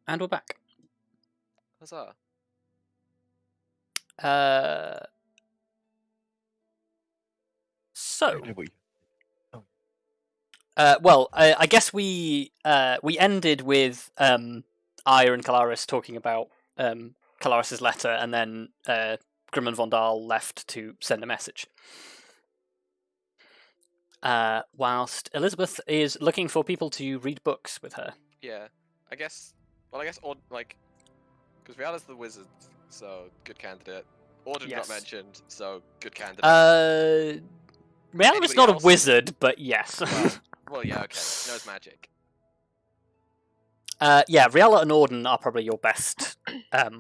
And we're back. Huzzah. So, Where did we? I guess we ended with Arya and Kelariis talking about Kelariis' letter, and then Grim and Vondal left to send a message. Whilst Elizabeth is looking for people to read books with her. Yeah, I guess, because Rihanna's the wizard, so good candidate. Auden Yes. got mentioned, so good candidate. Rihanna's not a wizard, but yes. Well, yeah, okay, knows magic. Yeah, Riella and Auden are probably your best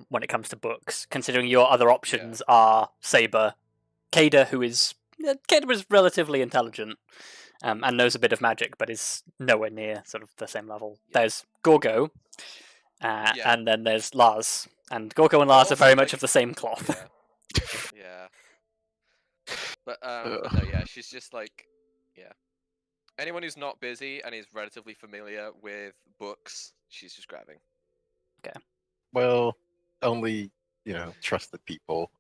when it comes to books, considering your other options are Saber, Kada, who is relatively intelligent and knows a bit of magic, but is nowhere near sort of the same level. There's Gorgo, and then there's Lars, and Gorgo and Lars are very much of the same cloth. Yeah. But no, yeah, she's just like, yeah. Anyone who's not busy and is relatively familiar with books, she's just grabbing. Okay. Well, only, trusted people.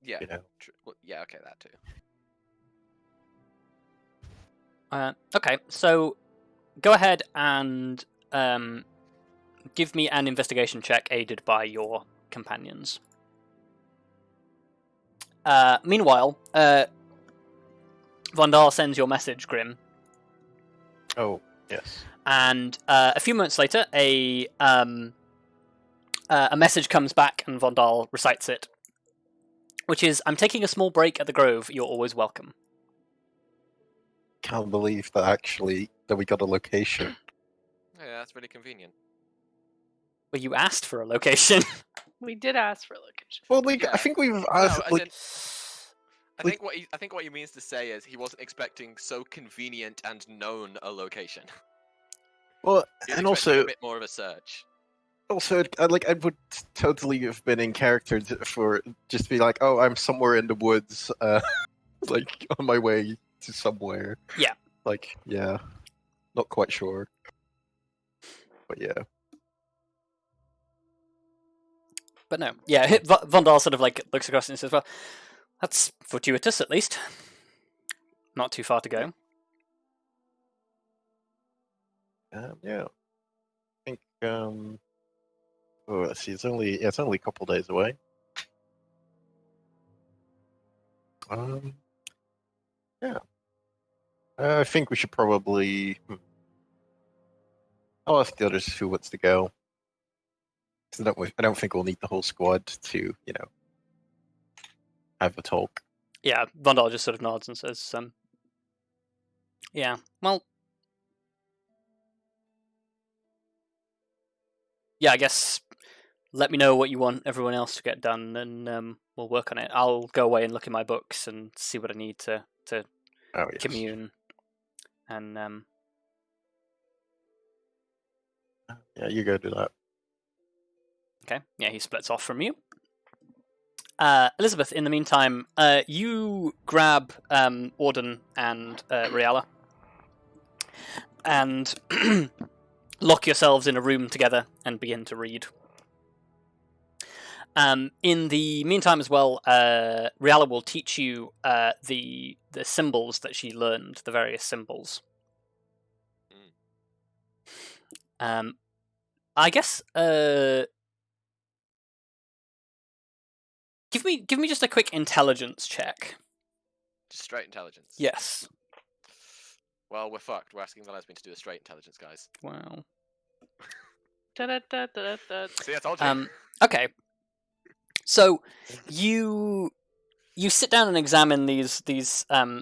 Yeah. Well, yeah, okay, that too. Okay, so go ahead and give me an investigation check aided by your companions. Meanwhile, Vondal sends your message, Grim. Oh, yes. And a few moments later, a message comes back, and Vondal recites it, which is, "I'm taking a small break at the Grove. You're always welcome." Can't believe that we got a location. Yeah, that's really convenient. Well, you asked for a location. We did ask for a location. Well, I think we've asked. I think what he means to say is he wasn't expecting so convenient and known a location. Well, and also a bit more of a search. Also, I would totally have been in character for just be like, oh, I'm somewhere in the woods, like on my way to somewhere. Yeah. Yeah, not quite sure, but yeah. But no, yeah, Vondal sort of looks across and says, "Well, that's fortuitous, at least. Not too far to go." Yeah. I think. Oh, let's see. It's only a couple days away. Yeah. I think we should probably. I'll ask the others who wants to go. Because I don't think we'll need the whole squad to, have a talk. Yeah, Vondal just sort of nods and says, "Yeah, well, yeah, I guess let me know what you want everyone else to get done, and we'll work on it. I'll go away and look in my books and see what I need to commune, and yeah, you go do that." Okay, yeah, he splits off from you. Elizabeth, in the meantime, you grab Auden and Riella and lock yourselves in a room together and begin to read. In the meantime as well, Riella will teach you the symbols that she learned, the various symbols. I guess give me just a quick intelligence check. Just straight intelligence. Yes. Well, we're fucked. We're asking the lesbian to do a straight intelligence, guys. Wow. See, I told you. Okay. So you sit down and examine these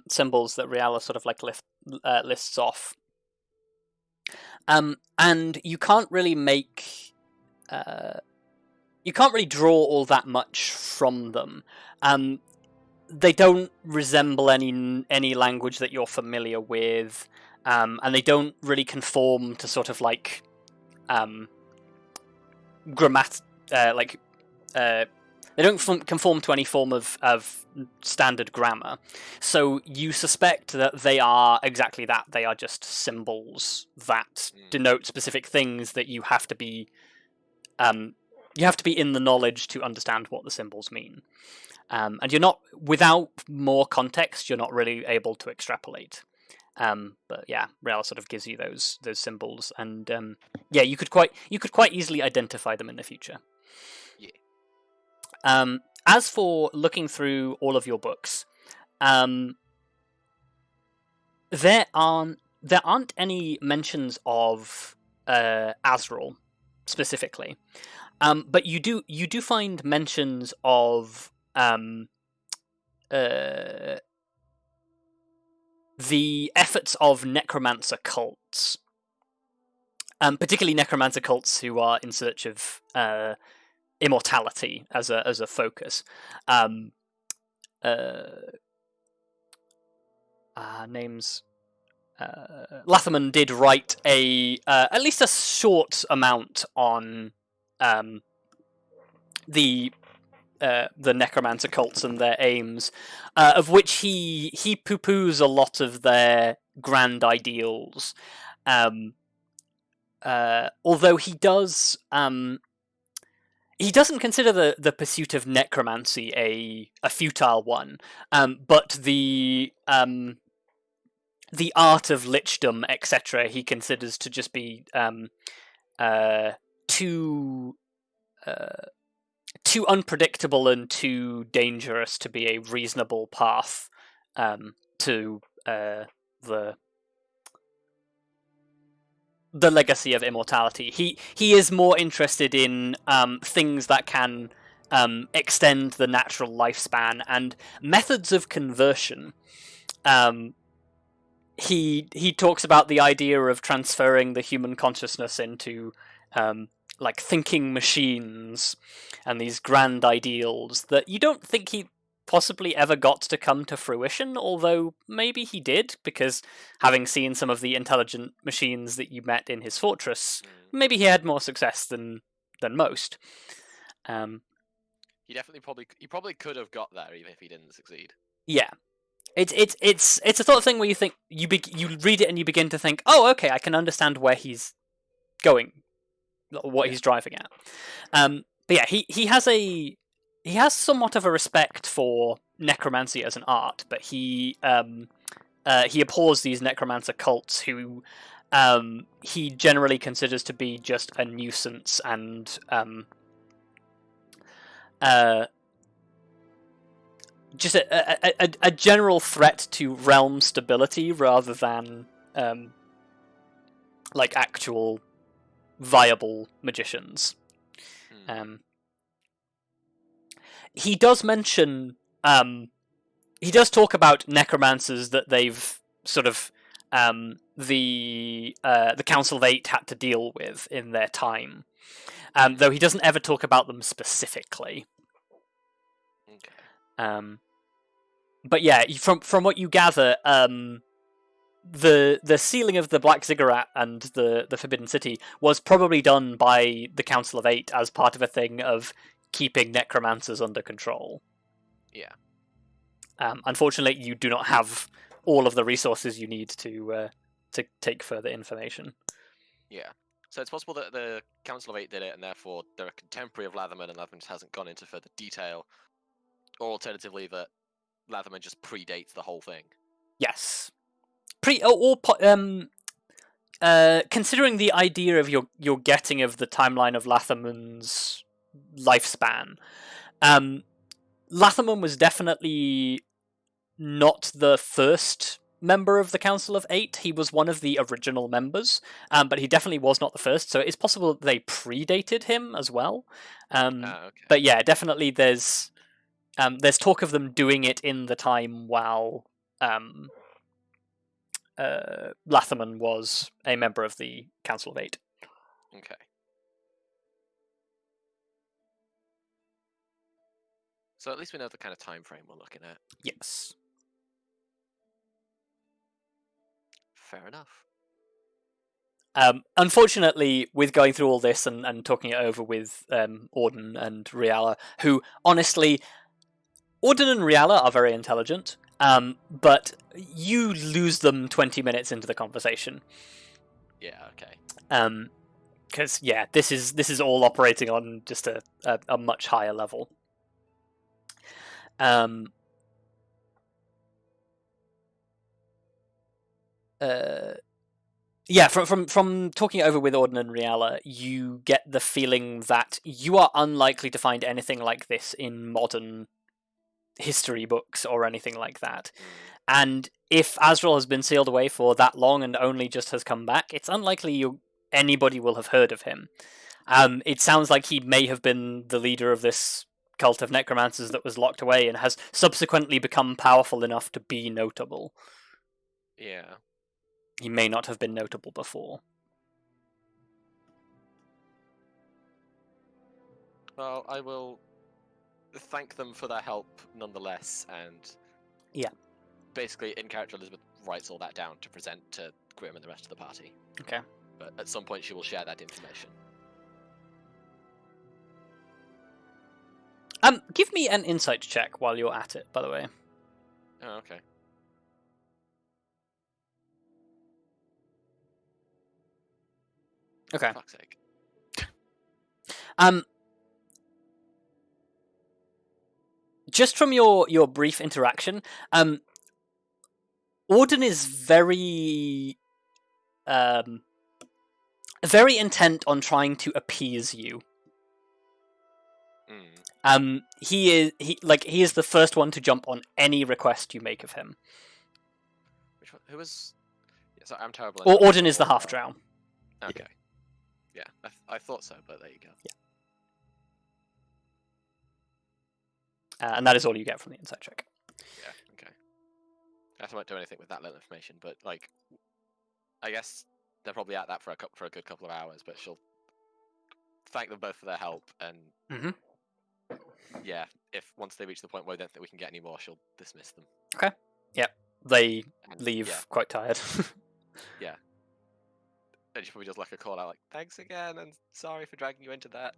symbols that Riella sort of lists off, and you can't really draw all that much from them. They don't resemble any language that you're familiar with, and they don't really conform to sort of they don't conform to any form of standard grammar. So you suspect that they are exactly that. They are just symbols that denote specific things that you have to be you have to be in the knowledge to understand what the symbols mean. And you're not, without more context, you're not really able to extrapolate. But yeah, Rail sort of gives you those symbols, and yeah, you could quite easily identify them in the future. Yeah. As for looking through all of your books, there aren't any mentions of Azrael specifically, but you do find mentions of the efforts of necromancer cults, particularly necromancer cults who are in search of immortality as a focus. Names. Lathamon did write at least a short amount on the necromancer cults and their aims, of which he poo-poos a lot of their grand ideals. Although he doesn't consider the pursuit of necromancy a futile one, but the art of lichdom, etc., he considers to just be too unpredictable and too dangerous to be a reasonable path to the legacy of immortality. He is more interested in things that can extend the natural lifespan and methods of conversion. He talks about the idea of transferring the human consciousness into like thinking machines and these grand ideals that you don't think he possibly ever got to come to fruition, although maybe he did, because having seen some of the intelligent machines that you met in his fortress, maybe he had more success than most. He probably could have got there even if he didn't succeed. Yeah. It's a sort of thing where you think you read it and you begin to think, oh, okay, I can understand where he's going, what he's driving at. But yeah, he has somewhat of a respect for necromancy as an art, but he abhors these necromancer cults who he generally considers to be just a nuisance and just a general threat to realm stability rather than like actual viable magicians. He does mention he does talk about necromancers that they've sort of the Council of Eight had to deal with in their time, though he doesn't ever talk about them specifically. Okay. But yeah, from what you gather, the sealing of the Black Ziggurat and the Forbidden City was probably done by the Council of Eight as part of a thing of keeping necromancers under control. Yeah. Unfortunately, you do not have all of the resources you need to take further information. Yeah. So it's possible that the Council of Eight did it, and therefore they're a contemporary of Lathamon, and Lathamon just hasn't gone into further detail. Or alternatively, that Lathamon just predates the whole thing. Yes. Considering the idea of your getting of the timeline of Lathamon's lifespan, Lathamon was definitely not the first member of the Council of Eight. He was one of the original members, but he definitely was not the first, so it's possible that they predated him as well. Okay. But yeah, definitely there's talk of them doing it in the time while Lathamon was a member of the Council of Eight. Okay. So at least we know the kind of time frame we're looking at. Yes. Fair enough. Unfortunately, with going through all this and talking it over with Auden and Riala, who, honestly, Auden and Riala are very intelligent, but you lose them 20 minutes into the conversation. Yeah, okay. Because yeah, this is all operating on just a much higher level. Yeah, from talking it over with Auden and Riala, you get the feeling that you are unlikely to find anything like this in modern history books or anything like that. And if Azrael has been sealed away for that long and only just has come back, it's unlikely anybody will have heard of him. It sounds like he may have been the leader of this cult of necromancers that was locked away and has subsequently become powerful enough to be notable. Yeah. He may not have been notable before. Well, I will thank them for their help nonetheless, and yeah, basically in character Elizabeth writes all that down to present to Grim and the rest of the party. Okay. But at some point she will share that information. Give me an insight check while you're at it, by the way. Oh, okay. Okay. For fuck's sake. Just from your brief interaction, Auden is very very intent on trying to appease you. He is the first one to jump on any request you make of him. Which one? Who was? Yeah, sorry, I'm terrible. Or Auden is the half drow. Okay. Yeah, I thought so, but there you go. Yeah. And that is all you get from the insight check. Yeah. Okay. I won't do anything with that little information, but like, I guess they're probably at that for a good couple of hours. But she'll thank them both for their help, and yeah, if once they reach the point where they don't think we can get any more, she'll dismiss them. Okay. Yep. They leave quite tired. Yeah. And she probably does like a call out, like, thanks again, and sorry for dragging you into that.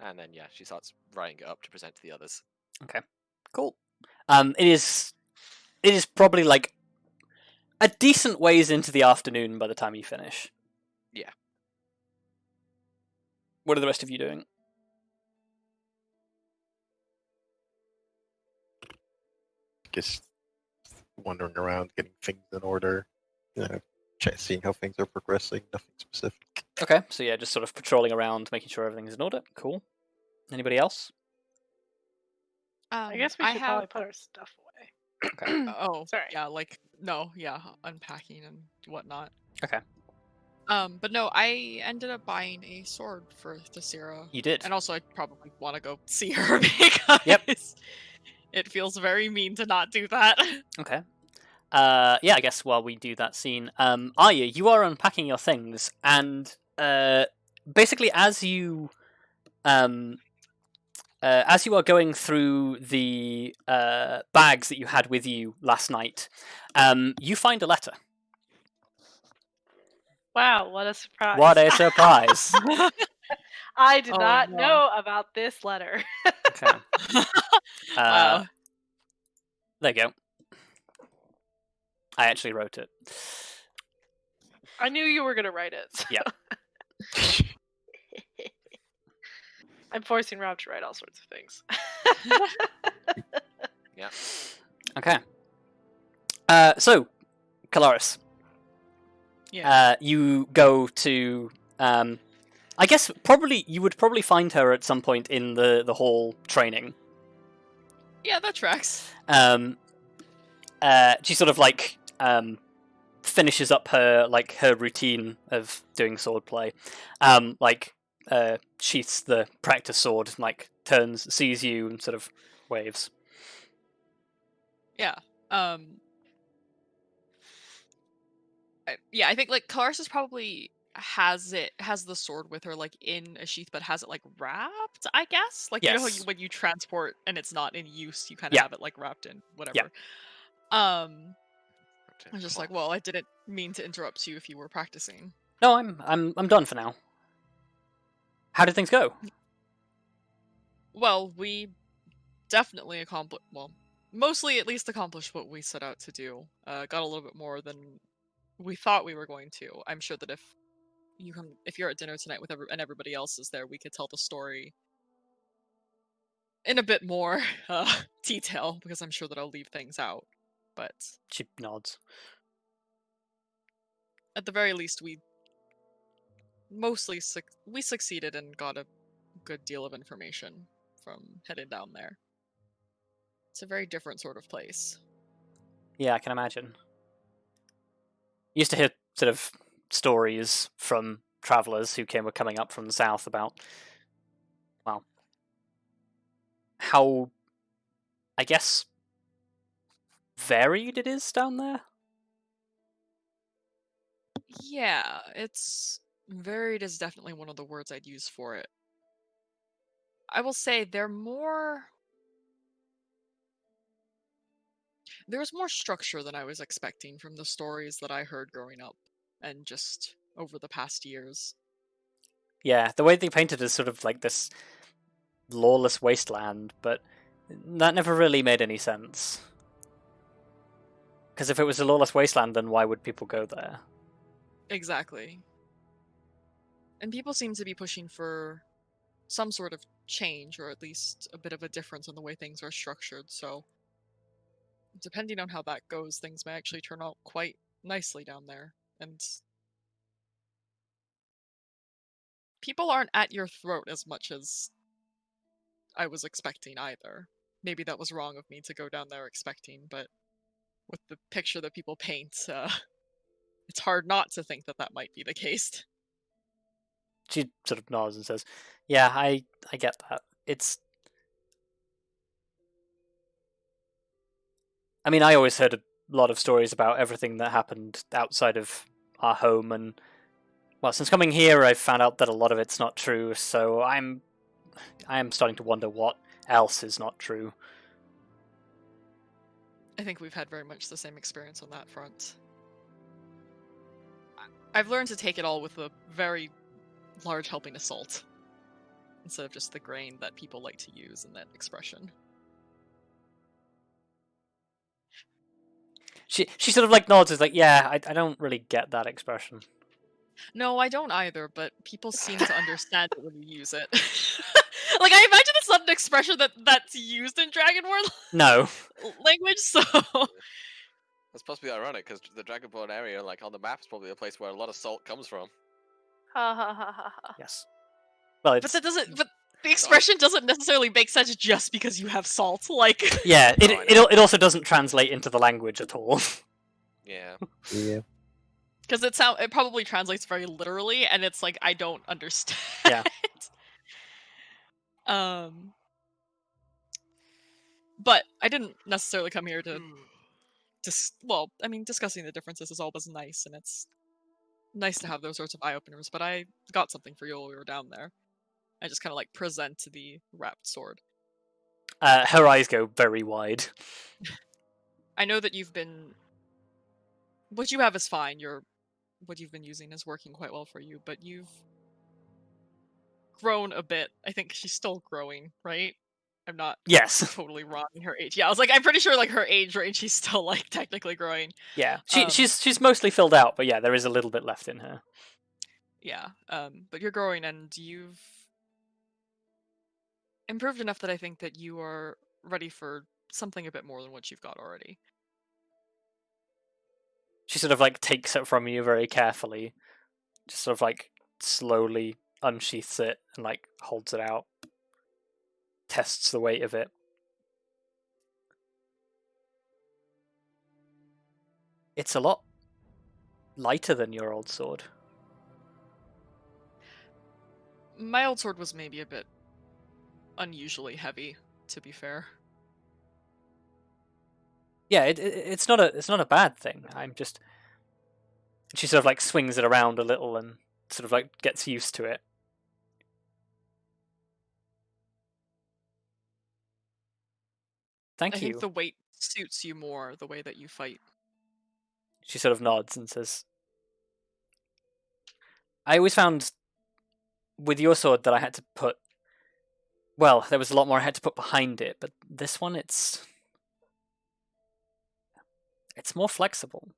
And then, yeah, she starts writing it up to present to the others. Okay, cool. It is probably like a decent ways into the afternoon by the time you finish. Yeah. What are the rest of you doing? Just wandering around, getting things in order, seeing how things are progressing, nothing specific. Okay, so yeah, just sort of patrolling around, making sure everything's in order. Cool. Anybody else? I guess we should probably put our stuff away. Okay. Sorry. Yeah, unpacking and whatnot. Okay. But no, I ended up buying a sword for Tallithsyr. You did. And also, I probably want to go see her because it feels very mean to not do that. Okay. Yeah, I guess while we do that scene, Arya, you are unpacking your things, and basically as you are going through the bags that you had with you last night, you find a letter. Wow, what a surprise. What a surprise. I did not know about this letter. Okay. Wow. There you go. I actually wrote it. I knew you were going to write it. So. Yeah. I'm forcing Rob to write all sorts of things. Yeah. Okay. So, Kelariis. Yeah. You go to... I guess you would probably find her at some point in the hall training. Yeah, that tracks. She sort of like finishes up her routine of doing swordplay. Sheaths the practice sword, turns, sees you, and sort of waves. Yeah. I think Kelariis is probably has the sword with her in a sheath, but has it wrapped, I guess. You know how when you transport and it's not in use, you kind of have it wrapped in whatever. Yeah. I was just well, I didn't mean to interrupt you if you were practicing. No, I'm done for now. How did things go? Well, we definitely mostly at least accomplished what we set out to do. Got a little bit more than we thought we were going to. I'm sure that if if you're at dinner tonight with and everybody else is there, we could tell the story in a bit more detail, because I'm sure that I'll leave things out. But She nods. At the very least, we succeeded and got a good deal of information from headed down there. It's a very different sort of place. Yeah, I can imagine. Used to hear sort of stories from travelers who were coming up from the south about, well, how, I guess, varied it is down there. Yeah, it's varied is definitely one of the words I'd use for it. I will say there's more structure than I was expecting from the stories that I heard growing up and just over the past years. Yeah, the way they painted is sort of like this lawless wasteland, but that never really made any sense. Because if it was a lawless wasteland, then why would people go there? Exactly. And people seem to be pushing for some sort of change, or at least a bit of a difference in the way things are structured, so depending on how that goes, things may actually turn out quite nicely down there. And people aren't at your throat as much as I was expecting either. Maybe that was wrong of me to go down there expecting, but with the picture that people paint, it's hard not to think that that might be the case. She sort of nods and says, yeah, I get that. I mean, I always heard a lot of stories about everything that happened outside of our home, and, well, since coming here, I've found out that a lot of it's not true, so I am starting to wonder what else is not true. I think we've had very much the same experience on that front. I've learned to take it all with a very large helping of salt, instead of just the grain that people like to use in that expression. She sort of like nods, is like, yeah, I don't really get that expression. No, I don't either, but people seem to understand it when you use it. Like, I imagine it's not an expression that's used in Dragonborn No. language, so... That's possibly ironic, because the Dragonborn area, like, on the map, is probably a place where a lot of salt comes from. Ha ha ha ha ha. Yes. Well, But the expression doesn't necessarily make sense just because you have salt, like... Yeah, it also doesn't translate into the language at all. Yeah. Yeah. Because it probably translates very literally, and it's like, I don't understand. Yeah. But I didn't necessarily come here to discussing the differences is always nice, and it's nice to have those sorts of eye-openers, but I got something for you while we were down there. I just kind of, like, present the wrapped sword. Her eyes go very wide. I know that you've been... What you have is fine, what you've been using is working quite well for you, but you've grown a bit. I think she's still growing, right? I'm not totally wrong in her age. Yeah, I was like, I'm pretty sure, like, her age range, she's still, like, technically growing. Yeah, she's mostly filled out, but yeah, there is a little bit left in her. Yeah, but you're growing, and you've improved enough that I think that you are ready for something a bit more than what you've got already. She sort of, like, takes it from you very carefully, just sort of, like, slowly unsheaths it and, like, holds it out, tests the weight of it. It's a lot lighter than your old sword. My old sword was maybe a bit unusually heavy, to be fair. Yeah, it's not a bad thing. She sort of, like, swings it around a little and sort of, like, gets used to it. Thank you. I think the weight suits you more, the way that you fight. She sort of nods and says, I always found with your sword that I had to put... Well, there was a lot more I had to put behind it, but this one, it's more flexible.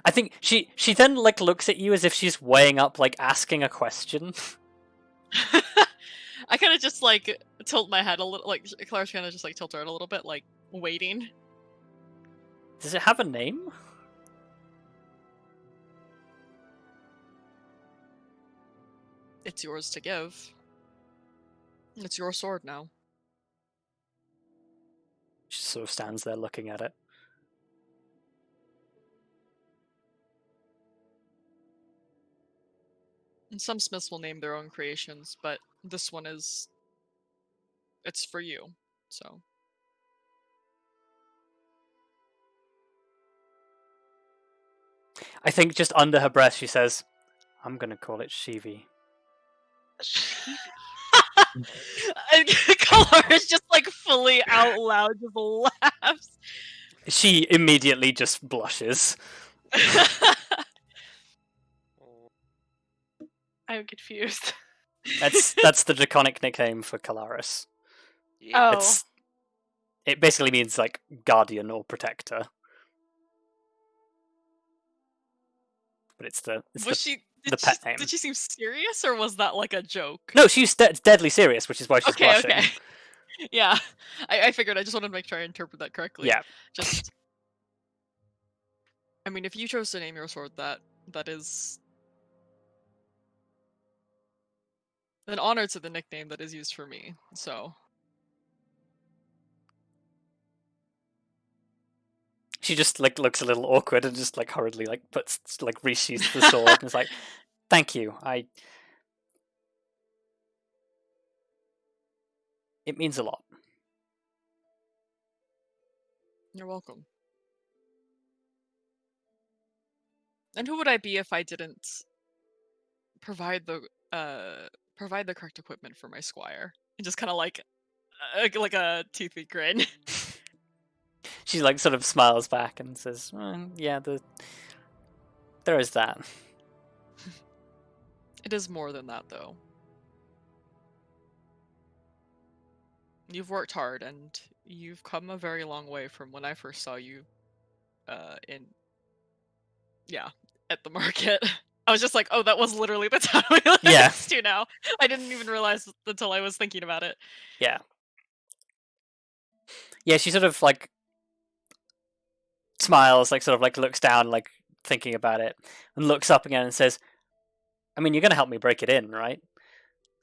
I think she then like looks at you as if she's weighing up like asking a question. I kind of just like tilt my head a little, like Kelariis kind of just like tilt her head a little bit, like waiting. Does it have a name? It's yours to give. It's your sword now. She sort of stands there looking at it. And some smiths will name their own creations, but this one is... It's for you, so... I think just under her breath she says, I'm gonna call it Shivi. And Kelariis just like fully out loud just laughs. She immediately just blushes. I'm confused. That's the draconic nickname for Kelariis. Yeah. Oh. It basically means like guardian or protector. But it's the pet name. Did she seem serious, or was that like a joke? No, she's deadly serious, which is why she's blushing. Okay. Yeah, I figured. I just wanted to make sure I interpret that correctly. Yeah. Just, I mean, if you chose to name your sword that is an honor to the nickname that is used for me. So. She just like looks a little awkward and just like hurriedly like puts like resheaths the sword and is like, "Thank you. It means a lot." You're welcome. And who would I be if I didn't provide the correct equipment for my squire? And just kind of like a toothy grin. She like sort of smiles back and says, "Yeah, there is that." It is more than that, though. You've worked hard, and you've come a very long way from when I first saw you at the market. I was just like, oh, that was literally the town we lived next to now. I didn't even realize until I was thinking about it. Yeah. Yeah, she sort of like smiles, like sort of like looks down, like thinking about it, and looks up again and says, I mean, you're going to help me break it in, right?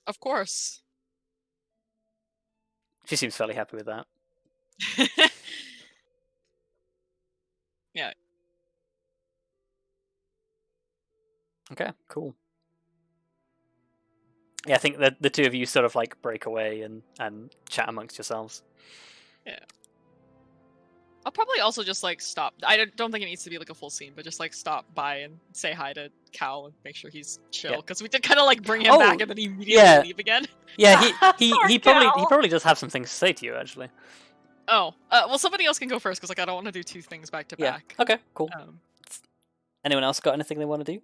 Of course. She seems fairly happy with that. Yeah. Okay, cool. Yeah, I think that the two of you sort of like break away and chat amongst yourselves. Yeah. I'll probably also just like stop. I don't think it needs to be like a full scene, but just like stop by and say hi to Cal and make sure he's chill, because we did kind of like bring him back and then he immediately leave again. Yeah, he probably does have some things to say to you actually. Oh, well, somebody else can go first because like I don't want to do two things back to back. Okay, cool. Anyone else got anything they want to do?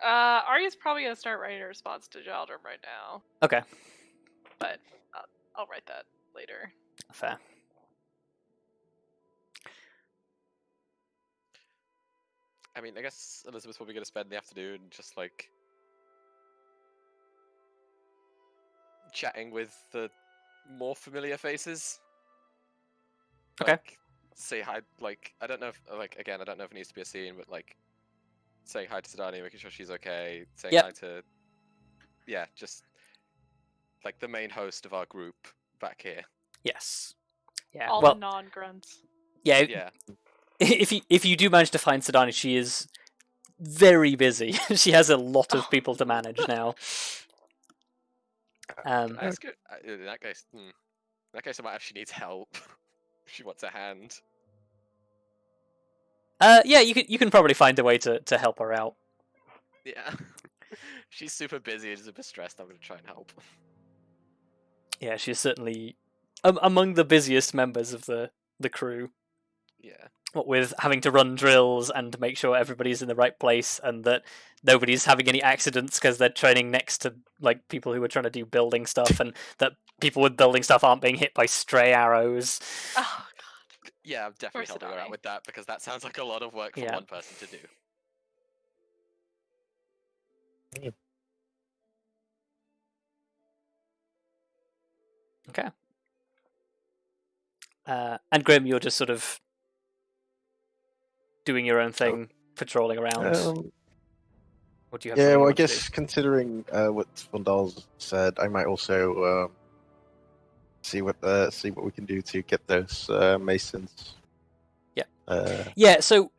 Arya's probably gonna start writing a response to Jaldrum right now. Okay. But I'll write that later. Fair. I mean, I guess Elizabeth's probably going to spend the afternoon just like chatting with the more familiar faces. Okay. Like, say hi. Like, I don't know if I don't know if it needs to be a scene, but like saying hi to Sidani, making sure she's okay, saying hi to just like the main host of our group back here. Yes. Yeah. All the non-grunts. Yeah. Yeah. If you do manage to find Sidani, she is very busy. She has a lot of people to manage now. That's good. In that case, I might actually need help. If she wants a hand. Yeah, you can probably find a way to help her out. Yeah. She's super busy and is a bit stressed. I'm going to try and help. Yeah, she's certainly among the busiest members of the crew. Yeah. What with having to run drills and make sure everybody's in the right place and that nobody's having any accidents because they're training next to like people who are trying to do building stuff, and that people with building stuff aren't being hit by stray arrows. Oh god. Yeah, I'm definitely course it helping her out are. with that because that sounds like a lot of work for Yeah. one person to do. Okay. And Grim, you're just sort of doing your own thing, patrolling around. What do you have? Yeah, something you well, I want to do? guess considering what Vandal said, I might also see what we can do to get those masons. Yeah. Yeah. So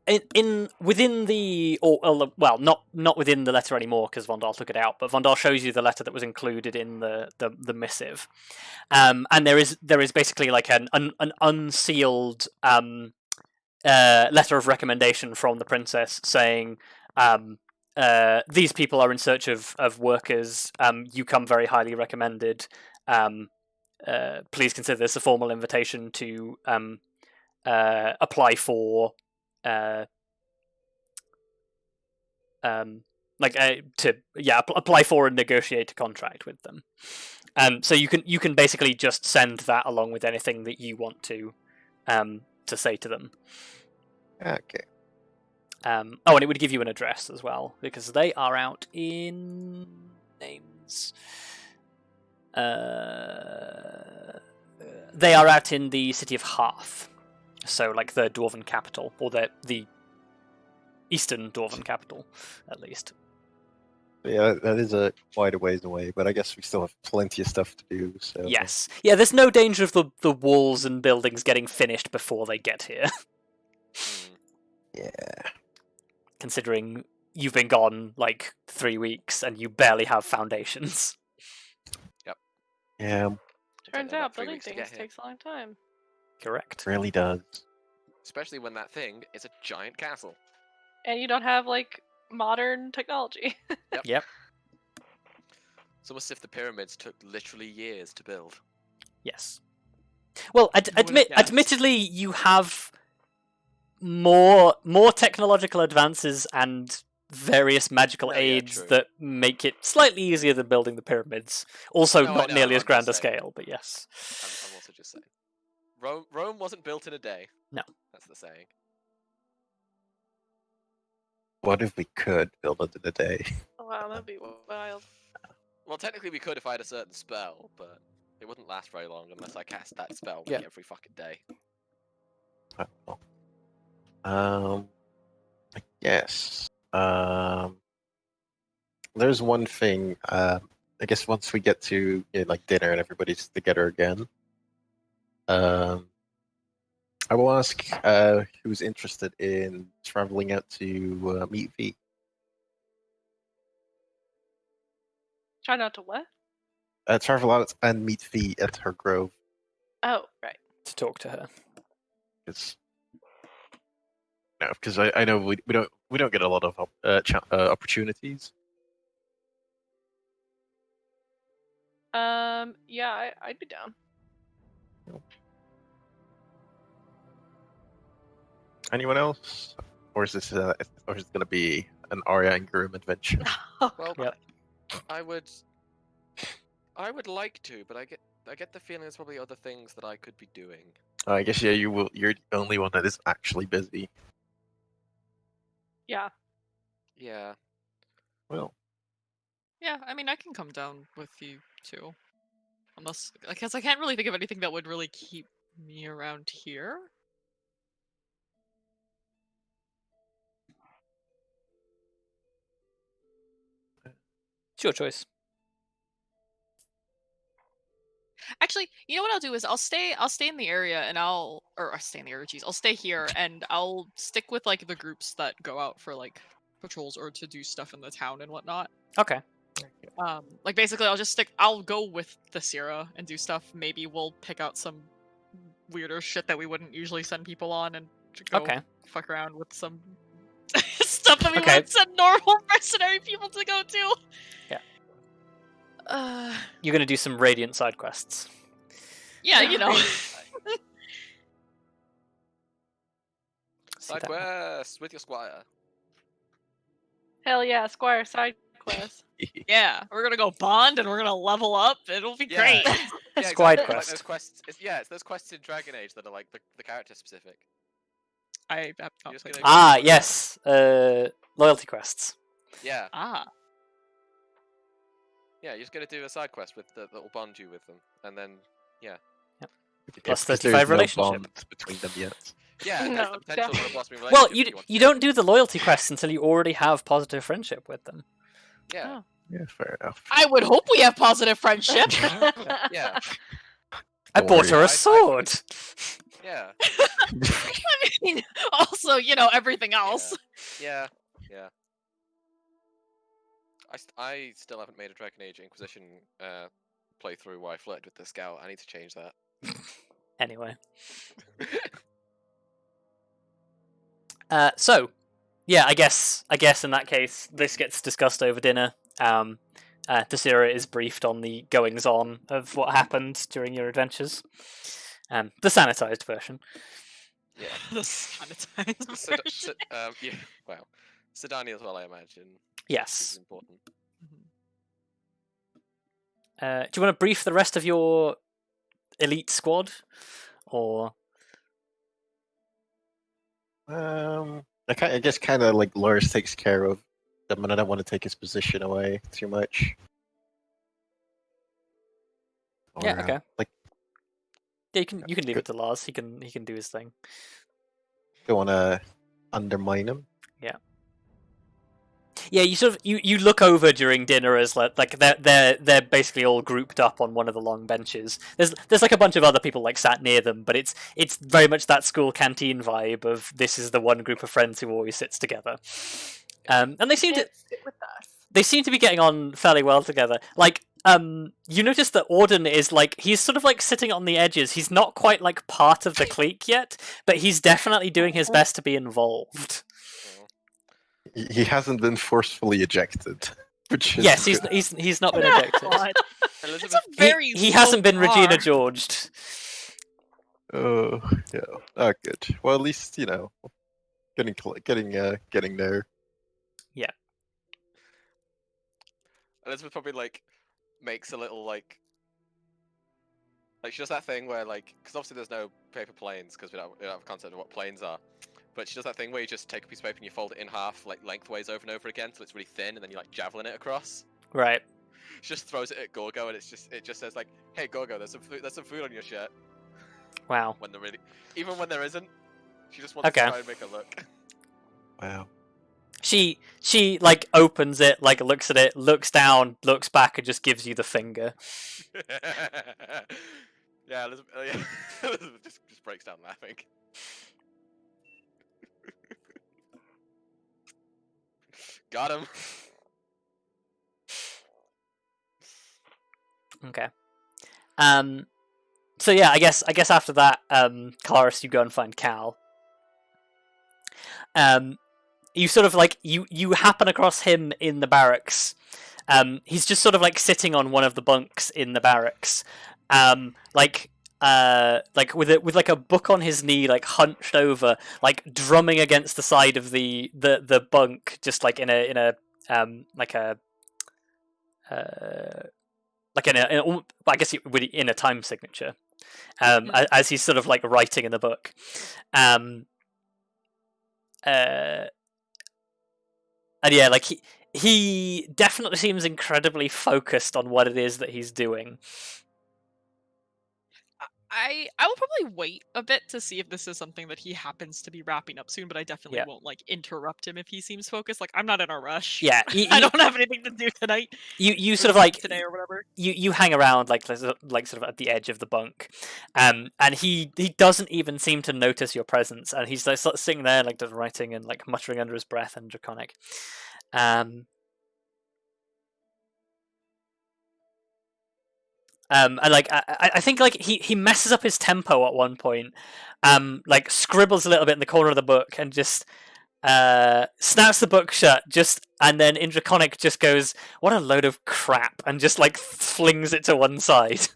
within the well, not within the letter anymore because Vondal took it out, but Vondal shows you the letter that was included in the missive, and there is basically like an unsealed letter of recommendation from the princess saying. These people are in search of workers. You come very highly recommended. Please consider this a formal invitation to apply for apply for and negotiate a contract with them. So you can basically just send that along with anything that you want to say to them. Okay. And it would give you an address as well because they are out in names. They are out in the city of Hearth, so like the dwarven capital, or the eastern dwarven capital, at least. Yeah, that is a quite a ways away, but I guess we still have plenty of stuff to do. So Yes, yeah. There's no danger of the walls and buildings getting finished before they get here. Yeah. Considering you've been gone like 3 weeks and you barely have foundations. Yeah, Turns about out 3 building weeks to things get here. takes a long time. Correct. really does. Especially when that thing is a giant castle. And you don't have like modern technology. Yep. It's almost as if the pyramids took literally years to build. Yes. Well, Yes. admittedly, you have more technological advances and various magical No, yeah, aids true. that make it slightly easier than building the pyramids. Also, No, I not know, nearly I'm as grand a just saying. scale, but yes. I'm also just saying. Rome wasn't built in a day. No. That's the saying. What if we could build it in a day? Wow, that'd be wild. Well, technically we could if I had a certain spell, but it wouldn't last very long unless I cast that spell Yeah. every fucking day. I guess. There's one thing. I guess once we get to like dinner and everybody's together again, I will ask who's interested in traveling out to meet V. Try not to what? Travel out and meet V at her grove. Oh, right. To talk to her. Because I know we don't get a lot of opportunities. Yeah, I'd be down. Anyone else, or is this going to be an Arya and Grim adventure? Well, Yep. I would like to, but I get the feeling there's probably other things that I could be doing. I guess you will. You're the only one that is actually busy. Yeah. Yeah. Well, Yeah, I mean, I can come down with you too. Unless, because I can't really think of anything that would really keep me around here. It's your choice. Actually, you know what I'll do is I'll stay in the area and I'll stay here and I'll stick with like the groups that go out for like patrols or to do stuff in the town and whatnot. Okay. Like basically I'll go with the Sierra and do stuff. Maybe we'll pick out some weirder shit that we wouldn't usually send people on and go fuck around with some stuff that we wouldn't send normal mercenary people to go to. Yeah. You're gonna do some Radiant side quests. Yeah, you know. Side quest with your squire. Hell yeah, Squire side quest. Yeah, we're gonna go bond and we're gonna level up. It'll be great. Yeah, Squad exactly. quest. Like those quests. It's those quests in Dragon Age that are like the character specific. I have You're not just played gonna- that. Ah, yes. Loyalty quests. Yeah, Ah, yeah. You're just gonna do a side quest with that will bond you with them, and then Plus Because 35 there's no relationship. bond between them yet. yeah, it has No, the potential for a definitely. blossoming Well, relationship. if you want you to. don't do the loyalty quests until you already have positive friendship with them. Yeah, Oh. Yeah, fair enough. I would hope we have positive friendship. yeah, I Don't bought worry. her I- a sword. yeah, I mean, also, everything else. yeah, yeah. I still haven't made a Dragon Age Inquisition playthrough where I flirted with the scout. I need to change that. Anyway. So, yeah, I guess in that case, this gets discussed over dinner. Tallithsyr is briefed on the goings on of what happened during your adventures. The sanitized version. Yeah. The sanitized version. Yeah. Well, Sedani as well, I imagine. Is Yes. important. Do you want to brief the rest of your elite squad, or? I guess kind of like Loris takes care of them, and I don't want to take his position away too much. Yeah. Or, Okay. Like, Yeah, you can leave it to Lars. He can do his thing. don't want to undermine him. Yeah, you sort of you look over during dinner as like they're basically all grouped up on one of the long benches. There's like a bunch of other people like sat near them, but it's very much that school canteen vibe of this is the one group of friends who always sits together. And they seem to Sit with us. they seem to be getting on fairly well together. Like you notice that Auden is like he's sort of like sitting on the edges. He's not quite like part of the clique yet, but he's definitely doing his best to be involved. He hasn't been forcefully ejected, which is Yes, good. he's not been ejected. God. It's Elizabeth, a very He hasn't been low bar. Regina Georged. Oh yeah. Oh, good. Well, at least getting there. Elizabeth probably like makes a little like she does that thing where because obviously there's no paper planes because we don't have a concept of what planes are, but she does that thing where you just take a piece of paper and you fold it in half lengthways over and over again so it's really thin and then you javelin it across. Right. She just throws it at Gorgo and it just says hey Gorgo, there's some food on your shirt. Wow. Even when there isn't, she just wants Okay. to try and make a look. Wow. She opens it, looks at it, looks down, looks back, and just gives you the finger. Yeah, Elizabeth just breaks down laughing. Got him. Okay. So yeah, I guess after that, Kelariis, you go and find Cal. You sort of you happen across him in the barracks. He's just sort of sitting on one of the bunks in the barracks, with a book on his knee, hunched over, drumming against the side of the bunk, just in a I guess in a time signature, as he's sort of writing in the book. And yeah, he definitely seems incredibly focused on what it is that he's doing. I will probably wait a bit to see if this is something that he happens to be wrapping up soon, but I definitely won't interrupt him if he seems focused. I'm not in a rush. Yeah, I don't have anything to do tonight. You sort of today or whatever. You hang around sort of at the edge of the bunk, and he doesn't even seem to notice your presence, and he's sort of sitting there just writing and muttering under his breath and draconic. And I think he messes up his tempo at one point, scribbles a little bit in the corner of the book and just snaps the book shut, and then in Draconic just goes, "What a load of crap," and just flings it to one side.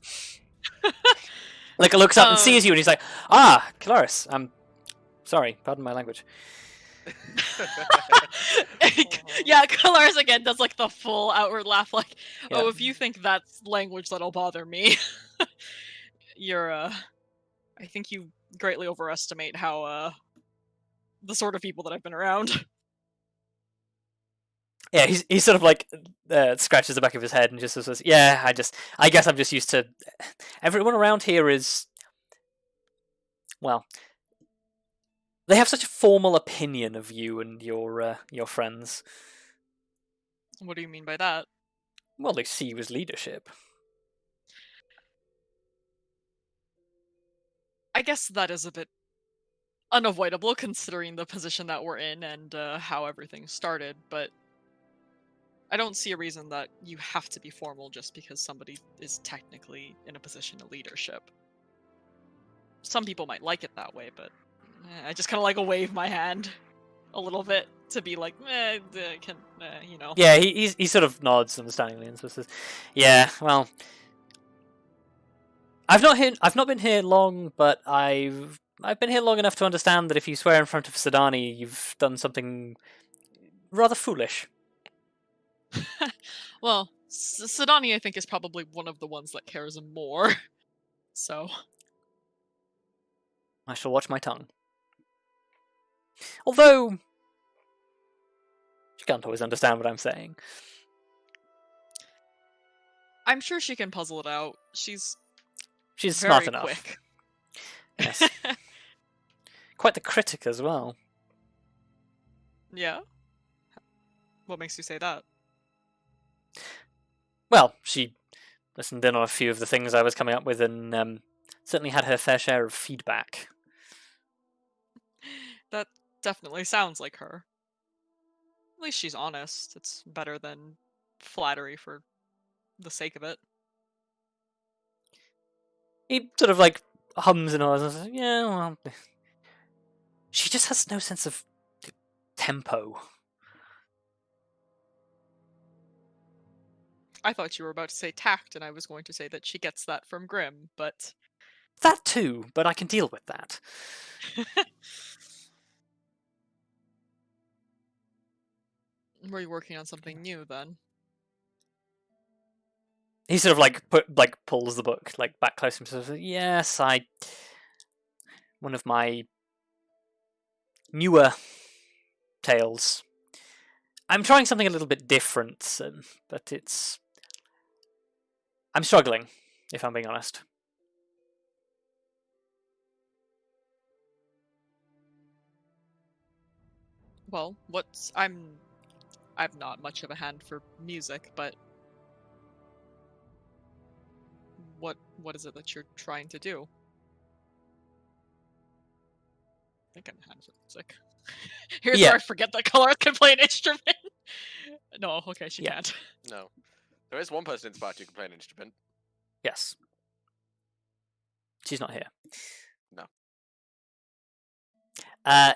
Looks up and sees you, and he's like, "Ah, Kelariis, sorry, pardon my language." Yeah, Kelariis again does like the full outward laugh, like, Yeah. oh, if you think that's language that'll bother me, you're I think you greatly overestimate how the sort of people that I've been around. Yeah, he's sort of like scratches the back of his head and just says, "Yeah, I guess I'm just used to everyone around here is well, they have such a formal opinion of you and your friends. What do you mean by that? Well, they see you as leadership. I guess that is a bit unavoidable considering the position that we're in and how everything started, but I don't see a reason that you have to be formal just because somebody is technically in a position of leadership. Some people might like it that way, but I just kind of like wave my hand a little bit to be like, you know. Yeah, he sort of nods understandingly and says, "Yeah, well, I've not been here long, but I've been here long enough to understand that if you swear in front of Sidani, you've done something rather foolish." Well, Sidani, I think, is probably one of the ones that cares more. So I shall watch my tongue. Although she can't always understand what I'm saying. I'm sure she can puzzle it out. She's smart very enough. quick. Yes. Quite the critic as well. Yeah? What makes you say that? Well, she listened in on a few of the things I was coming up with and certainly had her fair share of feedback. That definitely sounds like her. At least she's honest. It's better than flattery for the sake of it. He sort of like hums and haws and says, "Yeah, well, she just has no sense of tempo." I thought you were about to say tact, and I was going to say that she gets that from Grim, but... That too, but I can deal with that. Were you working on something new, then? He sort of pulls the book like back close to himself. Yes, one of my newer tales. I'm trying something a little bit different, but I'm struggling, if I'm being honest. Well, I'm not much of a hand for music, but what is it that you're trying to do? I think I'm a hand for music. Here's where I forget that Kelariis can play an instrument. No, okay, she can't. No. There is one person in Sparta who can play an instrument. Yes. She's not here. No.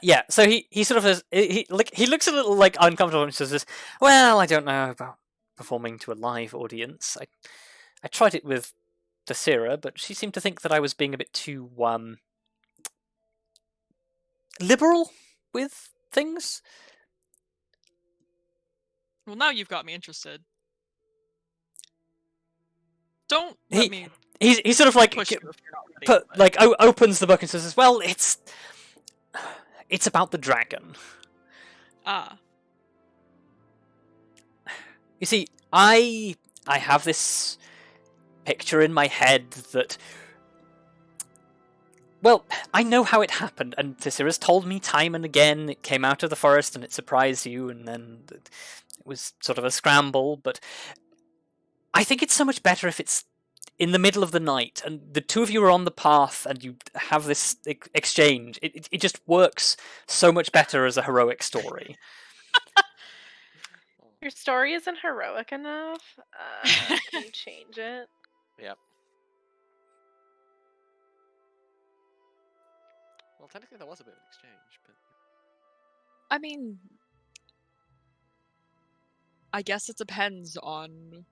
Yeah, so he sort of he looks a little like uncomfortable and says this, "Well, I don't know about performing to a live audience. I tried it with Tallithsyr, but she seemed to think that I was being a bit too liberal with things." Well, now you've got me interested. Don't let me. He sort of like push you if you're not ready, opens the book and says, "Well, it's about the dragon." Ah. You see, I have this picture in my head that, well, I know how it happened, and Tallithsyr has told me time and again it came out of the forest and it surprised you, and then it was sort of a scramble, but I think it's so much better if it's in the middle of the night and the two of you are on the path and you have this exchange. It just works so much better as a heroic story. Your story isn't heroic enough? Can you change it? Yep. Well, technically there was a bit of an exchange, but... I mean... I guess it depends on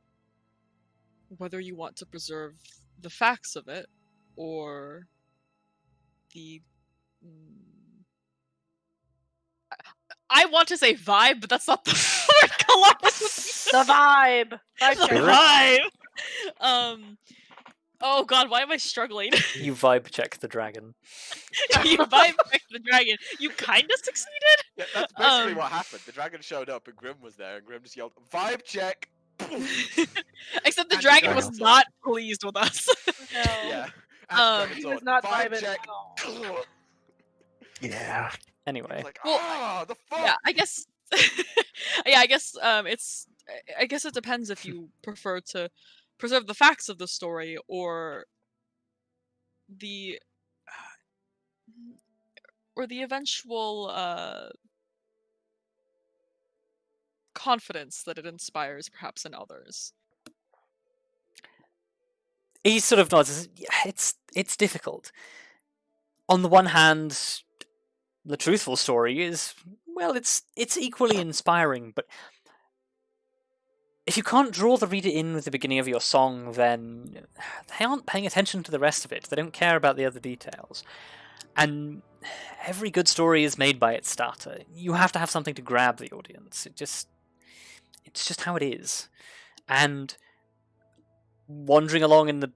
whether you want to preserve the facts of it, or the... I want to say vibe, but that's not the word Kelariis. The vibe. Vibe The check. vibe. Oh god, why am I struggling? You vibe check the dragon. You vibe check the dragon. You kind of succeeded. Yeah, that's basically what happened. The dragon showed up and Grim was there, and Grim just yelled, "Vibe check!" Except the And the dragon dragon was was not pleased with us. No. Yeah. He was not vibe vibing check. at all. Yeah. Anyway, Like, Well, the fuck. Yeah, I guess. Yeah, I guess. It's. I guess it depends if you prefer to preserve the facts of the story or the eventual confidence that it inspires, perhaps in others. he sort of nods. Yeah, it's difficult. On the one hand, the truthful story is, well, it's equally inspiring, but if you can't draw the reader in with the beginning of your song, then they aren't paying attention to the rest of it. They don't care about the other details. And every good story is made by its starter. You have to have something to grab the audience. It's just how it is. And wandering along in the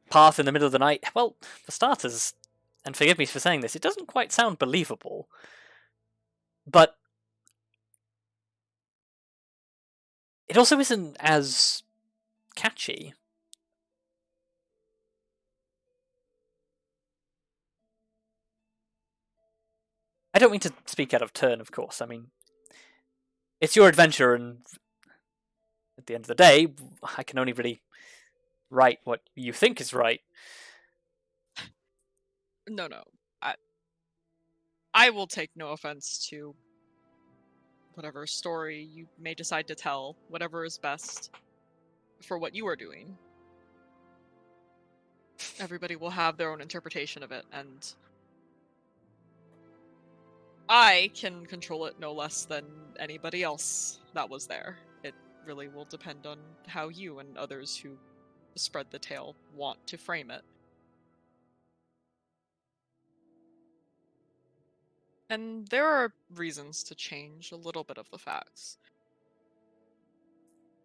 path in the middle of the night, well, for starters, and forgive me for saying this, it doesn't quite sound believable. But it also isn't as catchy. I don't mean to speak out of turn, of course. I mean, it's your adventure, and at the end of the day, I can only really write what you think is right. No. I will take no offense to whatever story you may decide to tell, whatever is best for what you are doing. Everybody will have their own interpretation of it, and I can control it no less than anybody else that was there. It really will depend on how you and others who spread the tale want to frame it. And there are reasons to change a little bit of the facts.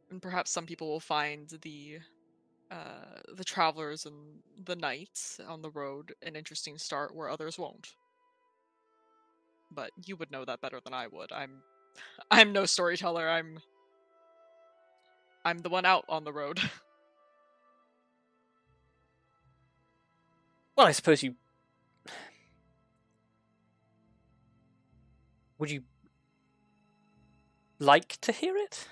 And perhaps some people will find the travelers and the knights on the road an interesting start where others won't. But you would know that better than I would. I'm no storyteller. I'm the one out on the road. Well, I suppose you... Would you like to hear it?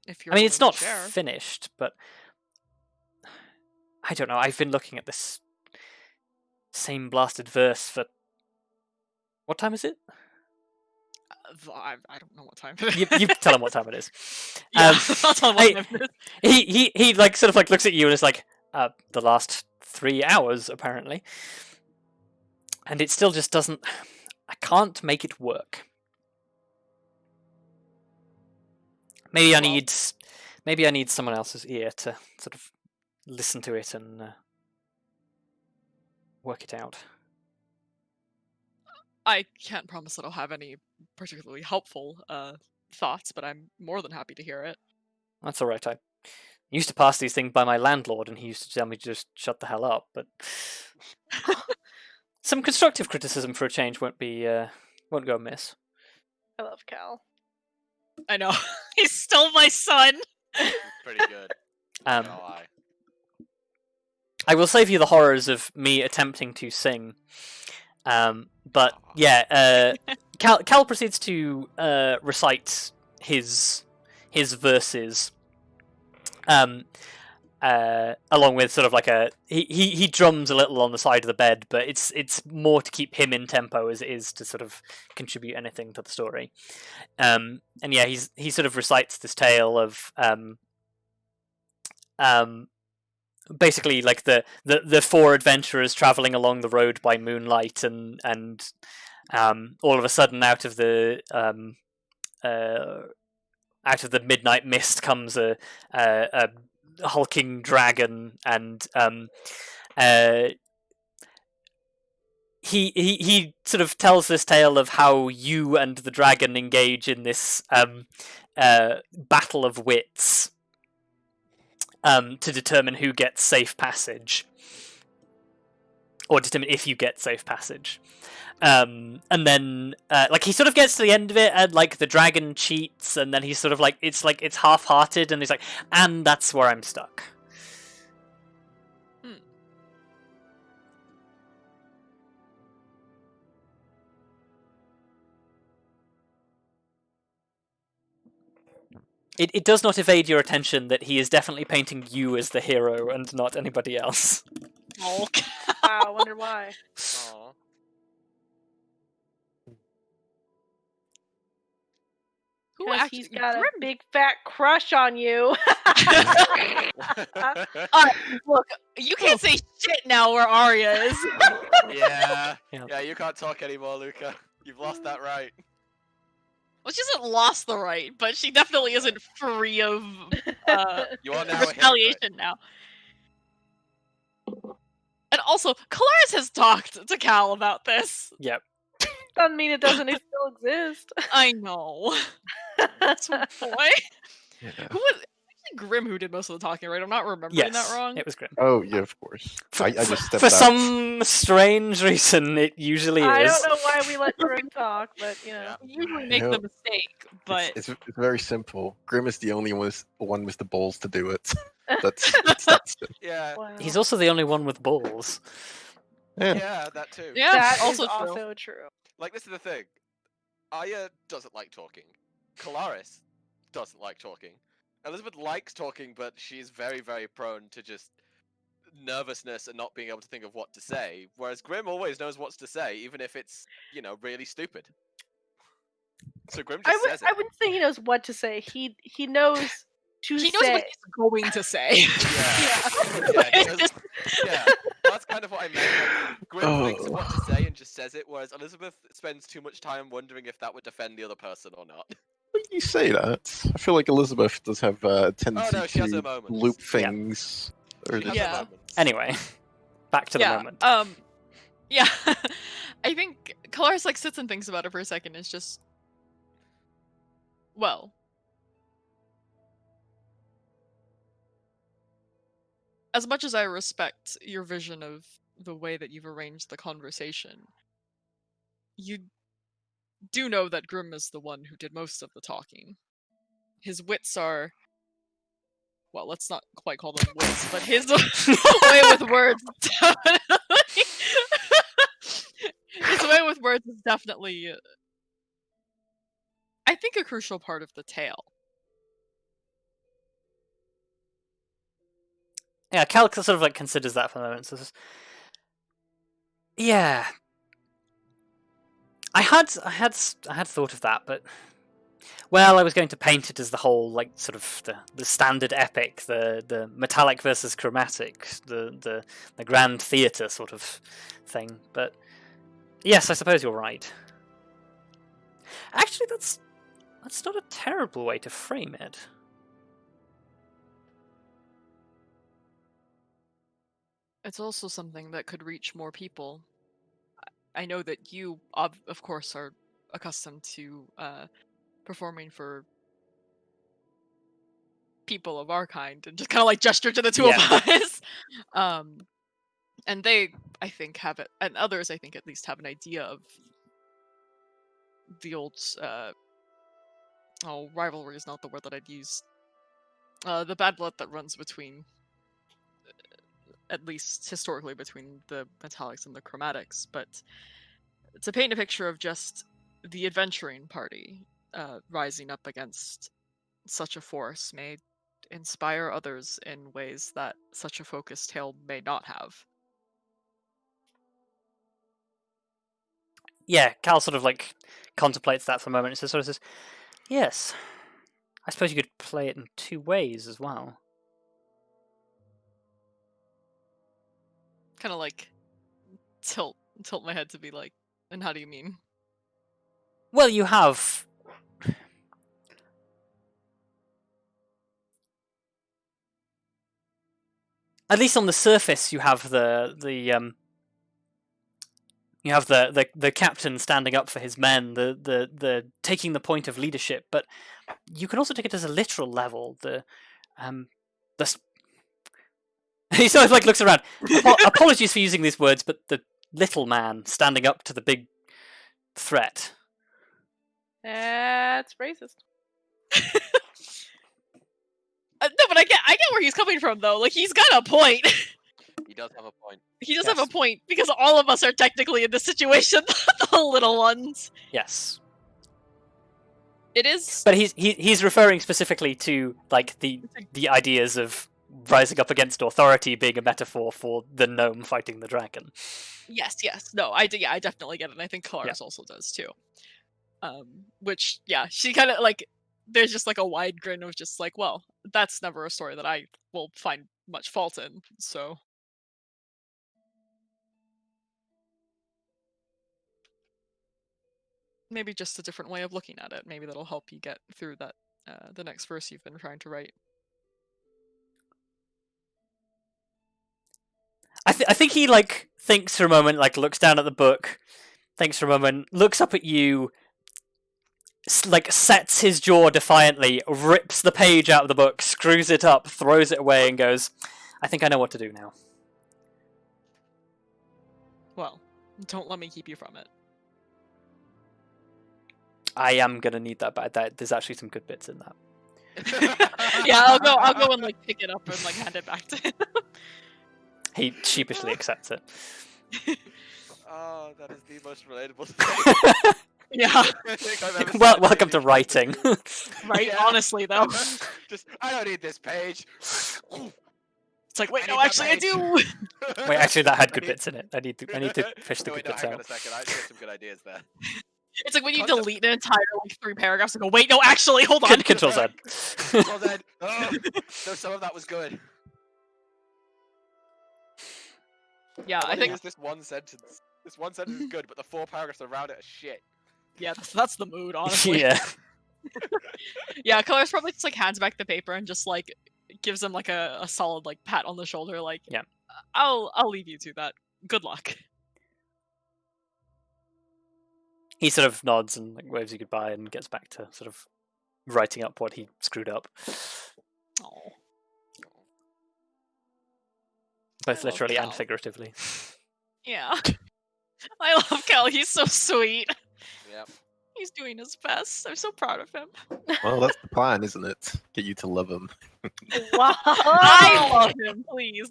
If you're I mean, it's willing not to share. finished, but I don't know. I've been looking at this same blasted verse for... What time is it? I don't know what time. You tell him what time it is. Yeah, I'll tell him what time it is. He like sort of like looks at you and is like, the last 3 hours apparently, and it still just doesn't. I can't make it work. Maybe I need someone else's ear to sort of listen to it and work it out. I can't promise that I'll have any particularly helpful thoughts, but I'm more than happy to hear it. That's all right. I used to pass these things by my landlord, and he used to tell me to just shut the hell up. But some constructive criticism for a change won't go amiss. I love Cal. I know. He stole my son! Pretty good. Um, No lie. I will save you the horrors of me attempting to sing. But yeah, Cal proceeds to recite his verses, along with sort of like he drums a little on the side of the bed, but it's more to keep him in tempo as it is to sort of contribute anything to the story. And yeah, he sort of recites this tale of basically like the four adventurers traveling along the road by moonlight, and all of a sudden out of the midnight mist comes a hulking dragon, and he sort of tells this tale of how you and the dragon engage in this battle of wits to determine who gets safe passage, or determine if you get safe passage. And then like he sort of gets to the end of it, and like the dragon cheats, and then he's sort of like it's half-hearted, and he's like, and that's where I'm stuck. It does not evade your attention that he is definitely painting you as the hero and not anybody else. Oh. Wow, I wonder why. Aw. Who 'Cause actually? he's got a Grim- big fat crush on you. Look, you can't say shit now where Arya is. Yeah. Yeah. Yeah, you can't talk anymore, Luka. You've lost that right. Well, she hasn't lost the right, but she definitely isn't free of You are now a hypocrite. retaliation now. And also, Kelariis has talked to Cal about this. Yep. Doesn't mean it doesn't still exist. I know. Sweet boy. Yeah. Who was actually Grim who did most of the talking, right? I'm not remembering Yes, that wrong. it was Grim. Oh yeah, of course. I just stepped For out. some strange reason, it usually I is. don't know why we let Grim talk, but you know. Yeah. We usually make You know, the mistake, but It's very simple. Grim is the only one with the balls to do it. That's it. Yeah. Wow. He's also the only one with balls. Yeah. Yeah, that too. yeah, That is also true. also true. Like, this is the thing. Arya doesn't like talking. Kelariis doesn't like talking. Elizabeth likes talking, but she's very, very prone to just nervousness and not being able to think of what to say. Whereas Grim always knows what to say, even if it's, really stupid. So Grim just says it. I wouldn't say he knows what to say. He knows to He say. knows what he's going to say. Yeah, that's kind of what I meant. Like, Grim thinks of what to say and just says it, whereas Elizabeth spends too much time wondering if that would defend the other person or not. You say that. I feel like Elizabeth does have a tendency no, she has her to moments. loop Yeah. things. Or She has Yeah. her moments. Anyway, back to the moment. Yeah. I think Kelariis sits and thinks about it for a second. It's just, well, as much as I respect your vision of the way that you've arranged the conversation, you do know that Grim is the one who did most of the talking. His wits are, well, let's not quite call them wits, but his way with words definitely. His way with words is definitely, I think, a crucial part of the tale. Yeah, Cal sort of considers that for a moment. Says, "Yeah, I had thought of that, but well, I was going to paint it as the whole sort of the standard epic, the metallic versus chromatic, the grand theatre sort of thing. But yes, I suppose you're right. Actually, that's not a terrible way to frame it." It's also something that could reach more people. I know that you, of course, are accustomed to performing for people of our kind, and just kind of gesture to the two of us. And they, I think, have it, and others, I think, at least have an idea of the old, rivalry is not the word that I'd use. The bad blood that runs between, at least historically, between the metallics and the chromatics, but to paint a picture of just the adventuring party rising up against such a force may inspire others in ways that such a focused tale may not have. Yeah, Cal sort of contemplates that for a moment and sort of says, "Yes, I suppose you could play it in two ways as well." Kind of tilt my head to be like, and how do you mean? Well, you have at least on the surface, you have the You have the captain standing up for his men, the taking the point of leadership, but you can also take it as a literal level. He sort of like looks around. Apologies for using these words, but the little man standing up to the big threat. That's racist. No, but I get where he's coming from though. Like he's got a point. He does have a point. He does Yes. have a point because all of us are technically in this situation, the little ones. Yes, It is. but he's referring specifically to like the ideas of rising up against authority being a metaphor for the gnome fighting the dragon. Yes. No, I definitely get it. And I think Kelariis also does too. Which she kind of like. There's just like a wide grin of just like, well, that's never a story that I will find much fault in. So. Maybe just a different way of looking at it. Maybe that'll help you get through that the next verse you've been trying to write. I think he like thinks for a moment, like looks down at the book, thinks for a moment, looks up at you, like sets his jaw defiantly, rips the page out of the book, screws it up, throws it away, and goes, "I think I know what to do now." Well, don't let me keep you from it. I am gonna need that, but there's actually some good bits in that. Yeah, I'll go and like pick it up and like hand it back to him. He sheepishly accepts it. Oh, that is the most relatable thing. Yeah. I think I've ever Well, said. welcome to writing. Right, Yeah. honestly though. Just, I don't need this page. It's like, wait, I no, need that actually I page. do. Wait, actually, that had good bits in it. I need to fish the No, good wait, no, bits hang on out. a second. I actually got some good ideas there. It's like when you Concept- delete an entire like 3 paragraphs and go, wait, no, actually, hold on. Control Z. Well then, no, some of that was good. Yeah, I All think is this one sentence. This one sentence is good, but the 4 paragraphs around it are shit. that's the mood, honestly. Yeah. Yeah, Kelariis probably just like hands back the paper and just like gives him like a solid like pat on the shoulder, like, Yeah. I'll leave you to that. Good luck. He sort of nods and like waves you goodbye and gets back to sort of writing up what he screwed up, Oh. both I love literally and Cal. figuratively. Yeah. I love Cal, he's so sweet. Yep. He's doing his best. I'm so proud of him. Well, that's the plan, isn't it? Get you to love him. Wow. I love him, please.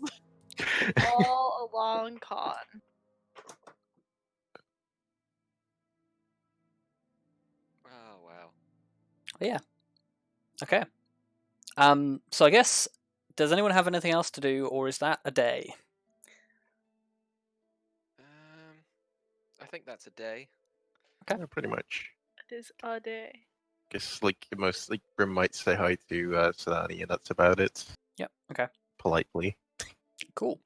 All along con. Oh wow. Yeah. Okay. So I guess, does anyone have anything else to do, or is that a day? I think that's a day. Yeah, pretty much. It is a day. Guess like most like Grim might say hi to Sadani, and that's about it. Yep. Okay. Politely. Cool.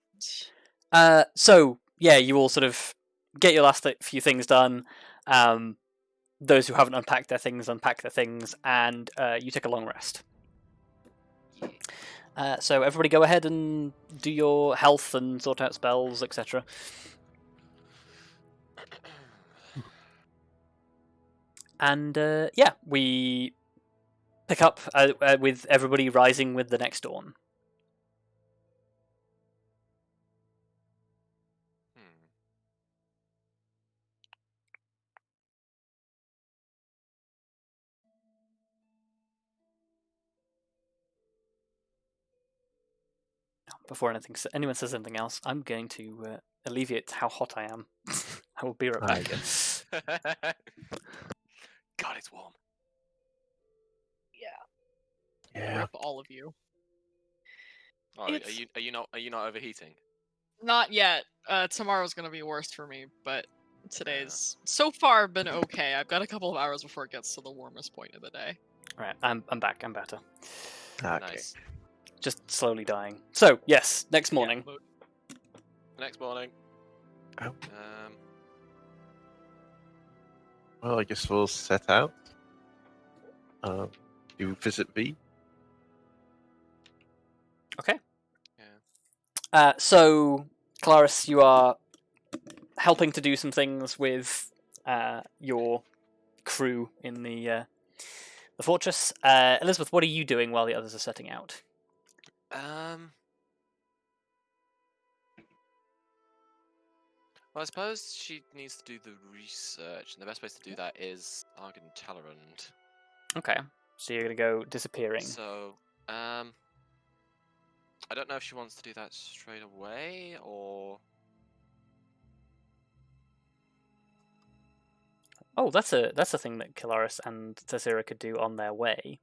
So yeah, you all sort of get your last few things done. Those who haven't unpacked their things unpack their things, and you take a long rest. So everybody go ahead and do your health and sort out spells, etc. And yeah, we pick up with everybody rising with the next dawn. Before anyone says anything else, I'm going to alleviate how hot I am. I will be right back. God, it's warm. Yeah. Rip all of you. Oh, It's- are you not overheating? Not yet. Tomorrow's gonna be worse for me, but today's so far been okay. I've got a couple of hours before it gets to the warmest point of the day. Right, I'm back. I'm better. Okay. Nice. Just slowly dying. So yes, next Yeah, morning. but- Next morning. Oh. Um, Well, I guess we'll set out. To visit V. Okay. Yeah. So Kelariis, you are helping to do some things with your crew in the fortress. Elizabeth, what are you doing while the others are setting out? Well, I suppose she needs to do the research, and the best place to do that is Argent. Okay, so you're going to go disappearing. So, I don't know if she wants to do that straight away, or... Oh, that's a thing that Kelariis and Tallithsyr could do on their way.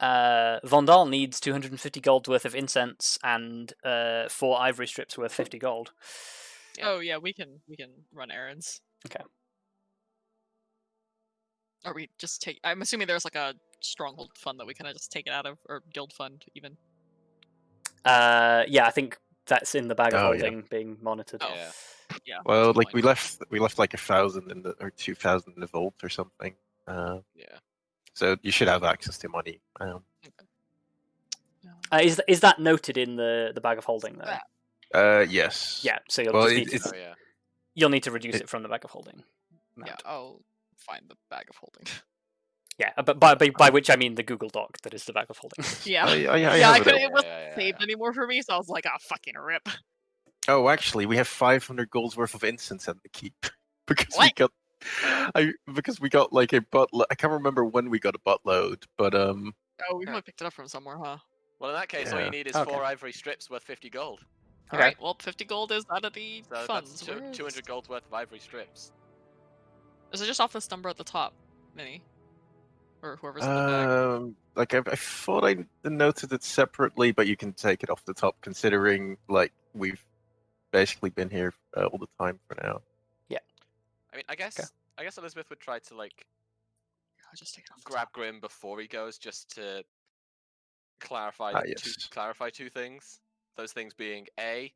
Vondal needs 250 gold worth of incense and 4 ivory strips worth 50 gold. Yeah. Oh yeah, we can run errands. Okay. Or we just take. I'm assuming there's like a stronghold fund that we kind of just take it out of, or guild fund even. Yeah, I think that's in the bag of Oh, yeah. holding being monitored. Oh. Yeah. Yeah. Well, that's like fine. we left like 1,000 in the or 2,000 in the vault or something. Yeah. So you should have access to money. Is that noted in the bag of holding though? Yes. Yeah, so you'll Well, just need to, Oh, yeah. you'll need to reduce it from the bag of holding. Yeah, amount. I'll find the bag of holding. Yeah, but by which I mean the Google Doc that is the bag of holding. Yeah. I Yeah, have I it couldn't. up. It wasn't Yeah. saved anymore for me, so I was like, "Ah, fucking rip." Oh, actually, we have 500 gold's worth of incense at the keep because What? because we got like a buttload. I can't remember when we got a buttload, but Oh, we Yeah. might have picked it up from somewhere, huh? Well, in that case, all Yeah. you need is Okay. 4 ivory strips worth 50 gold. Okay. All right. Well, 50 gold is out of the So funds. that's Where is- 200 gold worth of ivory strips. Is it just off this number at the top, Minnie? Or whoever's in the bag? like I thought I noted it separately, but you can take it off the top, considering like we've basically been here all the time for now. I mean, I guess Elizabeth would try to like I'll just take it off the grab top. Grim before he goes, just to clarify Yes. clarify 2 things. Those things being A,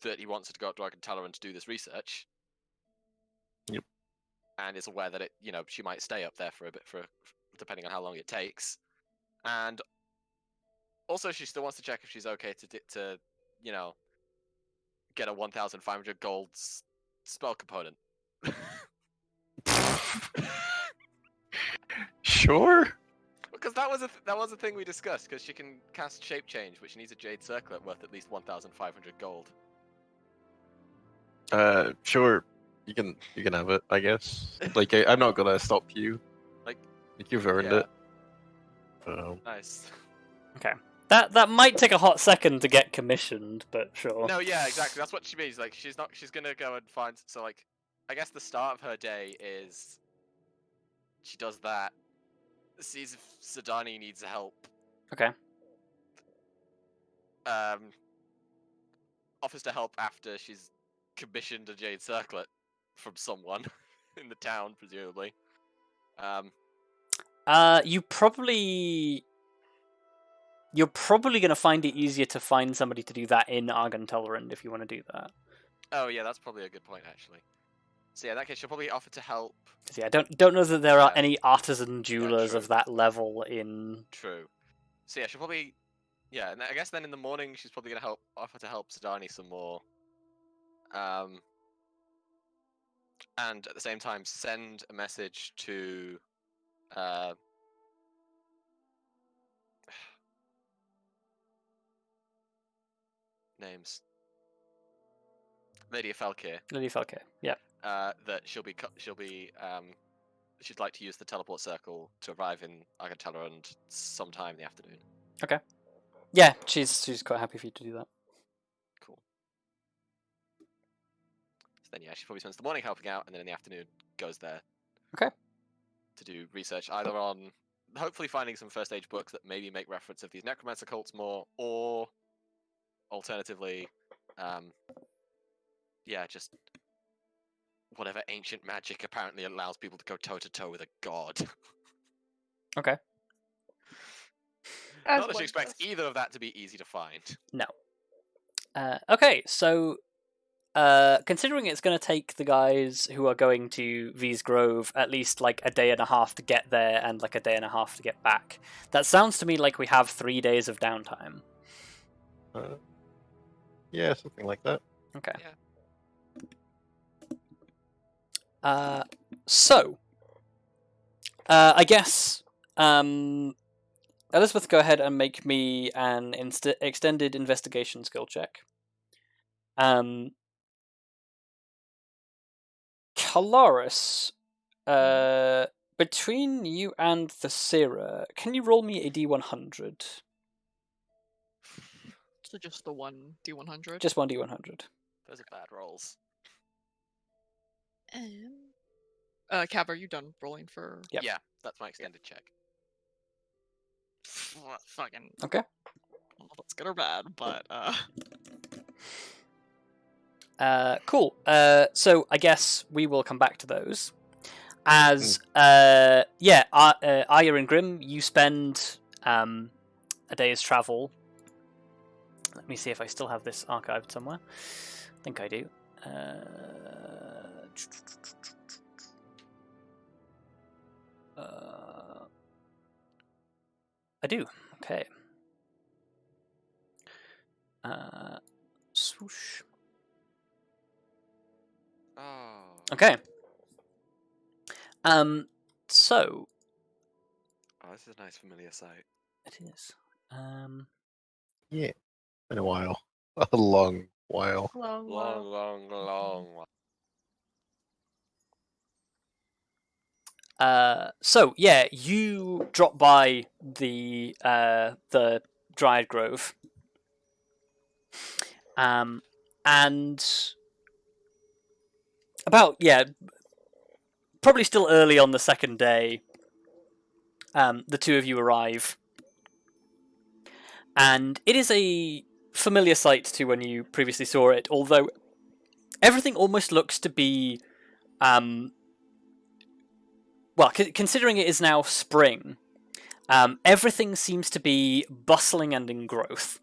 that he wants to go up to Argent to do this research. Yep. And is aware that she might stay up there for a bit, depending on how long it takes. And also, she still wants to check if she's okay to get a 1,500 gold spell component. Sure. Because that was a thing we discussed. Because she can cast shape change, which needs a jade circlet worth at least 1,500 gold. Sure. You can have it, I guess. Like I'm not gonna stop you. Like you've earned yeah. it. Nice. Okay. That might take a hot second to get commissioned, but sure. No, yeah, exactly. That's what she means. Like she's gonna go and find. So like, I guess the start of her day is she does that. Sees if Sidani needs help. Okay. Offers to help after she's commissioned a jade circlet from someone in the town, presumably. You're probably going to find it easier to find somebody to do that in Argent if you want to do that. Oh yeah, that's probably a good point actually. So yeah, in that case, she'll probably offer to help. See, I don't know that there are Yeah. any artisan jewelers true. of that level in. True. So yeah, she'll probably. Yeah, and I guess then in the morning she's probably gonna offer to help Sidani some more. And at the same time send a message to names. Lady Felkir. Lady Falke, yeah. That she'd like to use the teleport circle to arrive in Argent sometime in the afternoon. Okay. Yeah, she's quite happy for you to do that. Cool. So then, yeah, she probably spends the morning helping out, and then in the afternoon goes there. Okay. To do research, either on hopefully finding some first age books that maybe make reference of these necromancer cults more, or alternatively, just whatever ancient magic apparently allows people to go toe to toe with a god. Okay. As Not that she one expects does. either of that to be easy to find. No. Okay, so considering it's going to take the guys who are going to V's Grove at least like a day and a half to get there and like a day and a half to get back, that sounds to me like we have 3 days of downtime. Yeah, something like that. Okay. Yeah. So, I guess Elizabeth, go ahead and make me an extended investigation skill check. Kelariis, between you and the Seer, can you roll me a D100? So just the one D100. Just one D100. Those are bad rolls. Cav, are you done rolling for? Yep. Yeah, that's my extended check. Fucking. Okay. Well, that's good or bad, but Cool. So I guess we will come back to those. As Arya and Grim, you spend a day's travel. Let me see if I still have this archived somewhere. I think I do. I do. Okay. Swoosh. Oh. Okay. So Oh, this is a nice familiar sight. it is. Yeah, been a while. A long while. Long. Long. So yeah, you drop by the Dryad Grove, and about probably still early on the second day, the two of you arrive, and it is a familiar sight to when you previously saw it, although everything almost looks to be considering it is now spring, everything seems to be bustling and in growth.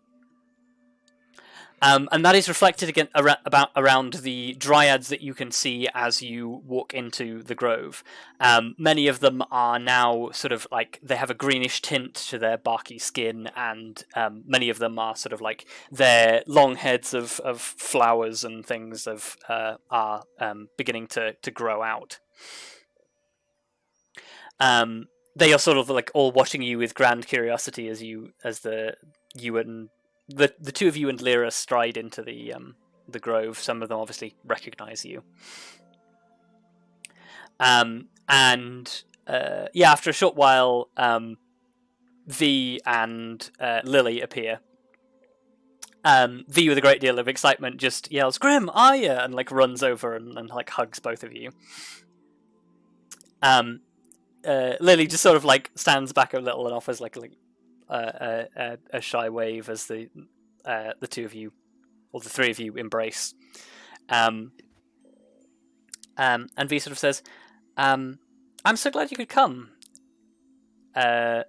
And that is reflected again around the dryads that you can see as you walk into the grove. Many of them are now sort of like they have a greenish tint to their barky skin, and many of them are sort of like their long heads of flowers and things are beginning to grow out. They are sort of like all watching you with grand curiosity as the two of you and Lyra stride into the grove. Some of them obviously recognize you. After a short while, V and Lily appear. V with a great deal of excitement just yells, "Grim, Arya!" and like runs over and like hugs both of you. Lily just sort of like stands back a little and offers like a shy wave as the two of you, or the three of you, embrace. And V sort of says, "I'm so glad you could come. I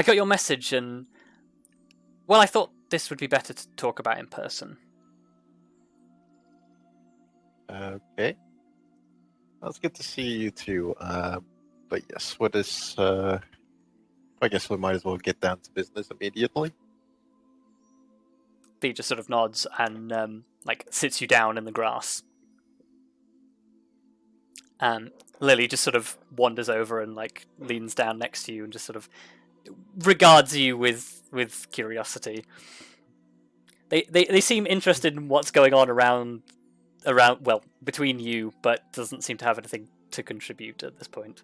got your message, and well, I thought this would be better to talk about in person." Okay. Well, it's good to see you too. But yes, what is? I guess we might as well get down to business immediately. V just sort of nods and like sits you down in the grass. Lily just sort of wanders over and like leans down next to you and just sort of regards you with curiosity. They seem interested in what's going on around between you, but doesn't seem to have anything to contribute at this point.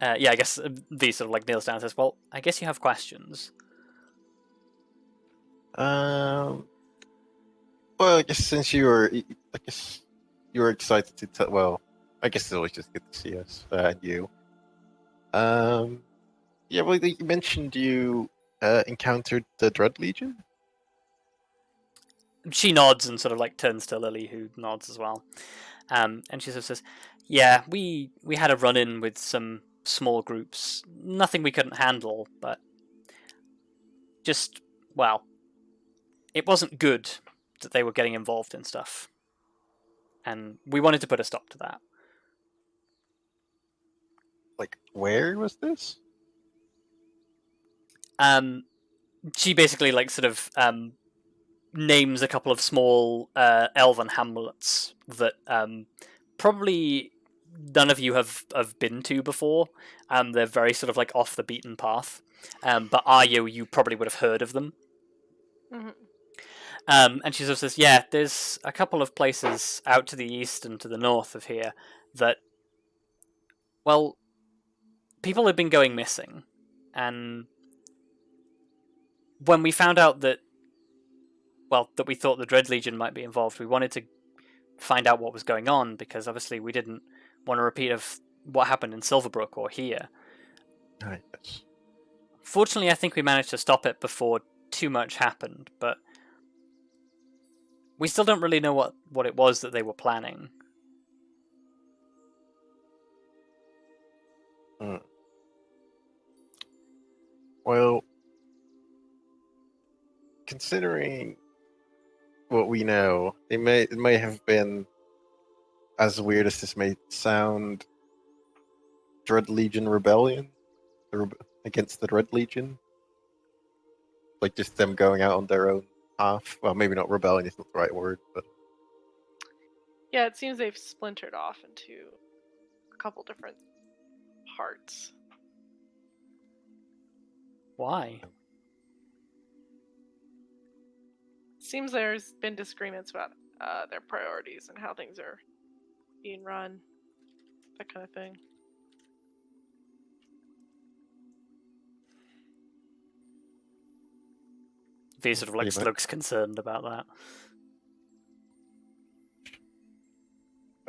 I guess V sort of like kneels down and says, "Well, I guess you have questions." Well, I guess since you were excited to tell. Well, I guess it's always just good to see us and you. Yeah. Well, you mentioned you encountered the Dread Legion. She nods and sort of like turns to Lily, who nods as well. And she sort of says, "Yeah, we had a run-in with some small groups. Nothing we couldn't handle, but just, well, it wasn't good that they were getting involved in stuff. And we wanted to put a stop to that." Like, where was this? she basically like sort of names a couple of small elven hamlets that probably none of you have been to before. They're very sort of like off the beaten path. But Arya, you probably would have heard of them. Mhm. And she sort of says, yeah, there's a couple of places out to the east and to the north of here that, well, people have been going missing. And when we found out that, well, that we thought the Dread Legion might be involved, we wanted to find out what was going on, because obviously we didn't want a repeat of what happened in Silverbrook or here. Yes. Fortunately, I think we managed to stop it before too much happened, but we still don't really know what it was that they were planning. Well, considering what we know, it may have been, as weird as this may sound, Dread Legion rebellion against the Dread Legion. Like just them going out on their own path. Well, maybe not rebellion is not the right word, but Yeah, it seems they've splintered off into a couple different parts. Why? Seems there's been disagreements about their priorities and how things are being run, that kind of thing. V sort of like Pretty much. looks concerned about that.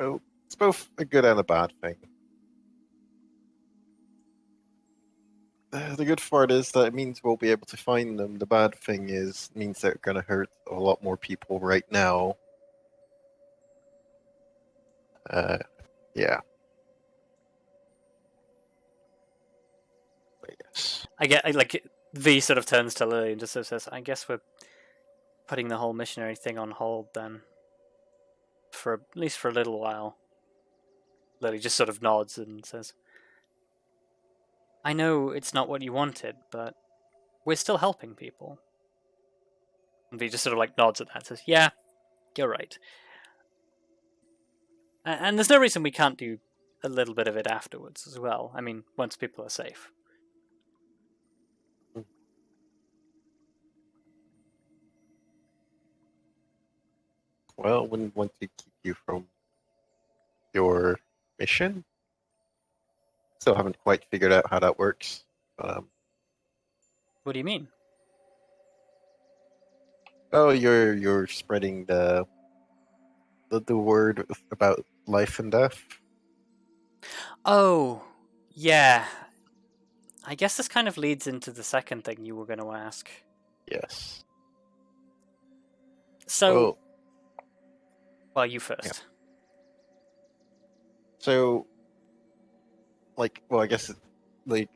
well, it's both a good and a bad thing. The good part is that it means we'll be able to find them. The bad thing means they're going to hurt a lot more people right now. Yeah. But yes. I get like V sort of turns to Lily and just sort of says, "I guess we're putting the whole missionary thing on hold then, for at least for a little while." Lily just sort of nods and says, "I know it's not what you wanted, but we're still helping people." And V just sort of like nods at that and says, "Yeah, you're right. And there's no reason we can't do a little bit of it afterwards as well. I mean, once people are safe." Well, wouldn't want to keep you from your mission. Still haven't quite figured out how that works. What do you mean? Oh, you're spreading the word about life and death. Oh, yeah. I guess this kind of leads into the second thing you were going to ask. Yes. So, well, you first. Yeah. So, like, well, I guess, like,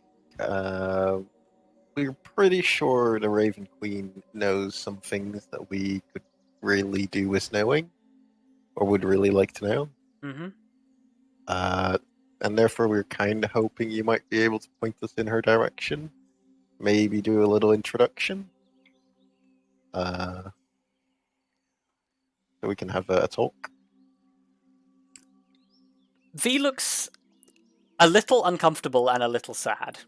we're pretty sure the Raven Queen knows some things that we could really do with knowing, or would really like to know. Mm-hmm. And therefore, we're kind of hoping you might be able to point us in her direction. Maybe do a little introduction. So we can have a talk. V looks a little uncomfortable and a little sad.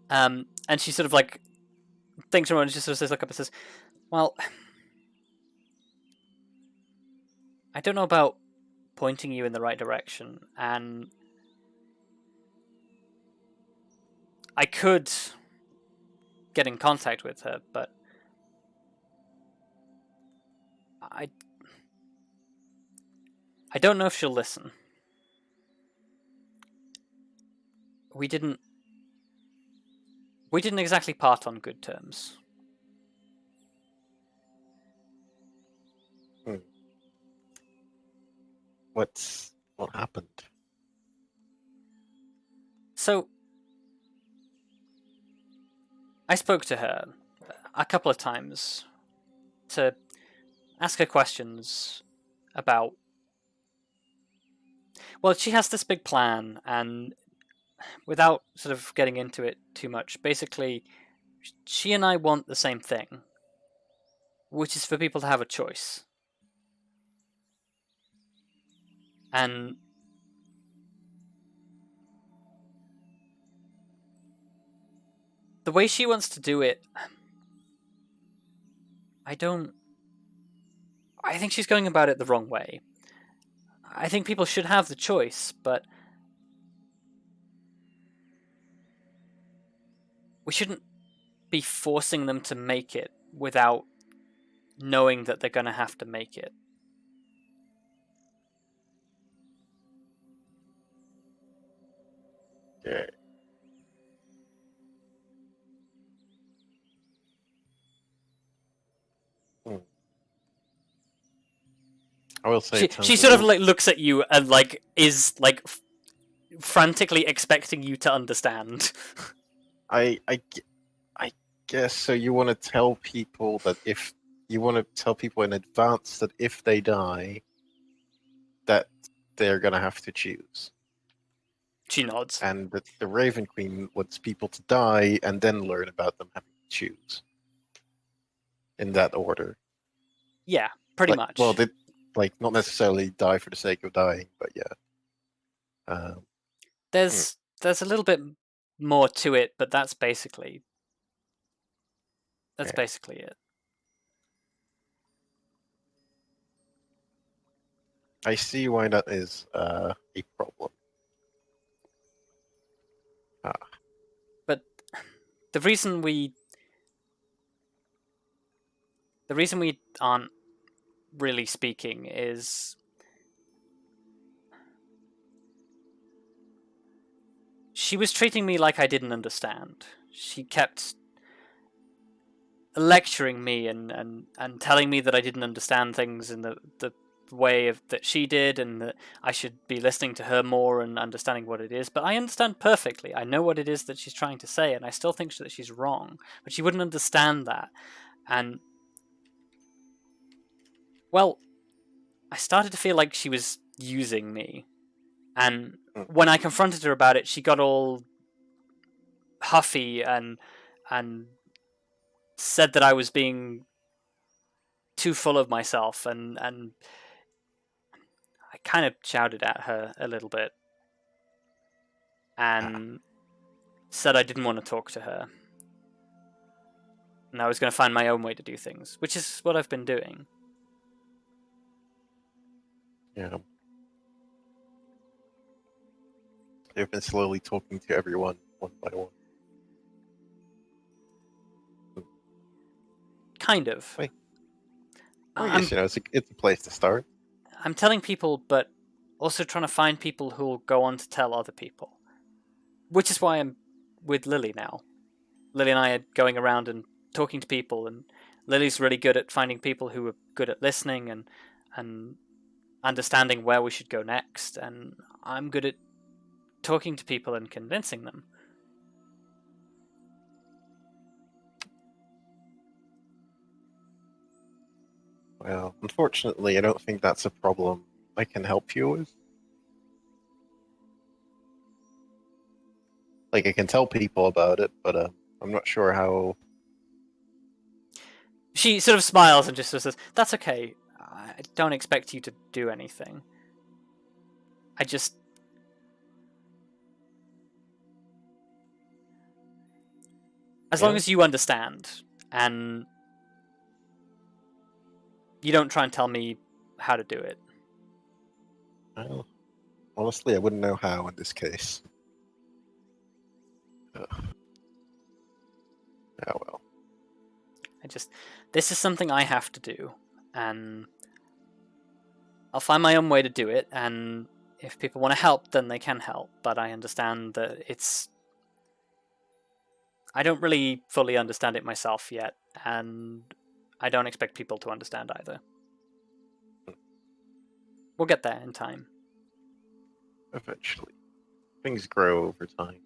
And she sort of like thinks around and just sort of says, look up and says, well, I don't know about pointing you in the right direction, and I could get in contact with her, but I don't know if she'll listen. We didn't exactly part on good terms. What happened? So, I spoke to her a couple of times to ask her questions about... Well, she has this big plan, and without sort of getting into it too much, basically, she and I want the same thing, which is for people to have a choice. And the way she wants to do it, I think she's going about it the wrong way. I think people should have the choice, but we shouldn't be forcing them to make it without knowing that they're going to have to make it. Yeah. I will say she sort of like looks at you and like is like frantically expecting you to understand. I guess so. You want to tell people that if you want to tell people in advance that if they die, that they're gonna have to choose. She nods. And that the Raven Queen wants people to die and then learn about them having to choose. In that order. Yeah, pretty much. Well, they not necessarily die for the sake of dying, but yeah. There's a little bit more to it, but that's basically it. I see why that is a problem. But the reason we aren't really speaking is she was treating me like I didn't understand. She kept lecturing me and telling me that I didn't understand things in the way that she did, and that I should be listening to her more and understanding what it is. But I understand perfectly. I know what it is that she's trying to say, and I still think that she's wrong. But she wouldn't understand that. And, well, I started to feel like she was using me. And when I confronted her about it, she got all huffy and said that I was being too full of myself, and I kind of shouted at her a little bit and said I didn't want to talk to her. And I was going to find my own way to do things, which is what I've been doing. Yeah. They've been slowly talking to everyone one by one. Kind of. Wait. I guess, it's a place to start. I'm telling people, but also trying to find people who will go on to tell other people. Which is why I'm with Lily now. Lily and I are going around and talking to people, and Lily's really good at finding people who are good at listening and understanding where we should go next, and I'm good at talking to people and convincing them. Well, unfortunately, I don't think that's a problem I can help you with. Like, I can tell people about it, but I'm not sure how... She sort of smiles and just says, "That's okay. I don't expect you to do anything. I just... As long as you understand, and you don't try and tell me how to do it." Well, honestly, I wouldn't know how in this case. Oh well. This is something I have to do, and I'll find my own way to do it, and if people want to help, then they can help, but I understand that I don't really fully understand it myself yet, and I don't expect people to understand either. We'll get there in time. Eventually. Things grow over time.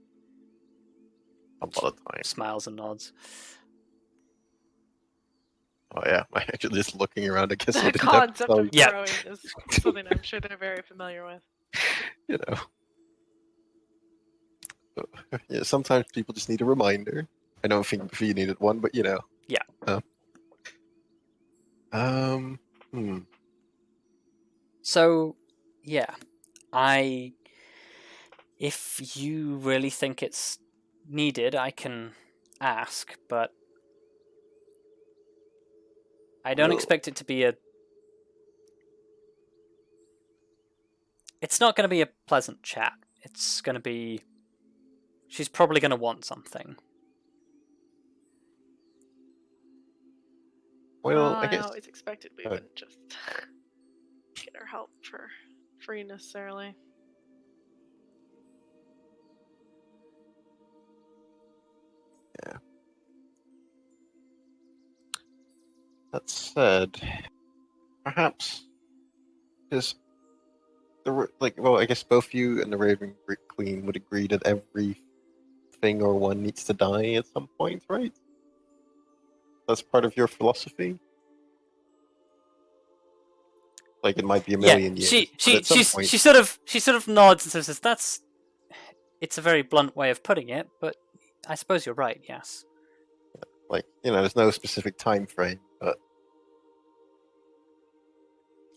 A lot of time. Smiles and nods. Oh yeah, I'm actually just looking around. I guess The concept of Yeah. growing is something I'm sure they're very familiar with. You know. Yeah, sometimes people just need a reminder. I don't think Fee needed one, but you know. Yeah. Hmm. So, yeah, if you really think it's needed, I can ask, but I don't Well- expect it to be it's not going to be a pleasant chat. It's going to be, she's probably going to want something. Well, I I guess. always expected we Oh. wouldn't just get her help for free necessarily. That said, perhaps because well, I guess both you and the Raven Queen would agree that every thing or one needs to die at some point, right? That's part of your philosophy. Like it might be a million years, but at some point, she sort of nods and says, it's a very blunt way of putting it, but I suppose you're right. Yes. like there's no specific time frame, but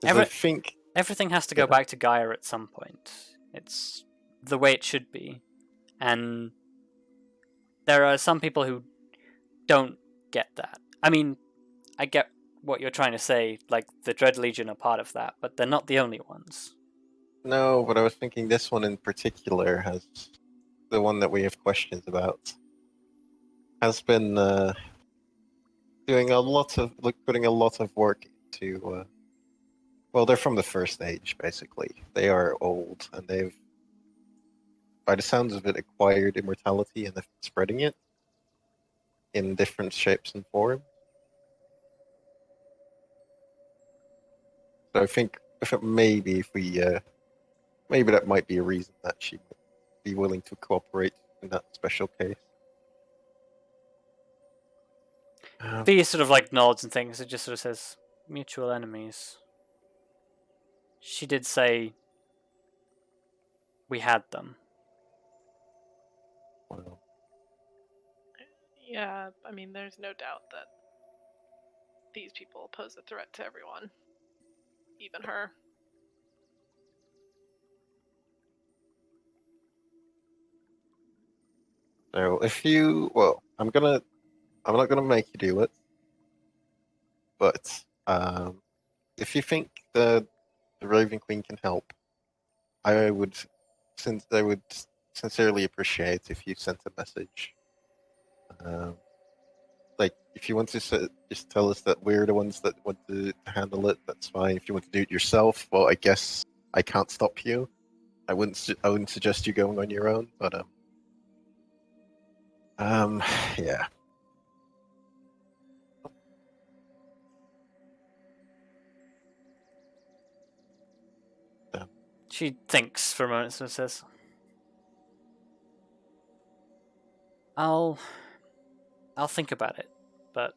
'cause I think Everything has to go back to Gaia at some point. It's the way it should be. And there are some people who don't get that. I mean, I get what you're trying to say, like the Dread Legion are part of that, but they're not the only ones. no. But I was thinking this one in particular has the one that we have questions about has been doing a lot of putting a lot of work into. Well, they're from the First Age, basically. They are old, and they've, by the sounds of it, acquired immortality and have been spreading it in different shapes and forms. So I think maybe if we, maybe that might be a reason that she would be willing to cooperate in that special case. Thea sort of like nods and things. It just sort of says mutual enemies. She did say we had them. Well, Yeah, I mean, there's no doubt that these people pose a threat to everyone, even her. so I'm not gonna make you do it, but if you think the Raven Queen can help, I would sincerely appreciate if you sent a message. Like, if you want to just tell us that we're the ones that want to handle it, that's fine. If you want to do it yourself, well, I guess I can't stop you. I wouldn't suggest you going on your own, but yeah. She thinks for a moment and says, I'll think about it, but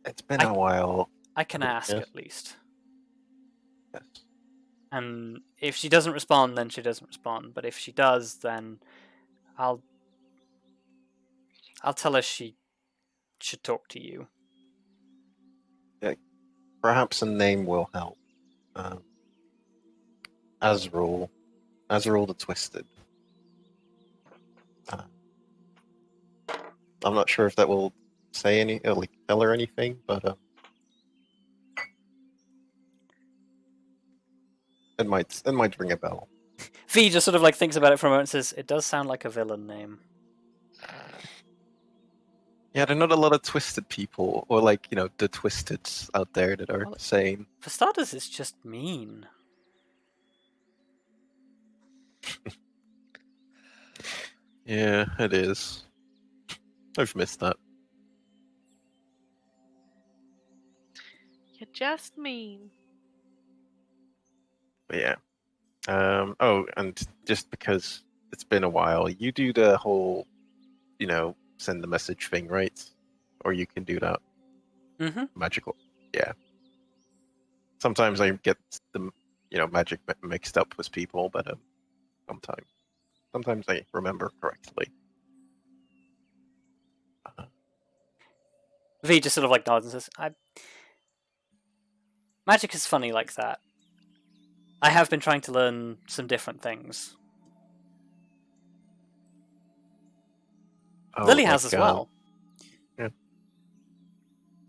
It's been a while. I can ask Yes. at least. Yes. And if she doesn't respond, then she doesn't respond. But if she does, then I'll tell her she should talk to you. Perhaps a name will help. Azrael the Twisted. I'm not sure if that will say tell her anything, but it might ring a bell. V just sort of like thinks about it for a moment and says, it does sound like a villain name. Yeah, there are not a lot of twisted people, or the Twisteds out there that are sane. For starters, it's just mean. Yeah, it is. I've missed that. You just mean. But yeah. Oh, and just because it's been a while, you do the whole, send the message thing, right? Or you can do that. Mm-hmm. Magical. Yeah. Sometimes I get the magic mixed up with people, but sometimes. Sometimes I remember correctly. V just sort of like nods and says, magic is funny like that. I have been trying to learn some different things. Oh, Lily like, has as well. yeah.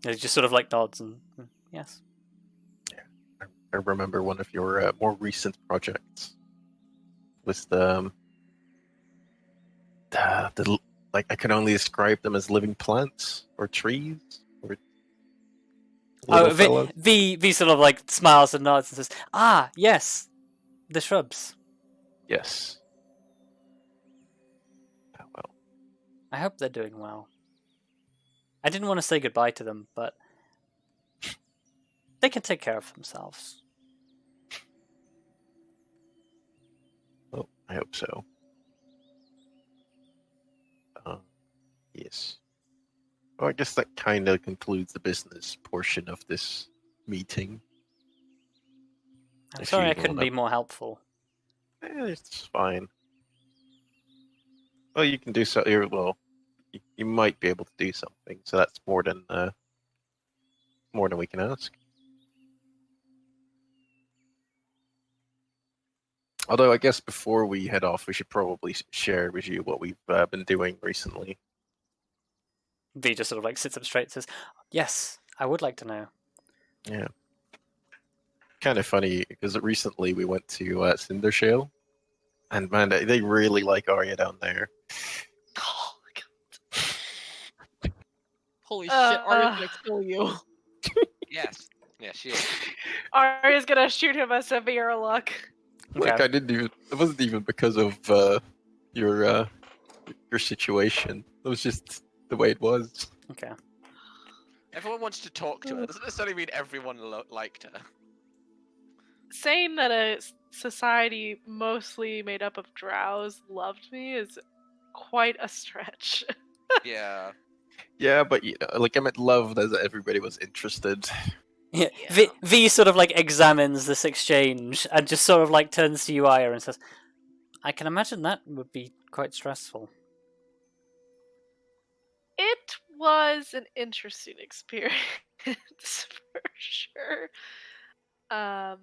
He just sort of like nods and yes. I remember one of your more recent projects was the like I can only describe them as living plants or trees or little fellows. V sort of like smiles and nods and says, "Ah, yes, the shrubs. Yes. Oh, well. I hope they're doing well. I didn't want to say goodbye to them, but they can take care of themselves." Well, I hope so. Yes. Well, I guess that kind of concludes the business portion of this meeting. I'm As sorry I usual, couldn't be more helpful. It's fine. Well, you can do so. Well, you might be able to do something, so that's more than we can ask. Although I guess before we head off, we should probably share with you what we've been doing recently. V just sort of like sits up straight and says, "Yes, I would like to know." Yeah. Kind of funny because recently we went to Cindershale, and man, they really like Arya down there. Oh, God. Holy shit, Arya's gonna kill you. Yes. Yeah, she is. Arya's gonna shoot him a severe look. Like Okay. it wasn't even because of your situation. It was just the way it was. Okay. Everyone wants to talk to her. Doesn't necessarily mean everyone liked her. Saying that a society mostly made up of drows loved me is quite a stretch. Yeah. Yeah, but you know, like I meant loved as everybody was interested. Yeah. Yeah. V sort of like examines this exchange and just sort of like turns to you, Arya, and says, "I can imagine that would be quite stressful." It was an interesting experience for sure. But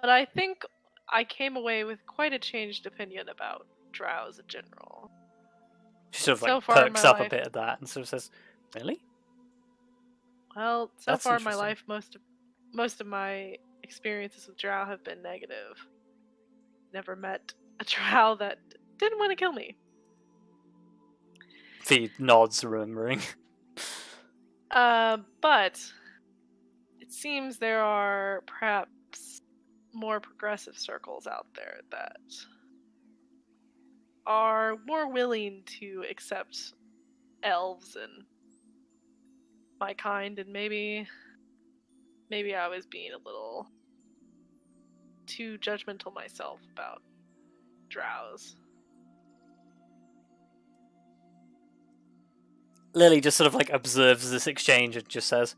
I think I came away with quite a changed opinion about drows in general. She sort of like So far in perks my up a life, bit at that and sort of says, "Really? well, so That's far in my interesting." life, most of my experiences with drow have been negative. Never met a drow that didn't want to kill me. V nods, remembering. But it seems there are perhaps more progressive circles out there that are more willing to accept elves and my kind, and maybe I was being a little too judgmental myself about drows. Lily just sort of like observes this exchange and just says,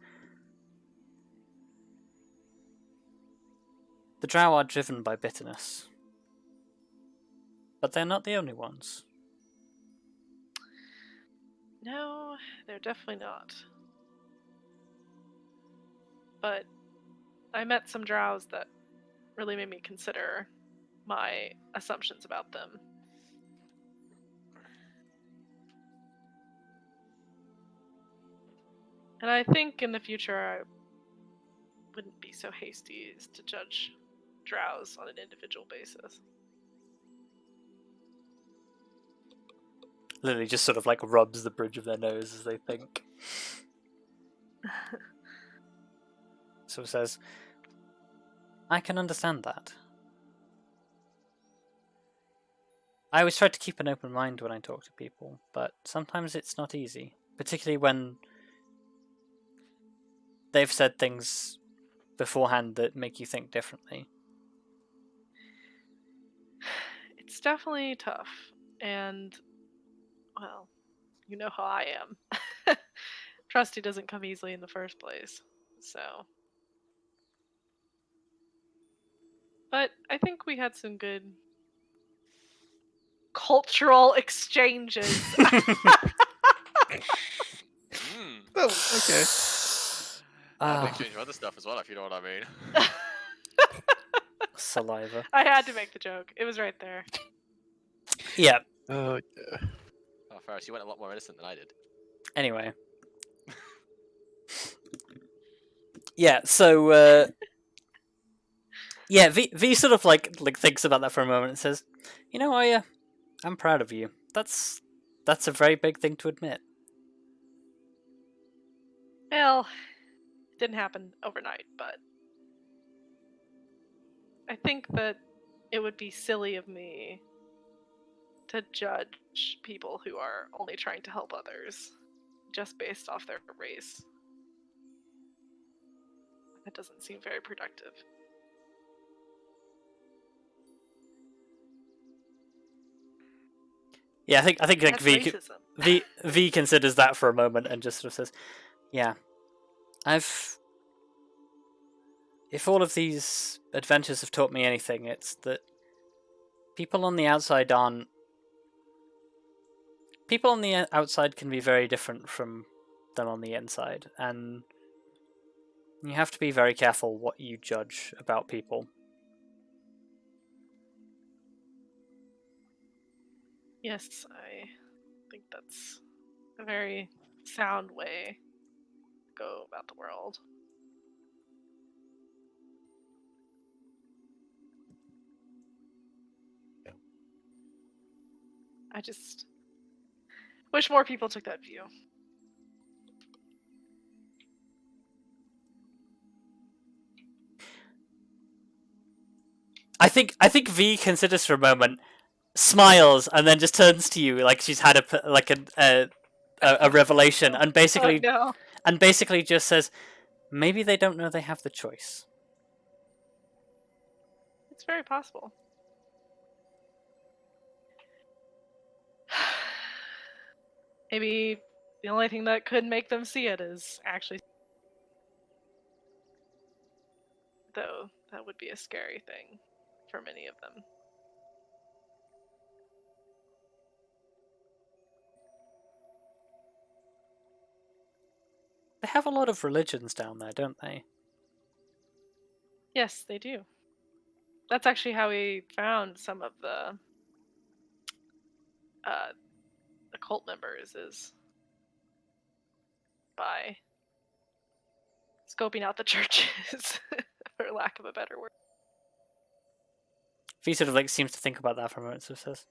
"The drow are driven by bitterness. But they're not the only ones." No, they're definitely not. But I met some drows that really made me consider my assumptions about them. And I think in the future I wouldn't be so hasty as to judge drows on an individual basis. Lily just sort of like rubs the bridge of their nose as they think. So says, "I can understand that. I always try to keep an open mind when I talk to people, but sometimes it's not easy, particularly when they've said things beforehand that make you think differently." It's definitely tough, and, well, you know how I am. Trusty doesn't come easily in the first place, so. But I think we had some good cultural exchanges. Oh, okay. That might change other stuff as well, if you know what I mean. Saliva. I had to make the joke. It was right there. Yeah. Yeah. Oh, Ferrous, you went a lot more innocent than I did. Anyway. Yeah. So. Yeah. V sort of like thinks about that for a moment and says, "You know, Arya, I'm proud of you. That's a very big thing to admit." Well, it didn't happen overnight, but I think that it would be silly of me to judge people who are only trying to help others just based off their race. That doesn't seem very productive. Yeah, I think like That's racism. V considers that for a moment and just sort of says, "Yeah, if all of these adventures have taught me anything, it's that people on the outside can be very different from them on the inside, and you have to be very careful what you judge about people." Yes, I think that's a very sound way to go about the world. Yeah. I just wish more people took that view. I think V considers for a moment, smiles, and then just turns to you like she's had a revelation, and basically Oh, no. just says, "Maybe they don't know they have the choice." It's very possible. Maybe the only thing that could make them see it is actually... Though, that would be a scary thing for many of them. They have a lot of religions down there, don't they? Yes, they do. That's actually how we found some of the cult members, is by scoping out the churches, for lack of a better word. V sort of seems to think about that for a moment, so says,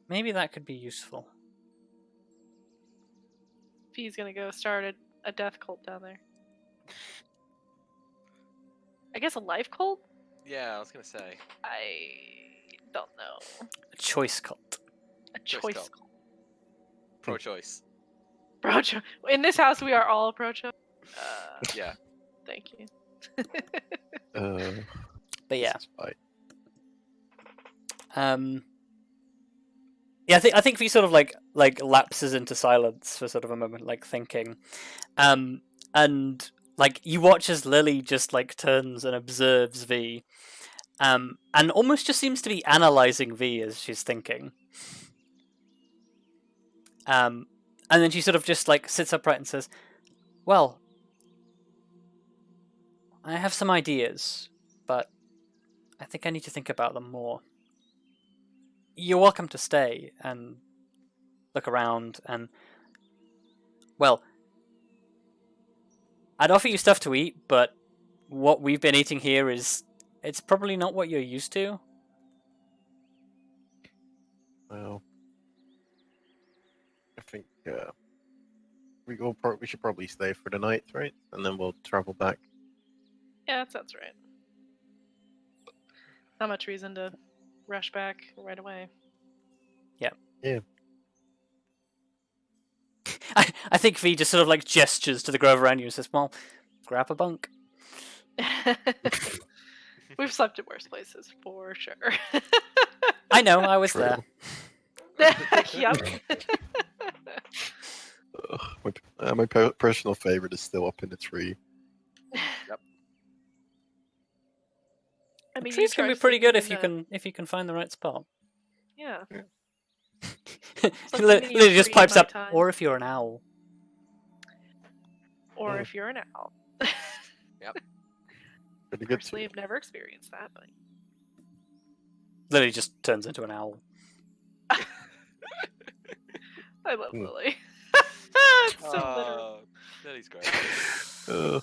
"Maybe that could be useful." He's gonna go start a death cult down there. I guess a life cult? Yeah, I was gonna say. I don't know. A choice cult. A Choice choice cult. cult. Pro-choice. Pro-choice. In this house, we are all pro-choice. Yeah. Thank you. But yeah. Yeah, I think he sort of like lapses into silence for sort of a moment, like thinking, and like you watch as Lily just like turns and observes V, and almost just seems to be analyzing V as she's thinking, and then she sort of just like sits upright and says, "Well, I have some ideas, but I think I need to think about them more. You're welcome to stay and look around, and, well, I'd offer you stuff to eat, but what we've been eating here it's probably not what you're used to." Well, I think we should probably stay for the night, right? And then we'll travel back. Yeah, that sounds right. Not much reason to rush back right away. Yeah. I think V just sort of like gestures to the grove around you and says, "Well, grab a bunk." We've slept at worse places, for sure. I know, I was True. there. Yep. My personal favorite is still up in the tree. I mean, trees you can be try pretty good sleeping if you can find the right spot. Yeah. Like Lily just pipes up. Or if you're an owl. Or if you're an owl. Pretty good. Personally, I've never experienced that, but Lily just turns into an owl. I love Hmm. Lily. It's so literal. Lily's great.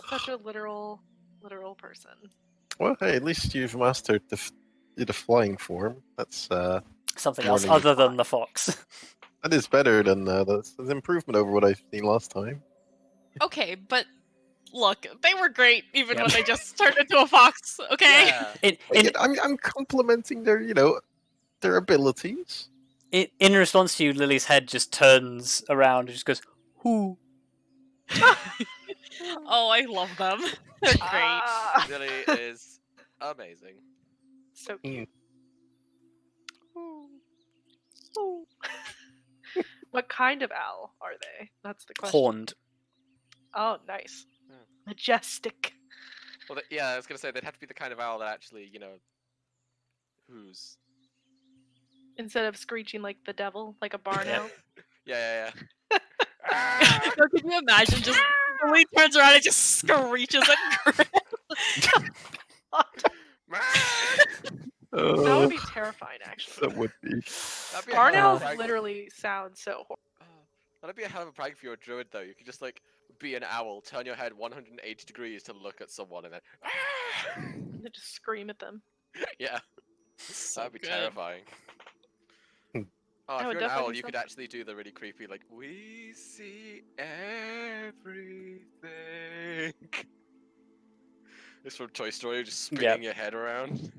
Such a literal person. Well, hey, at least you've mastered the flying form. That's Something More else than other than the fox. that is better than that's an improvement over what I've seen last time. Okay, but look, they were great even Yep. when they just turned into a fox. Okay. Yeah. I'm complimenting their their abilities. In response to you, Lily's head just turns around and just goes, "Whoo!" Oh, I love them. They're great. Ah, Lily is amazing. so cute. What kind of owl are they? That's the question. Horned. Oh, nice. Hmm. Majestic. Well, yeah, I was gonna say they'd have to be the kind of owl that actually, who's. Instead of screeching like the devil, like a barn Yeah. owl. Yeah. So can you imagine just Lily turns around and just screeches and grins? That would be terrifying, actually. That would be. That'd be a Barn hell owls of a prank. literally sound so horrible. That'd be a hell of a prank if you're a druid, though. You could just be an owl, turn your head 180 degrees to look at someone, and then They just scream at them. yeah, So that'd be good. terrifying. Hmm. Oh, I if would you're an definitely owl, do you could something. actually do the really creepy, we see everything. It's from Toy Story, just spinning your head around.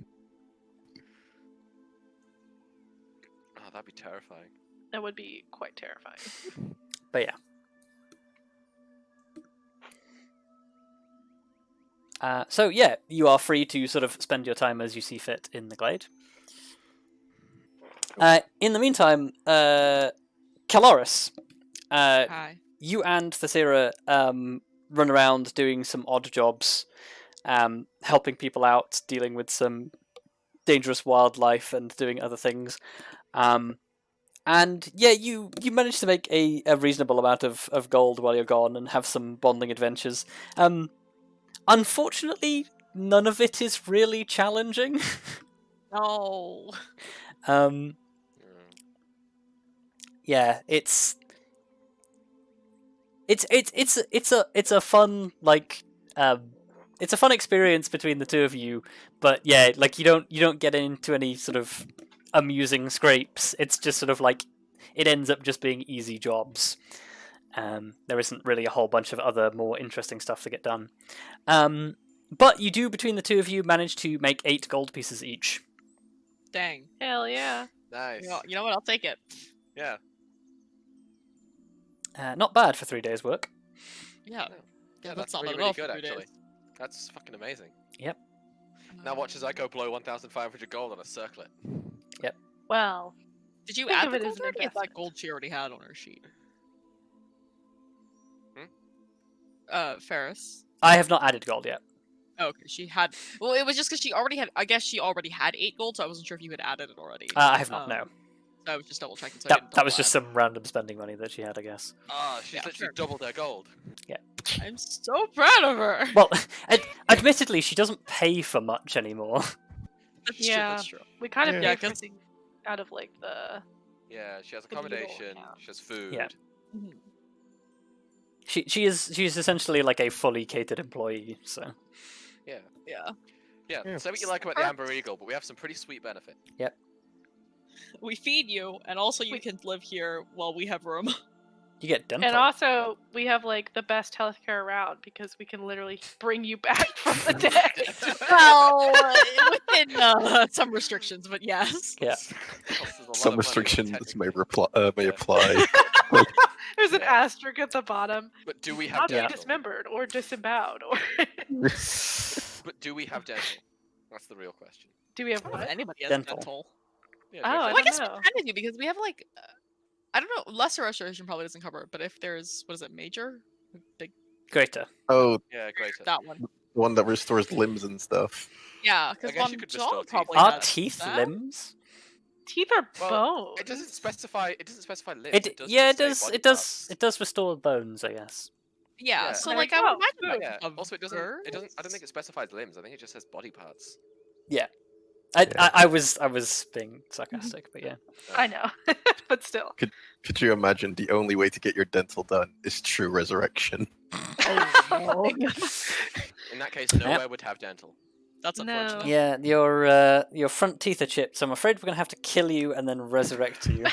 Oh, that'd be terrifying. That would be quite terrifying. But yeah. So yeah, you are free to sort of spend your time as you see fit in the glade. In the meantime, Kelariis, Hi. you and Tallithsyr run around doing some odd jobs, helping people out, dealing with some dangerous wildlife, and doing other things. And yeah, you manage to make a reasonable amount of gold while you're gone and have some bonding adventures. Unfortunately, none of it is really challenging. No. Yeah, it's a fun it's a fun experience between the two of you, but yeah, you don't get into any sort of amusing scrapes. It's just sort of it ends up just being easy jobs. There isn't really a whole bunch of other more interesting stuff to get done. But you do, between the two of you, manage to make 8 gold pieces each. Dang. Hell yeah. Nice. You know what? I'll take it. Yeah. Not bad for 3 days' work. Yeah. Yeah, that's that's not really, bad at really all for good, 3 days. actually. That's fucking amazing. Yep. Now watch as I go blow 1,500 gold on a circlet. Well, Did you think add of the it as gold an already? It's that investment. gold she already had on her sheet. Ferrous. I have not added gold yet. Oh, okay, she had. Well, it was just because she already had. I guess she already had 8 gold, so I wasn't sure if you had added it already. I have not, no. So I was just double checking. So That was just some random spending money that she had, I guess. Ah, she's Yeah, literally sure. doubled her gold. I'm so proud of her. Well, admittedly, she doesn't pay for much anymore. That's Yeah. true. That's true. we kind of Yeah. pay Yeah, for 'cause- things out of the. Yeah, she has The usual accommodation, account. she has food. Yeah. Mhm. She's essentially like a fully catered employee, so Yeah. Yeah. Yeah. Say what you like about the Amber Eagle, but we have some pretty sweet benefit. We feed you, and also you We- can live here while we have room. you get dental. And also, we have the best healthcare around because we can literally bring you back from the dead. Well, within some restrictions, but yes. Yeah. Costs us a lot Some of money, restrictions technically. may Yeah. apply. There's an Yeah. asterisk at the bottom. But do we have Not be dental? dismembered or disemboweled, or But do we have dental? That's the real question. do we have I don't know if what? anybody has Dental. dental. Yeah, Oh, do we have I Well, I dental? guess we know. kind of do because we have I don't know. Lesser restoration probably doesn't cover it, but if there's what is it, major, big Oh, Yeah, greater. that one. one that restores limbs and stuff. Yeah, I because guess you Von could restore John teeth. probably Are has teeth that. limbs? Teeth are Well, bones. it doesn't specify. It doesn't specify limbs. It It does. yeah, just it say does. body It does. parts. It does restore bones, I guess. Yeah, Yeah. so There like we I would go. imagine Boom. that of Also, it doesn't. I don't birds? think it specifies limbs. I think it just says body parts. I was being sarcastic, but yeah. I know, but still. Could you imagine the only way to get your dental done is true resurrection? Oh, In that case, nowhere would have dental. That's No. unfortunate. Yeah, your front teeth are chipped, so I'm afraid we're gonna have to kill you and then resurrect you.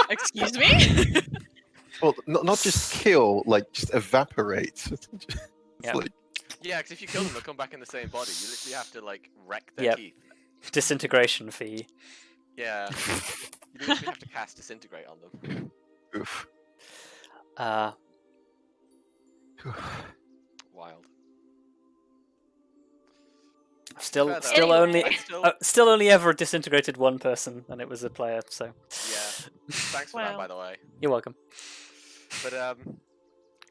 Excuse me? Well, not just kill, like just evaporate. It's Yeah. like, Yeah, because if you kill them, they'll come back in the same body. You literally have to like wreck their Yep. teeth. Disintegration fee. Yeah. You literally have to cast disintegrate on them. oof. Wild. Still Fair though. still only I'd still- still only ever disintegrated one person, and it was a player. So Yeah. Thanks for that, Wow. by the way. you're welcome. But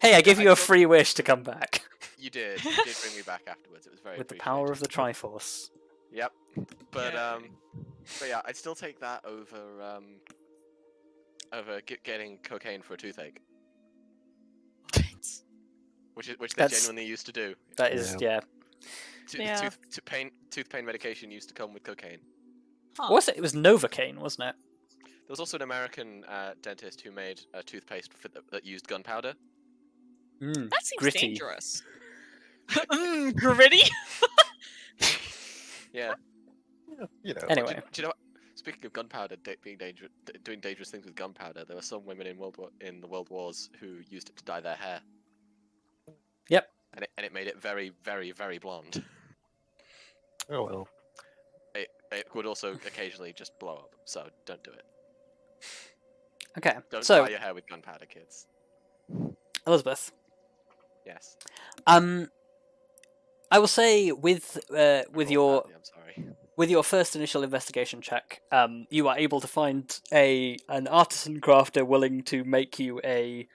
Hey, I give I you a still- free wish to come back you did bring me back afterwards. It was very with the power of appreciated. the Triforce. Yep. But Yay. but yeah, I'd still take that over getting cocaine for a toothache, which they That's- genuinely used to do. That is yeah. Yeah. Tooth pain medication used to come with cocaine. Huh. What was it? It was Novocaine, wasn't it? There was also an American dentist who made a toothpaste that used gunpowder. Mm, That seems gritty. dangerous. Gritty? Yeah. You know. Anyway, Do you know what? Speaking of gunpowder being dangerous, doing dangerous things with gunpowder, there were some women in the World Wars who used it to dye their hair. Yep. And it made it very, very, very blonde. Oh well. It would also occasionally just blow up, so don't do it. okay. Don't So dye your hair with gunpowder, kids. Elizabeth, Yes. I will say with Roll your badly, I'm sorry. with your first initial investigation check, you are able to find an artisan crafter willing to make you a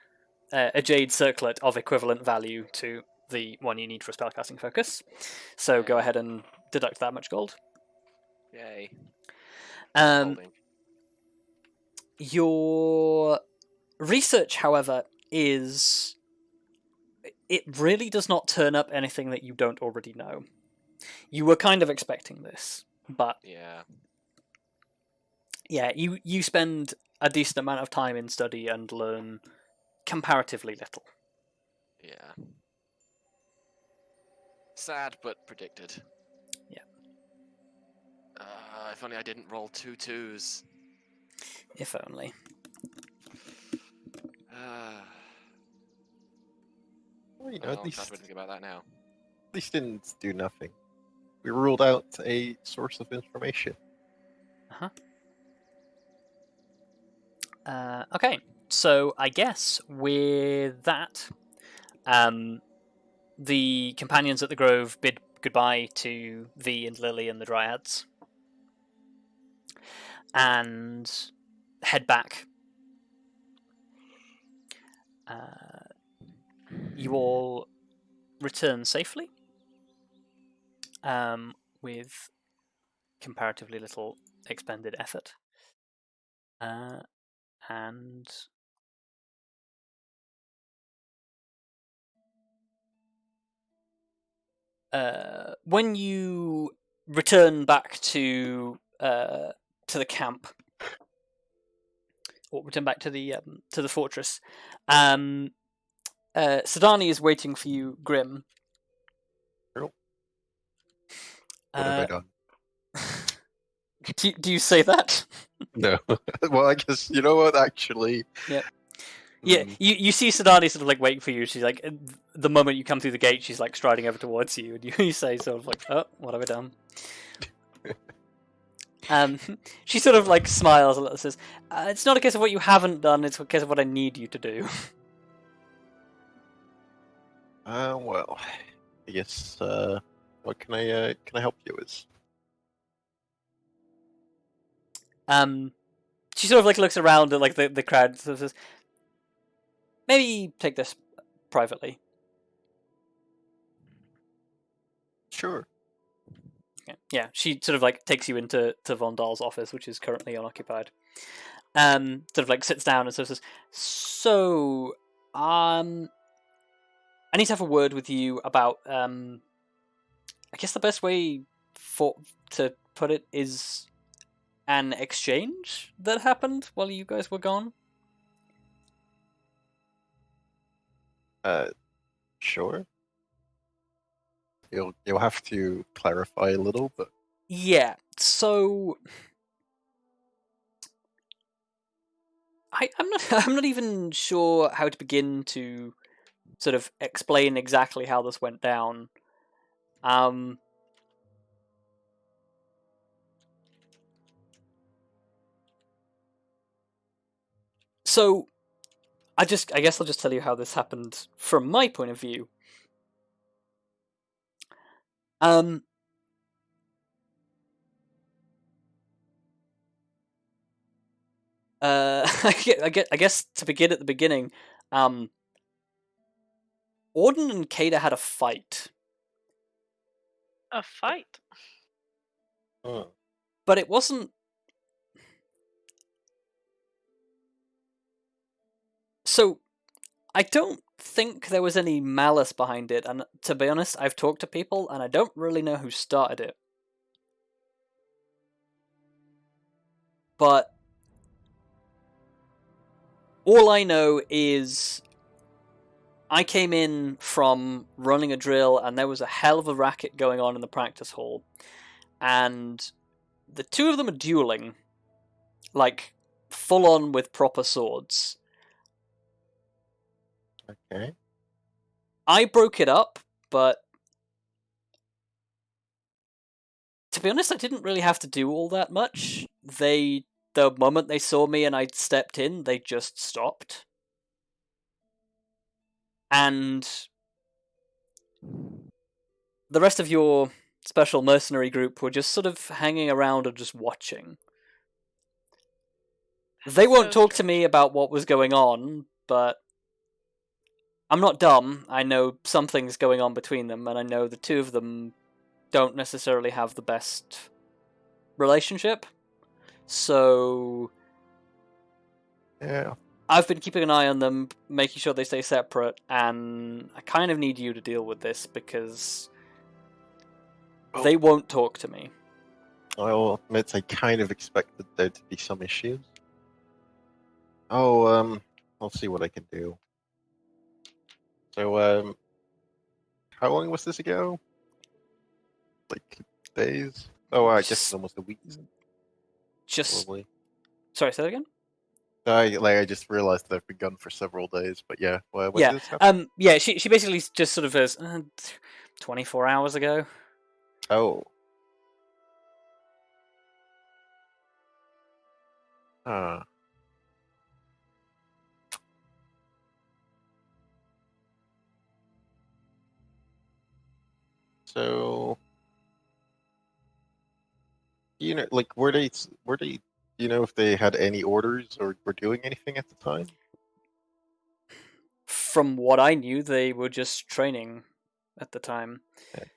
jade circlet of equivalent value to the one you need for a spellcasting focus. So go Yay. ahead and deduct that much gold. Yay. Um, your research, however, it really does not turn up anything that you don't already know. You were kind of expecting this, but Yeah. yeah, you spend a decent amount of time in study and learn comparatively little. Yeah. Sad, but predicted. Yeah. If only I didn't roll 2 2s. If only. Well, you know, Oh, at God, least we're thinking about that now. didn't do nothing. We ruled out a source of information. Okay, so I guess with that, the companions at the Grove bid goodbye to V and Lily and the Dryads, and head back. You all return safely, with comparatively little expended effort, and when you return back to the camp, or return back to the fortress, Sidani is waiting for you, Grim. Cool. What have I done? Do you say that? No. Well, I guess you know what. Actually. Yep. Yeah, you see Sidani sort of like waiting for you. She's like, the moment you come through the gate, she's like striding over towards you, and you say sort of like, "Oh, what have I done?" She sort of like smiles a little, and says, "It's not a case of what you haven't done; it's a case of what I need you to do." Well, I guess. What can I help you with? She sort of like looks around at like the crowd, sort of says, "Maybe take this privately." Sure. Yeah, she sort of like takes you into Von Dahl's office, which is currently unoccupied. Sort of like sits down and sort of says, "So, I need to have a word with you about. I guess the best way to put it is an exchange that happened while you guys were gone." Sure. You'll have to clarify a little, but Yeah. So, I'm not I'm not even sure how to begin to sort of explain exactly how this went down. So I guess I'll just tell you how this happened from my point of view. I guess to begin at the beginning, Auden and Kada had a fight. A fight? But it wasn't. So, I don't think there was any malice behind it, and to be honest, I've talked to people, and I don't really know who started it. But all I know is I came in from running a drill, and there was a hell of a racket going on in the practice hall, and the two of them are dueling, like, full on with proper swords. okay. I broke it up, but to be honest, I didn't really have to do all that much. The moment they saw me and I stepped in, they just stopped. And the rest of your special mercenary group were just sort of hanging around and just watching. They won't talk to me about what was going on, but I'm not dumb. I know something's going on between them, and I know the two of them don't necessarily have the best relationship. So Yeah. I've been keeping an eye on them, making sure they stay separate, and I kind of need you to deal with this because they won't talk to me. I'll admit I kind of expected there to be some issues. I'll see what I can do. So, how long was this ago? Like days? Oh, I guess it's almost a week. Just Probably. sorry, say that again. I just realized that I've been gone for several days, but yeah. When did this happen? Yeah. She basically just sort of says 24 hours ago. Oh. So, like, were they? You know, if they had any orders or were doing anything at the time? From what I knew, they were just training at the time. Okay.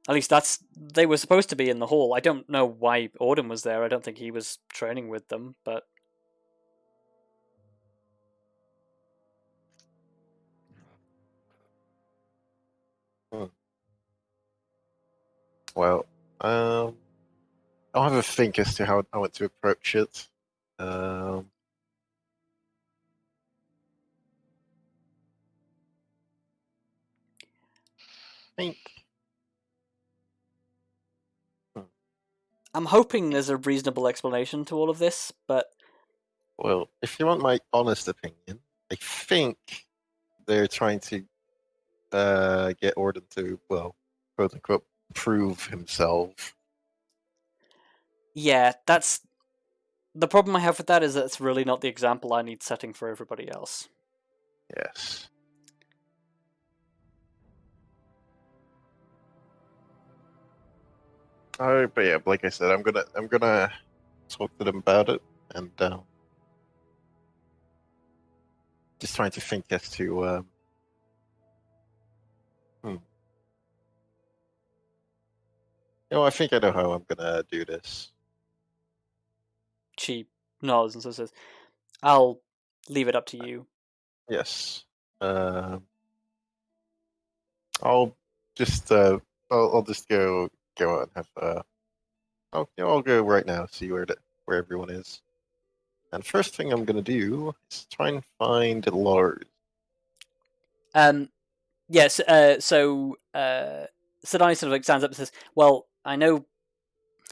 At least they were supposed to be in the hall. I don't know why Auden was there. I don't think he was training with them, but Well, I'll have a think as to how I want to approach it. Think. I'm hoping there's a reasonable explanation to all of this, but Well, if you want my honest opinion, I think they're trying to get Auden to, well, quote unquote, prove himself. yeah, that's the problem I have with that is that it's really not the example I need setting for everybody else. Yes. But yeah, like I said, I'm gonna talk to them about it, and just trying to think as to I think I know how I'm gonna do this. She nods and sort of says, "I'll leave it up to you." Yes. I'll just I'll just go out and have I'll go right now, see where everyone is. And first thing I'm gonna do is try and find Lars. Yes. So Sadani sort of like stands up and says, "Well, I know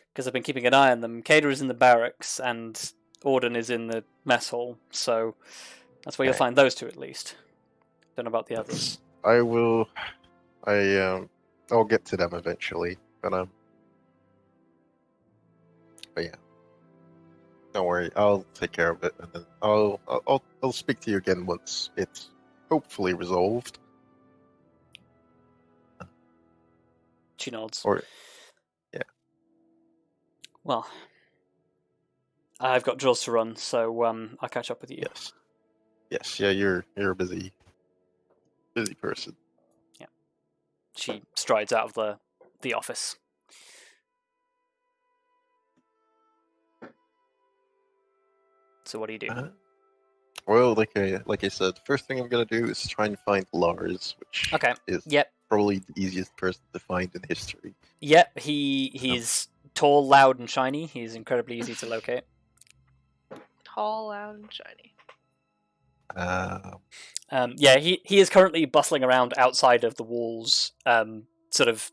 because I've been keeping an eye on them. Kader is in the barracks, and Orden is in the mess hall. So that's where you'll Okay. find those two at least. Don't know about the others." I will. I'll get to them eventually, but yeah. Don't worry, I'll take care of it, and then I'll speak to you again once it's hopefully resolved. She nods. Or yeah. Well, I've got drills to run, so I'll catch up with you. Yes. Yeah. You're a busy person. Yeah. She strides out of the office. So what do you do? Well, like I said, the first thing I'm gonna do is try and find Lars, which Okay. is Yep. probably the easiest person to find in history. Yep. He's tall, loud, and shiny. He's incredibly easy to locate. Tall, loud, and shiny. Yeah, he is currently bustling around outside of the walls, sort of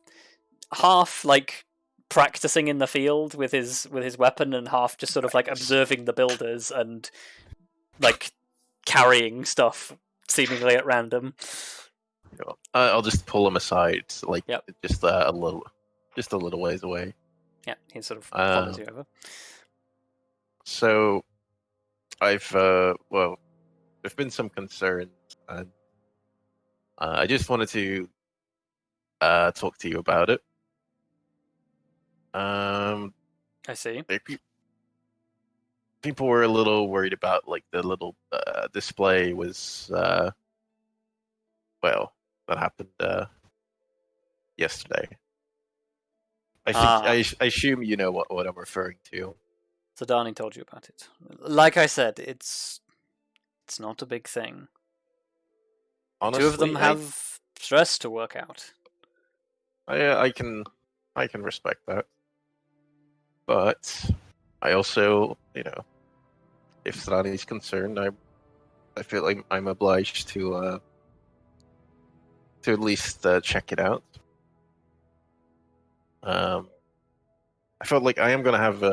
half like practicing in the field with his weapon, and half just sort of like observing the builders and like carrying stuff seemingly at random. I'll just pull him aside, like Yep. just a little ways away. Yeah, he sort of follows you over. So, I've there's been some concerns, and I just wanted to talk to you about it. I see. People were a little worried about like the little display was that happened yesterday. I assume you know what I'm referring to. So Darnie told you about it. Like I said, it's not a big thing. Honestly, Two of them have stress to work out. I can respect that, but I also, if Srani's concerned, I feel like I'm obliged to at least check it out. I felt like I am gonna have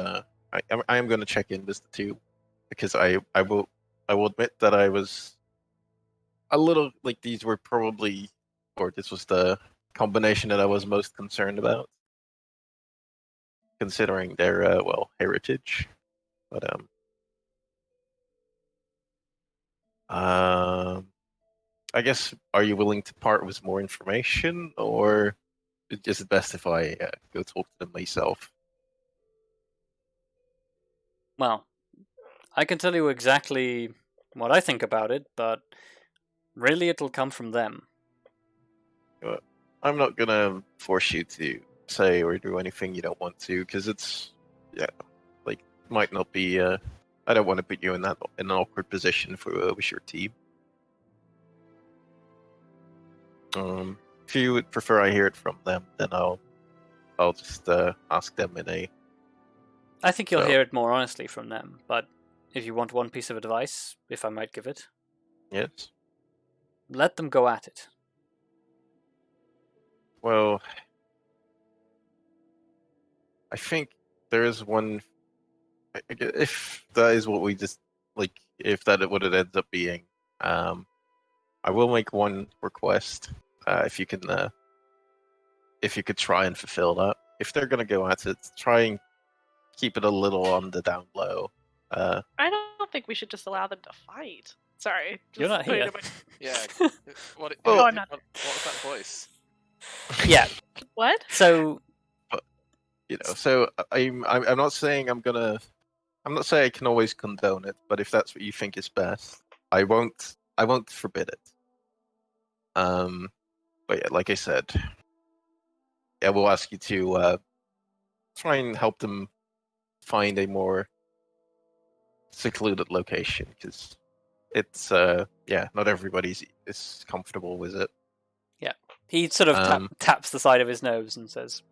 I am gonna check in with the two, because I will admit that I was a little like these were probably, or this was the combination that I was most concerned about, considering their heritage. But I guess, are you willing to part with more information, or is it best if I go talk to them myself? Well, I can tell you exactly what I think about it, but really it'll come from them. I'm not gonna force you to say or do anything you don't want to, because it's might not be. I don't want to put you in an awkward position with your team. If you would prefer I hear it from them, then I'll just ask them in a. I think you'll hear it more honestly from them, but if you want one piece of advice, if I might give it. Yes. Let them go at it. Well, I think there is one. If that is what we just if that is what it ends up being, I will make one request. If you could try and fulfill that. If they're gonna go at it, try and keep it a little on the down low. I don't think we should just allow them to fight. Sorry. You're not here. Yeah. What I'm not. what was that voice? Yeah. What? So So I'm not saying I'm not saying I can always condone it, but if that's what you think is best, I won't forbid it. But yeah, like I said, I will ask you to try and help them find a more secluded location, because it's not everybody is comfortable with it. He sort of taps the side of his nose and says,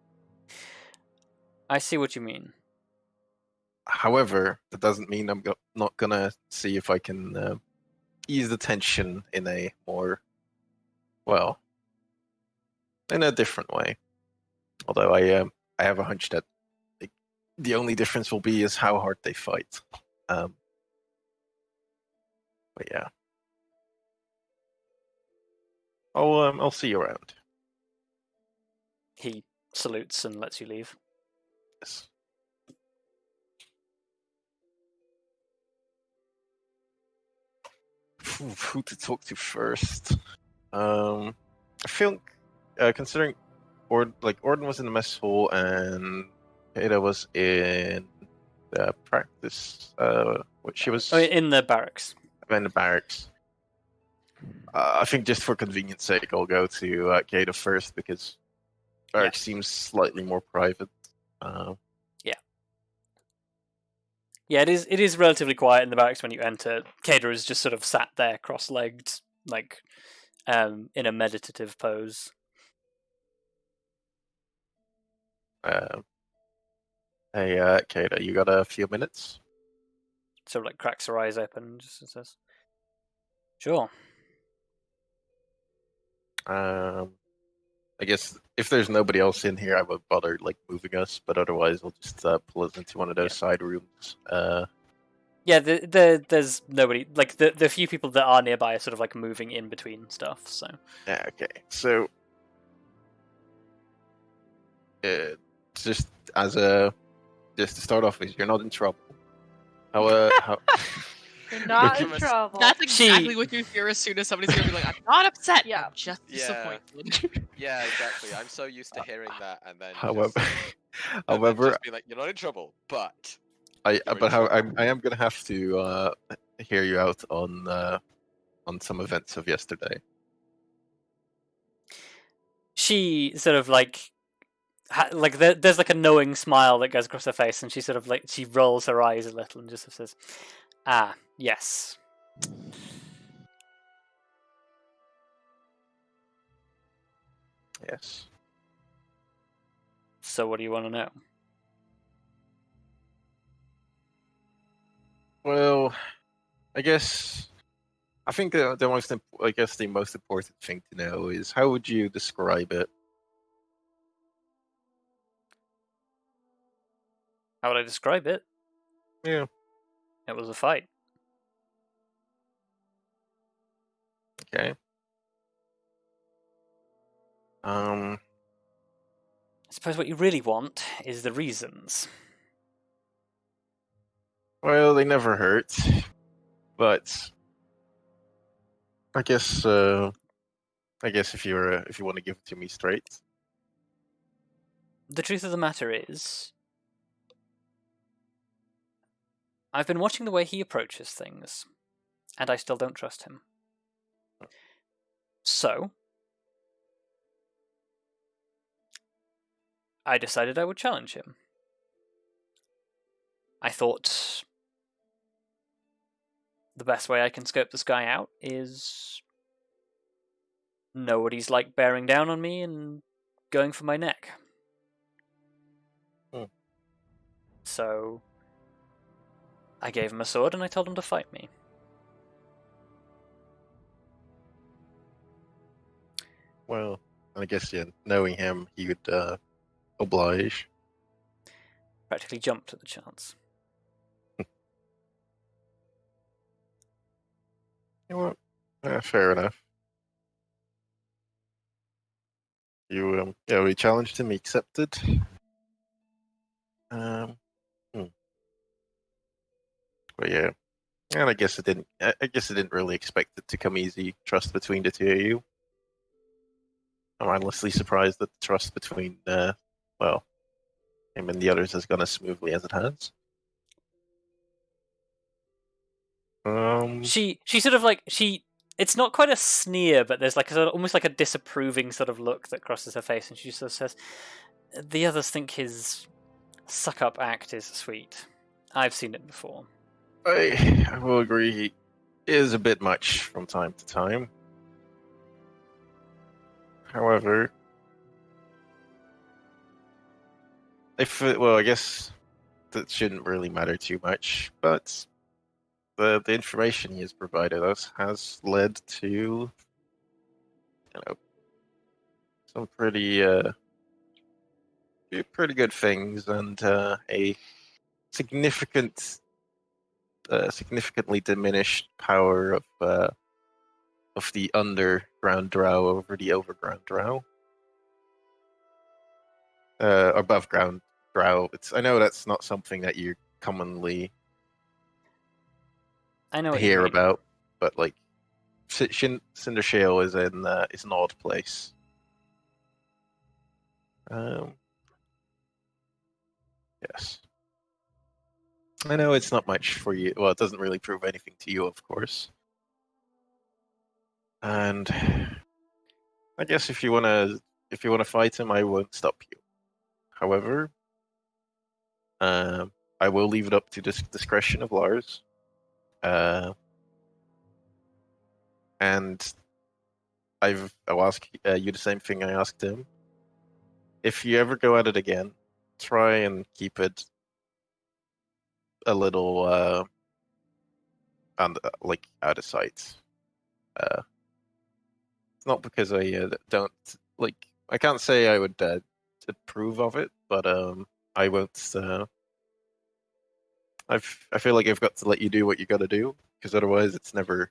I see what you mean. However, that doesn't mean I'm not gonna see if I can ease the tension in a more, in a different way. Although I have a hunch that the only difference will be is how hard they fight. But yeah, I'll see you around. He salutes and lets you leave. Yes. Who to talk to first? I feel, considering Orden was in the mess hall and Ada was in the practice. She was in the barracks. In the barracks. I think just for convenience sake, I'll go to Ada first, because barracks seems slightly more private. Yeah, it is relatively quiet in the barracks when you enter. Kada is just sort of sat there, cross-legged, like in a meditative pose. Hey, Kada, you got a few minutes? Sort of like cracks her eyes open and just says, "Sure." I guess if there's nobody else in here, I won't bother moving us. But otherwise, I'll just pull us into one of those side rooms. There's nobody. Like the few people that are nearby are sort of like moving in between stuff. So yeah, okay. So just to start off with, you're not in trouble. How You're not in trouble. That's exactly what you hear as soon as somebody's gonna be like, I'm not upset, Yeah. I'm just disappointed. Yeah, exactly. I'm so used to hearing that, and then however, just be like, you're not in trouble, but I am gonna have to hear you out on some events of yesterday. she sort of there's like a knowing smile that goes across her face, and she sort of she rolls her eyes a little and just says, "Ah, yes." Yes. So what do you want to know? Well, I think the most important thing to know is, how would you describe it? How would I describe it? Yeah. It was a fight. Okay. I suppose what you really want is the reasons. Well, they never hurt, but I guess if you want to give it to me straight. The truth of the matter is, I've been watching the way he approaches things, and I still don't trust him. So, I decided I would challenge him. I thought the best way I can scope this guy out is know what he's like bearing down on me and going for my neck. So I gave him a sword and I told him to fight me. Well, I guess, knowing him, he would oblige. Practically jumped at the chance. You know what? Fair enough. We challenged him, he accepted. But yeah, and I guess it didn't. I guess I didn't really expect it to come easy. Trust between the two of you. I'm honestly surprised that the trust between him and the others has gone as smoothly as it has. She sort of it's not quite a sneer, but there's almost like a disapproving sort of look that crosses her face, and she just says, "The others think his suck-up act is sweet. I've seen it before. I will agree, he is a bit much from time to time. However, I guess that shouldn't really matter too much, but the information he has provided us has led to, you know, some pretty good things, and a significantly diminished power of the underground drow over the overground drow. Above ground drow. I know that's not something that you commonly I know what you hear mean. about, but like Cindershale is an odd place. Yes. I know it's not much for you. Well, it doesn't really prove anything to you, of course. And I guess if you wanna fight him, I won't stop you. However, I will leave it up to the discretion of Lars. And I'll ask you the same thing I asked him. If you ever go at it again, try and keep it a little out of sight. It's not because I don't like. I can't say I would approve of it, but I won't. I feel like I've got to let you do what you got to do, because otherwise it's never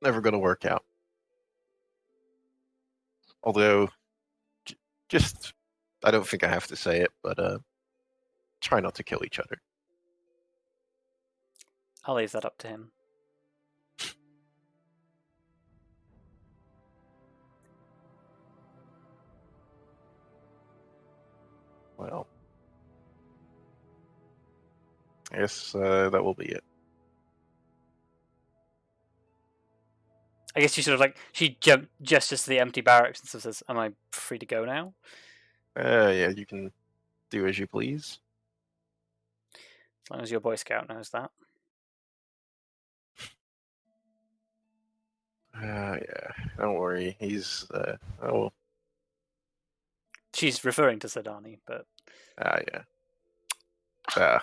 going to work out. Although, just I don't think I have to say it, but try not to kill each other. I'll leave that up to him. Well, I guess that will be it. I guess she gestures to the empty barracks and says, "Am I free to go now?" Yeah, you can do as you please. As long as your Boy Scout knows that. Yeah, don't worry. He's She's referring to Sedani, but yeah. How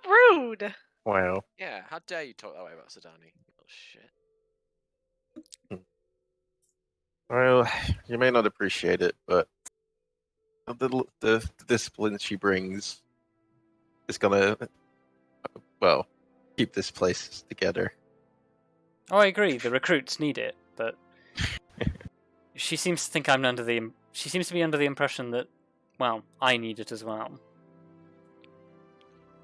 rude! Wow. Yeah, how dare you talk that way about Sedani, you little shit. Well, you may not appreciate it, but the discipline she brings is gonna, well, keep this place together. oh, I agree. The recruits need it, but she seems to think she seems to be under the impression that, well, I need it as well.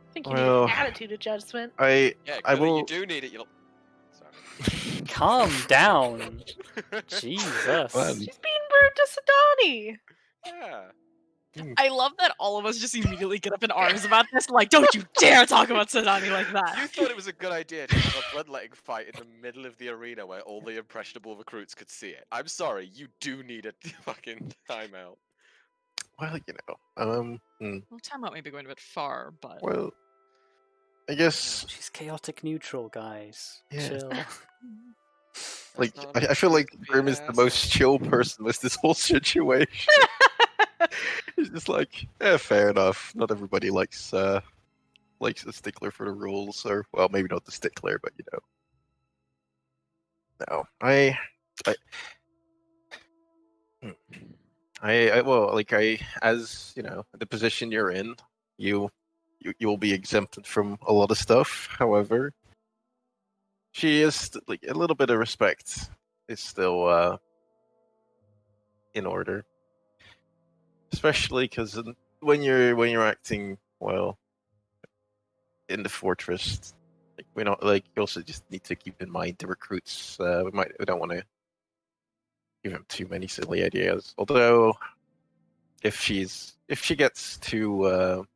I think you need an attitude adjustment. I will. You do need it. You'll. Sorry. Calm down. Jesus. Man. She's being rude to Sedani. Yeah. I love that all of us just immediately get up in arms about this. Like, don't you dare talk about Sedani like that. You thought it was a good idea to have a bloodletting fight in the middle of the arena where all the impressionable recruits could see it. I'm sorry, you do need a fucking timeout. Well, Well, timeout may be going a bit far, but well, I guess She's chaotic neutral, guys. Yeah. Chill. like I feel like Grim is the most chill person with this whole situation. He's just like, fair enough. Not everybody likes a stickler for the rules, or well, maybe not the stickler, but No, as the position you're in, you will be exempted from a lot of stuff. However, she is like a little bit of respect is still in order, especially because when you're acting well in the fortress, we you also just need to keep in mind the recruits. We don't want to give them too many silly ideas. Although, if she gets too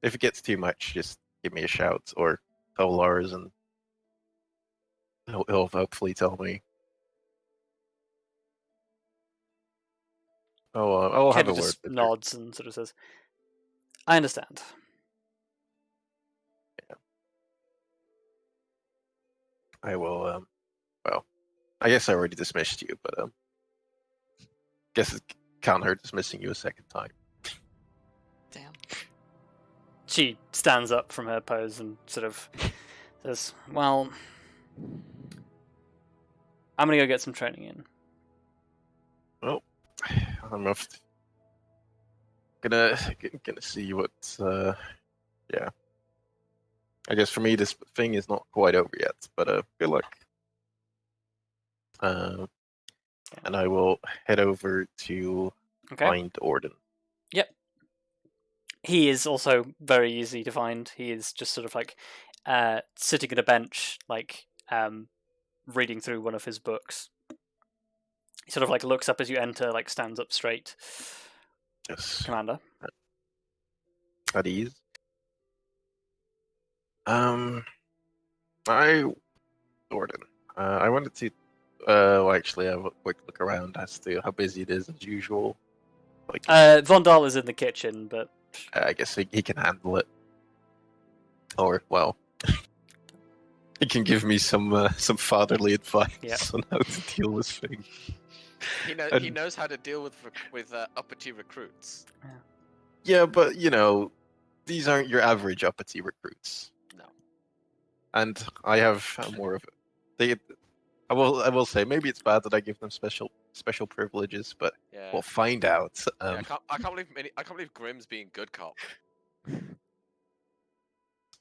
if it gets too much, just give me a shout or tell Lars, and he'll hopefully tell me. I'll have Kaida a word just with her. nods and sort of says, "I understand." I will. Well, I guess I already dismissed you, but guess it can't hurt dismissing you a second time. Damn. She stands up from her pose and sort of says, "Well, I'm gonna go get some training in." Well, I'm off. Gonna see what. Yeah. I guess for me, this thing is not quite over yet, but good luck. And I will head over to find Orden. Yep. He is also very easy to find. He is just sort of like sitting at a bench, like reading through one of his books. He sort of like looks up as you enter, like stands up straight. Yes. Commander. At ease. Orden. I wanted to actually have a quick look around as to how busy it is as usual. Like Vondal is in the kitchen, but I guess he can handle it. Or well, he can give me some fatherly advice on how to deal with things. He knows how to deal with uppity recruits. Yeah, but these aren't your average uppity recruits. No. And I have more of it. I will say maybe it's bad that I give them special privileges, but we'll find out. I can't believe Grimm's being good cop.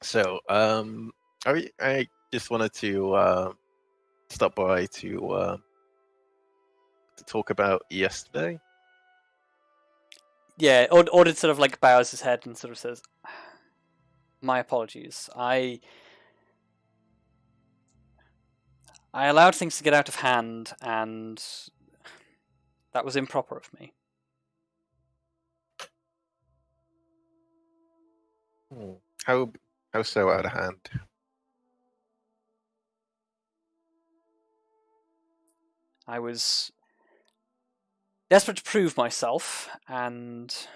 So I just wanted to stop by to talk about yesterday. Yeah, Orden sort of like bows his head and sort of says, "My apologies. I allowed things to get out of hand, and that was improper of me." How so out of hand? I was desperate to prove myself, and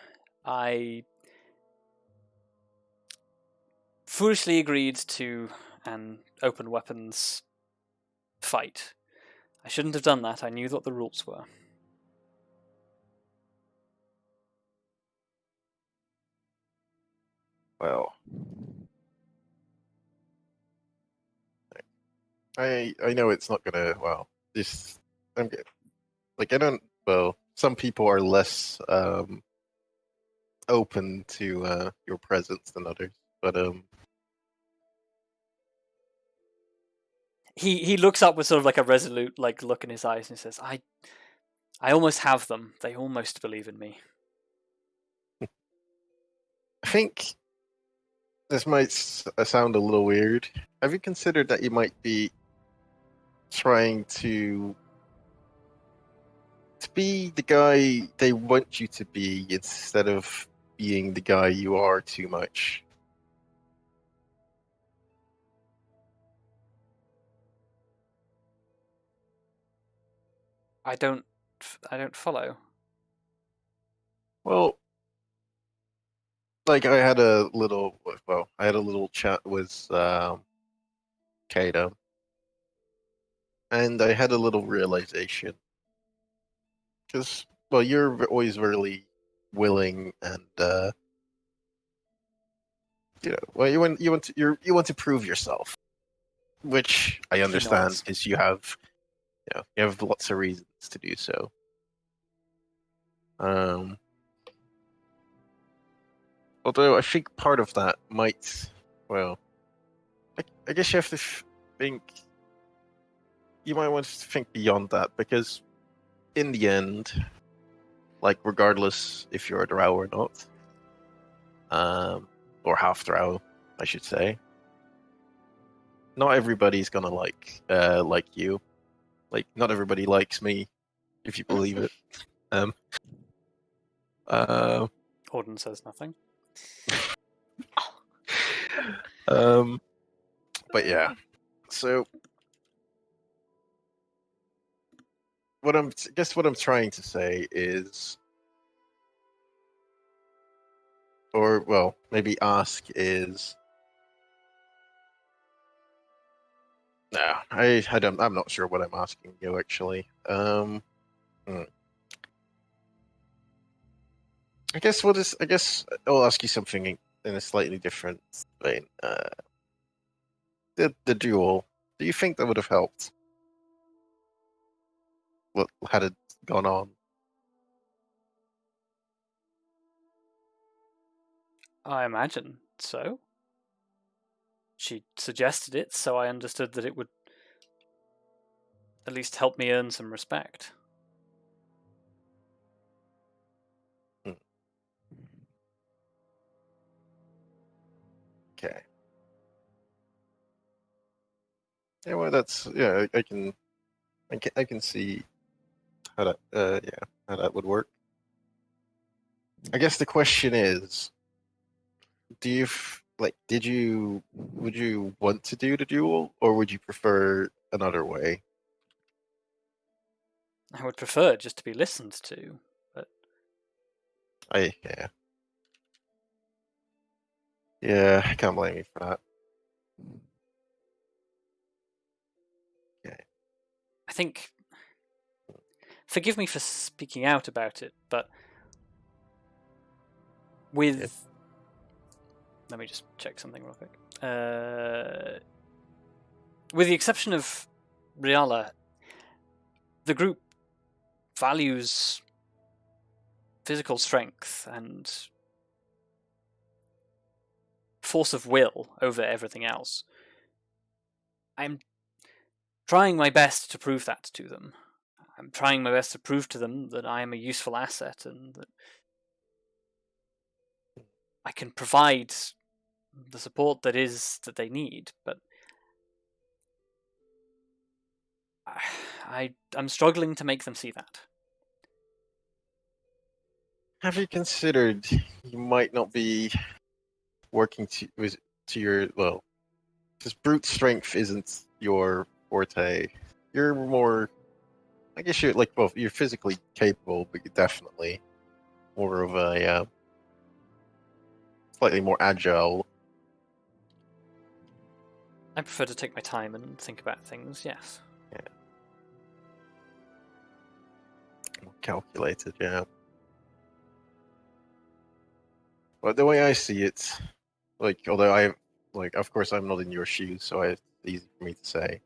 I foolishly agreed to an open weapons fight. I shouldn't have done that. I knew what the rules were. Well, I know it's not gonna. Well, this I'm like I don't. Well, some people are less open to your presence than others, but He looks up with sort of like a resolute like look in his eyes and he says, I almost have them. They almost believe in me. I think this might sound a little weird. Have you considered that you might be trying to be the guy they want you to be instead of being the guy you are too much? I don't follow. Well, like I had a little chat with Kaida, and I had a little realization. Because you're always really willing, and you want to prove yourself, which I understand because you have lots of reasons to do so. Although I think part of that might, I guess you have to think. You might want to think beyond that, because in the end, like regardless if you're a drow or not, or half drow, I should say, not everybody's gonna like you. Like not everybody likes me, if you believe it. Orden says nothing. But yeah, so what I'm trying to say is, or well, maybe ask is. No, I don't. I'm not sure what I'm asking you actually. I guess I guess I'll ask you something in a slightly different vein. The duel. Do you think that would have helped? What had it gone on? I imagine so. She suggested it, so I understood that it would at least help me earn some respect. Okay. Yeah, well, that's I can see how that how that would work. I guess the question is, would you want to do the duel, or would you prefer another way? I would prefer just to be listened to, but yeah, I can't blame you for that. Okay. I think. Forgive me for speaking out about it, but with. Let me just check something real quick. With the exception of Riala, the group values physical strength and force of will over everything else. I'm trying my best to prove that to them. I'm trying my best to prove to them that I am a useful asset and that I can provide the support that they need, but I'm struggling to make them see that. Have you considered you might not be working to your because brute strength isn't your forte. You're more, I guess you're physically capable, but you're definitely more of a slightly more agile. I prefer to take my time and think about things, yes. Yeah. More calculated, yeah. But the way I see it, although of course I'm not in your shoes, so it's easy for me to say.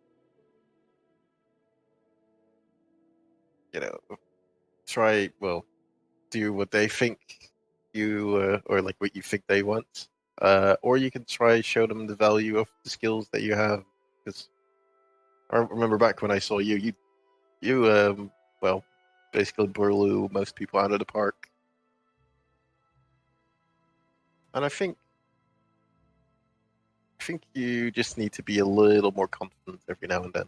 Do what they think you or what you think they want, or you can try show them the value of the skills that you have. Because I remember back when I saw you basically blew most people out of the park, and I think you just need to be a little more confident every now and then.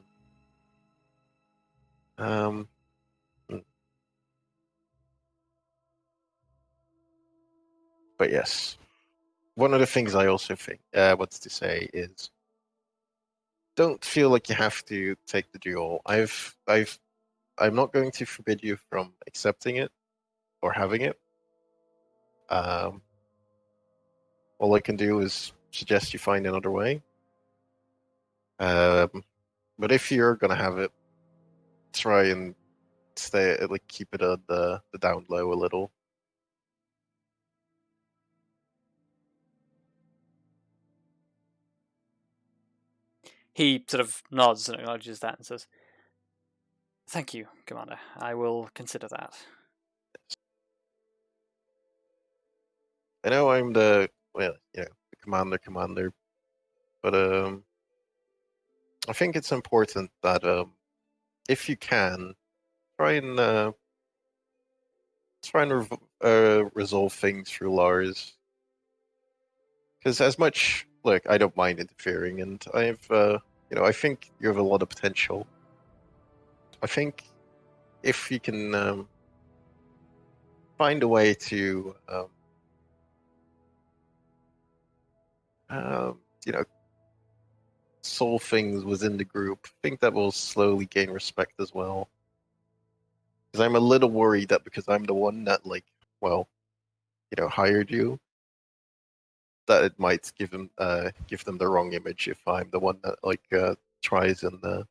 But yes, one of the things I also think wanted to say is, don't feel like you have to take the duel. I'm not going to forbid you from accepting it or having it. All I can do is suggest you find another way. But if you're gonna have it, try and keep it on the down low a little. He sort of nods and acknowledges that and says, "Thank you, Commander. I will consider that." I know I'm the commander, but I think it's important that if you can, try and resolve things through Lars. Because as much I don't mind interfering, and I think you have a lot of potential. I think if you can find a way to solve things within the group, I think that will slowly gain respect as well. Because I'm a little worried that because I'm the one that hired you, that it might give them the wrong image if I'm the one that like tries and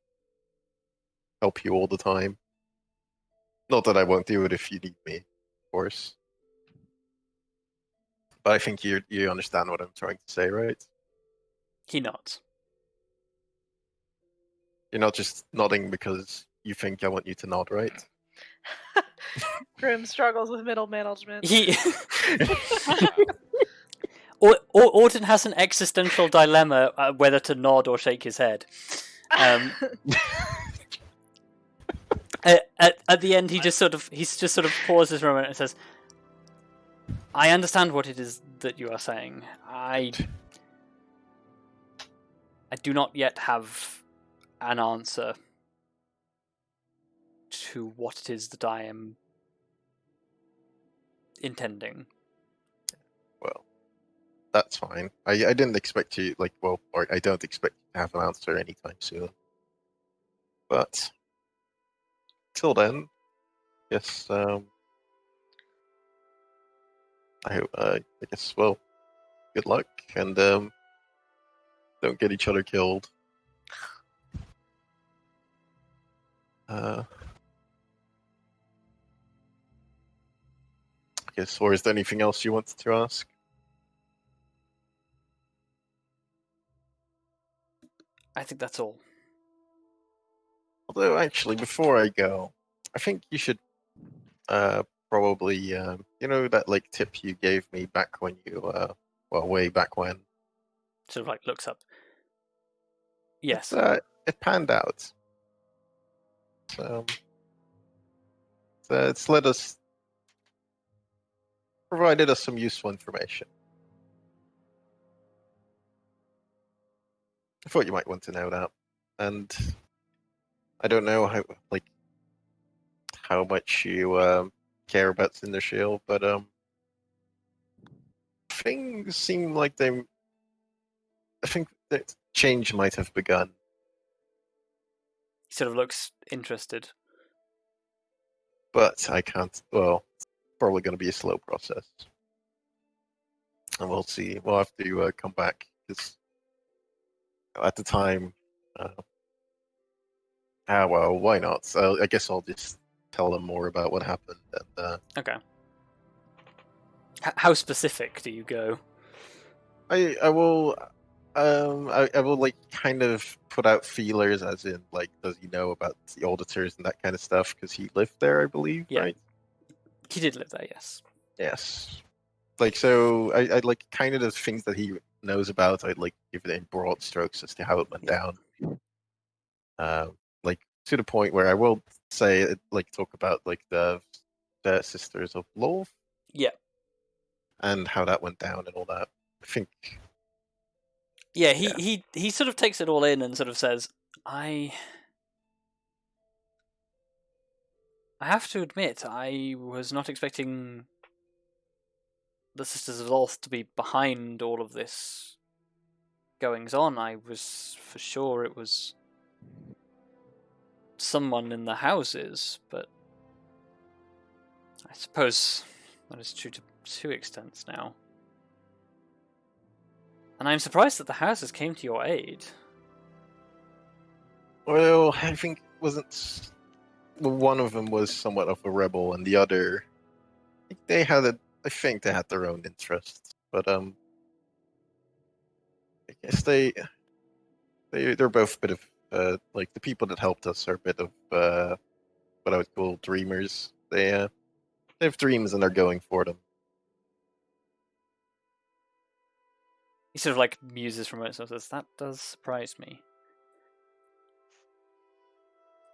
help you all the time. Not that I won't do it if you need me, of course. But I think you understand what I'm trying to say, right? He nods. You're not just nodding because you think I want you to nod, right? Grim struggles with middle management. He. Auden has an existential dilemma whether to nod or shake his head. At the end, he just sort of pauses for a moment and says, "I understand what it is that you are saying. I do not yet have an answer to what it is that I am intending." Well, that's fine. I didn't expect you or I don't expect you to have an answer anytime soon. But till then, yes. I guess. Well, good luck, and don't get each other killed. I guess. Or is there anything else you wanted to ask? I think that's all. Although, actually, before I go, I think you should probably, you know, that like tip you gave me back when you, way back when. Sort of like looks up. Yes. It panned out. So it's provided us some useful information. I thought you might want to know that, and I don't know how much you care about Cinder Shield, but things seem like I think that change might have begun. He sort of looks interested. But I can't. Well, it's probably going to be a slow process, and we'll see. We'll have to come back because at the time. Well, why not? So I guess I'll just tell them more about what happened. And, okay. How specific do you go? I will. I will like kind of put out feelers, as in like, does he know about the auditors and that kind of stuff? Because he lived there, I believe. Yeah. Right? He did live there, yes. Yes. Like, so I like kind of the things that he knows about. I'd like give it in broad strokes as to how it went down. Like to the point where I will say, like, talk about like the Sisters of Love. Yeah. And how that went down and all that. I think. Yeah, he sort of takes it all in and sort of says, I have to admit, I was not expecting the Sisters of Lolth to be behind all of this goings on. I was for sure it was someone in the houses, but I suppose that is true to two extents now. And I'm surprised that the houses came to your aid. Well, I think wasn't. Well, one of them was somewhat of a rebel, and the other, I think they had their own interests, but I guess they're both a bit of like the people that helped us are a bit of what I would call dreamers. They have dreams and they're going for them. He sort of like muses for a moment and says, that does surprise me.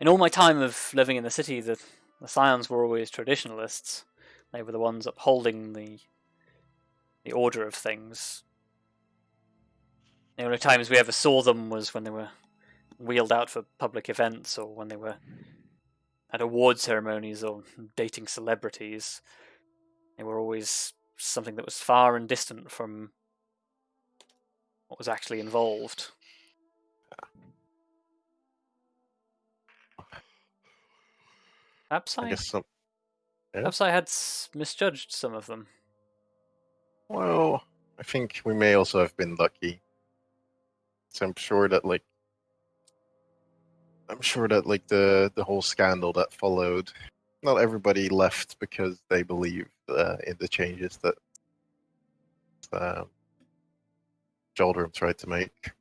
In all my time of living in the city, the Scions were always traditionalists. They were the ones upholding the order of things. The only times we ever saw them was when they were wheeled out for public events, or when they were at award ceremonies or dating celebrities. They were always something that was far and distant from what was actually involved. Perhaps I had misjudged some of them. Well, I think we may also have been lucky. So I'm sure that like the whole scandal that followed, not everybody left because they believed in the changes that Jaldrum tried to make.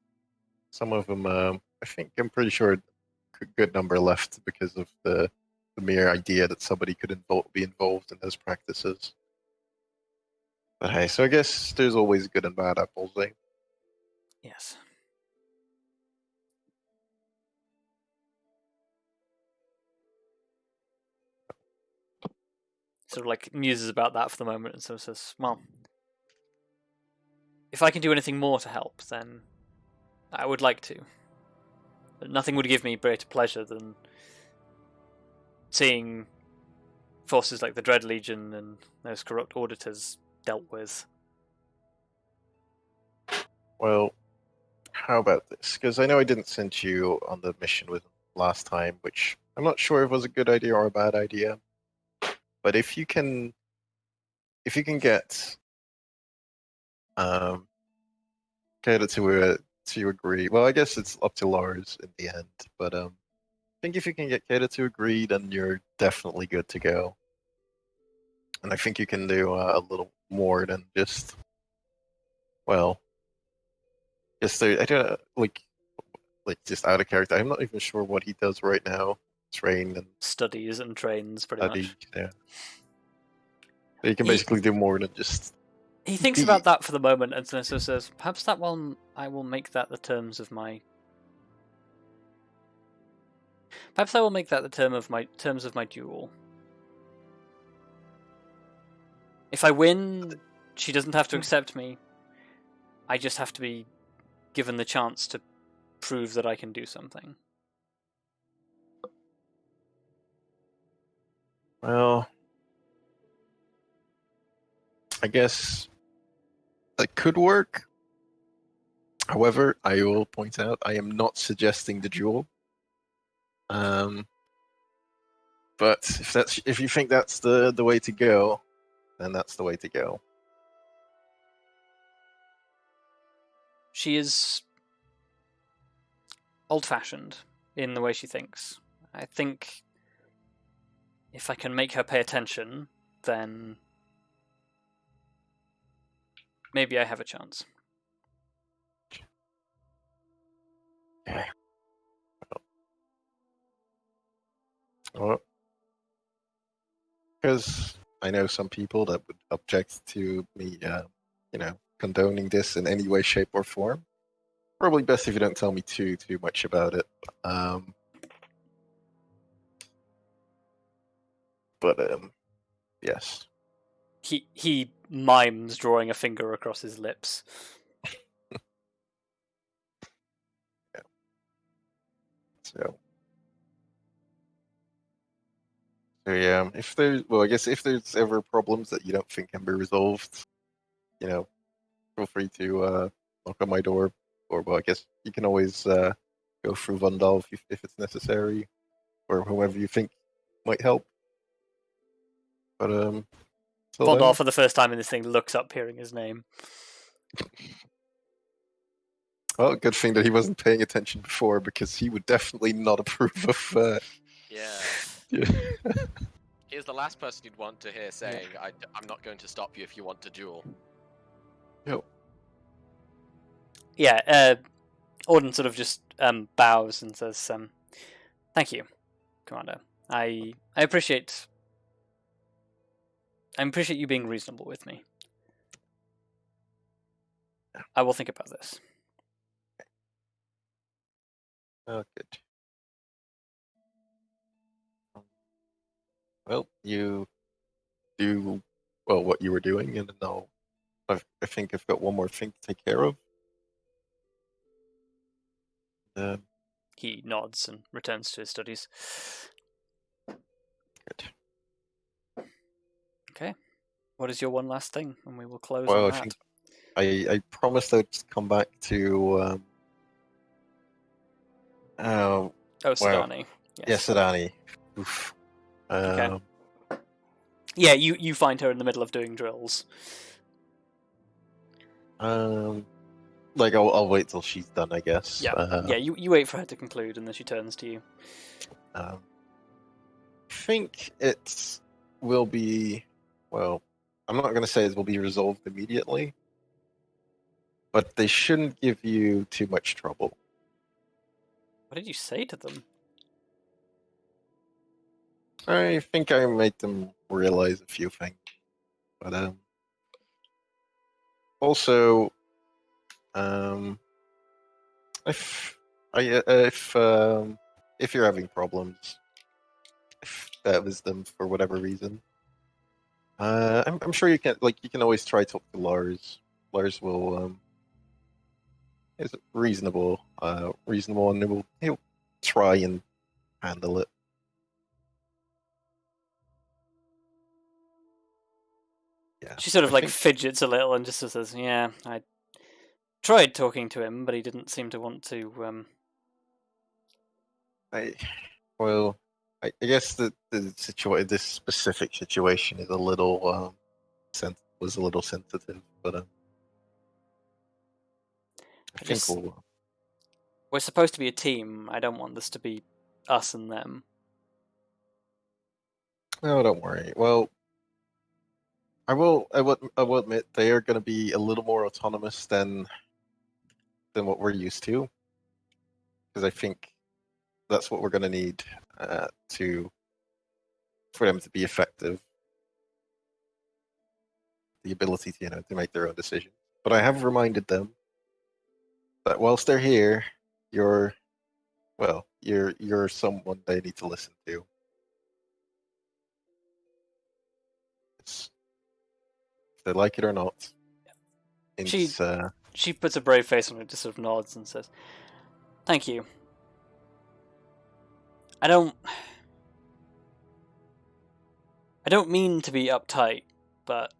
Some of them, I'm pretty sure a good number left because of the mere idea that somebody could be involved in those practices. But hey, so I guess there's always good and bad apples, eh? Yes. Sort of like muses about that for the moment and sort of says, well, if I can do anything more to help, then I would like to. But nothing would give me greater pleasure than seeing forces like the Dread Legion and those corrupt auditors dealt with. Well, how about this? Because I know I didn't send you on the mission with him last time, which I'm not sure if it was a good idea or a bad idea. But if you can get Kata to agree, well, I guess it's up to Lars in the end. But I think if you can get Kata to agree, then you're definitely good to go. And I think you can do a little more than just, well, just I don't like just out of character. I'm not even sure what he does right now. Train and Studies and trains, pretty much. Yeah. So you can basically do more than just. He thinks about that for the moment and so says, perhaps that one, I will make that the terms of my. Perhaps I will make that the terms of my duel. If I win, she doesn't have to accept me. I just have to be given the chance to prove that I can do something. Well, I guess that could work. However, I will point out I am not suggesting the duel. But if you think that's the way to go, then that's the way to go. She is old-fashioned in the way she thinks. I think if I can make her pay attention, then maybe I have a chance. Okay. Well, because I know some people that would object to me, condoning this in any way, shape, or form. Probably best if you don't tell me too much about it. But yes. He mimes drawing a finger across his lips. Yeah. So yeah, if there's ever problems that you don't think can be resolved, feel free to knock on my door, or I guess you can always go through Vandal if it's necessary, or whoever you think might help. But Vandal, for the first time in this thing, looks up, hearing his name. Well, good thing that he wasn't paying attention before, because he would definitely not approve of. Yeah. He's the last person you'd want to hear saying, I'm not going to stop you if you want to duel. Yep. Yeah, Auden sort of just bows and says, thank you, Commander. I appreciate you being reasonable with me. I will think about this. Oh, good. Well, you do what you were doing, and now I think I've got one more thing to take care of. He nods and returns to his studies. Good. Okay. What is your one last thing? And we will close Well, on I that. think I promised I'd come back to. Sedani. Yes, Sedani. Oof. Okay. Yeah, you find her in the middle of doing drills. Like I'll wait till she's done, I guess. Yeah, you wait for her to conclude, and then she turns to you. I think it will be, well, I'm not going to say it will be resolved immediately, but they shouldn't give you too much trouble. What did you say to them? I think I made them realize a few things, but also, if if you're having problems, if that was them for whatever reason, I'm sure you can always try to talk to Lars. Lars will is reasonable, and he'll try and handle it. Yeah. She sort of I think- fidgets a little and just says, "Yeah, I tried talking to him, but he didn't seem to want to." I guess this specific situation is a little was a little sensitive, but I think just- We're supposed to be a team. I don't want this to be us and them. No, don't worry. Well, I will admit they are going to be a little more autonomous than what we're used to, because I think that's what we're going to need for them to be effective. The ability to to make their own decisions. But I have reminded them that whilst they're here, you're someone they need to listen to. If they like it or not. She puts a brave face on it, just sort of nods and says, "Thank you. I don't mean to be uptight, but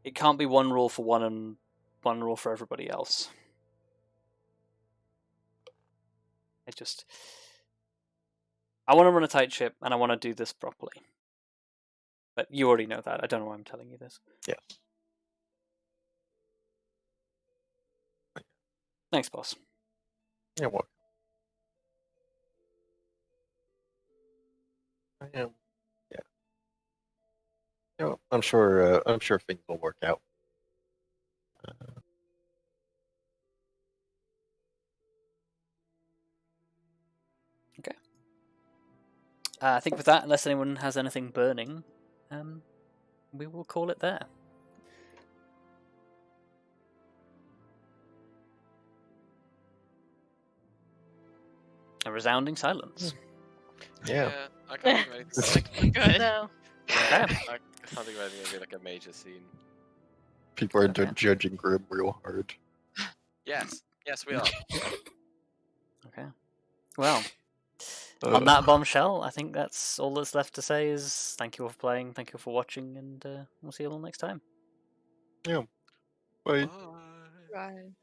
it can't be one rule for one and one rule for everybody else. I want to run a tight ship, and I want to do this properly. But you already know that. I don't know why I'm telling you this." Yeah. Thanks, boss. Yeah, what? I am. Yeah. I'm sure things will work out. Okay. I think with that, unless anyone has anything burning, we will call it there. A resounding silence. Yeah. I can't think of anything. Good. No. Okay. I can't think of anything that'd be like a major scene. People are Okay. judging Grim real hard. Yes, we are. Okay. Well, on that bombshell, I think that's all that's left to say is thank you all for playing, thank you all for watching, and we'll see you all next time. Yeah. Bye. Bye. Right.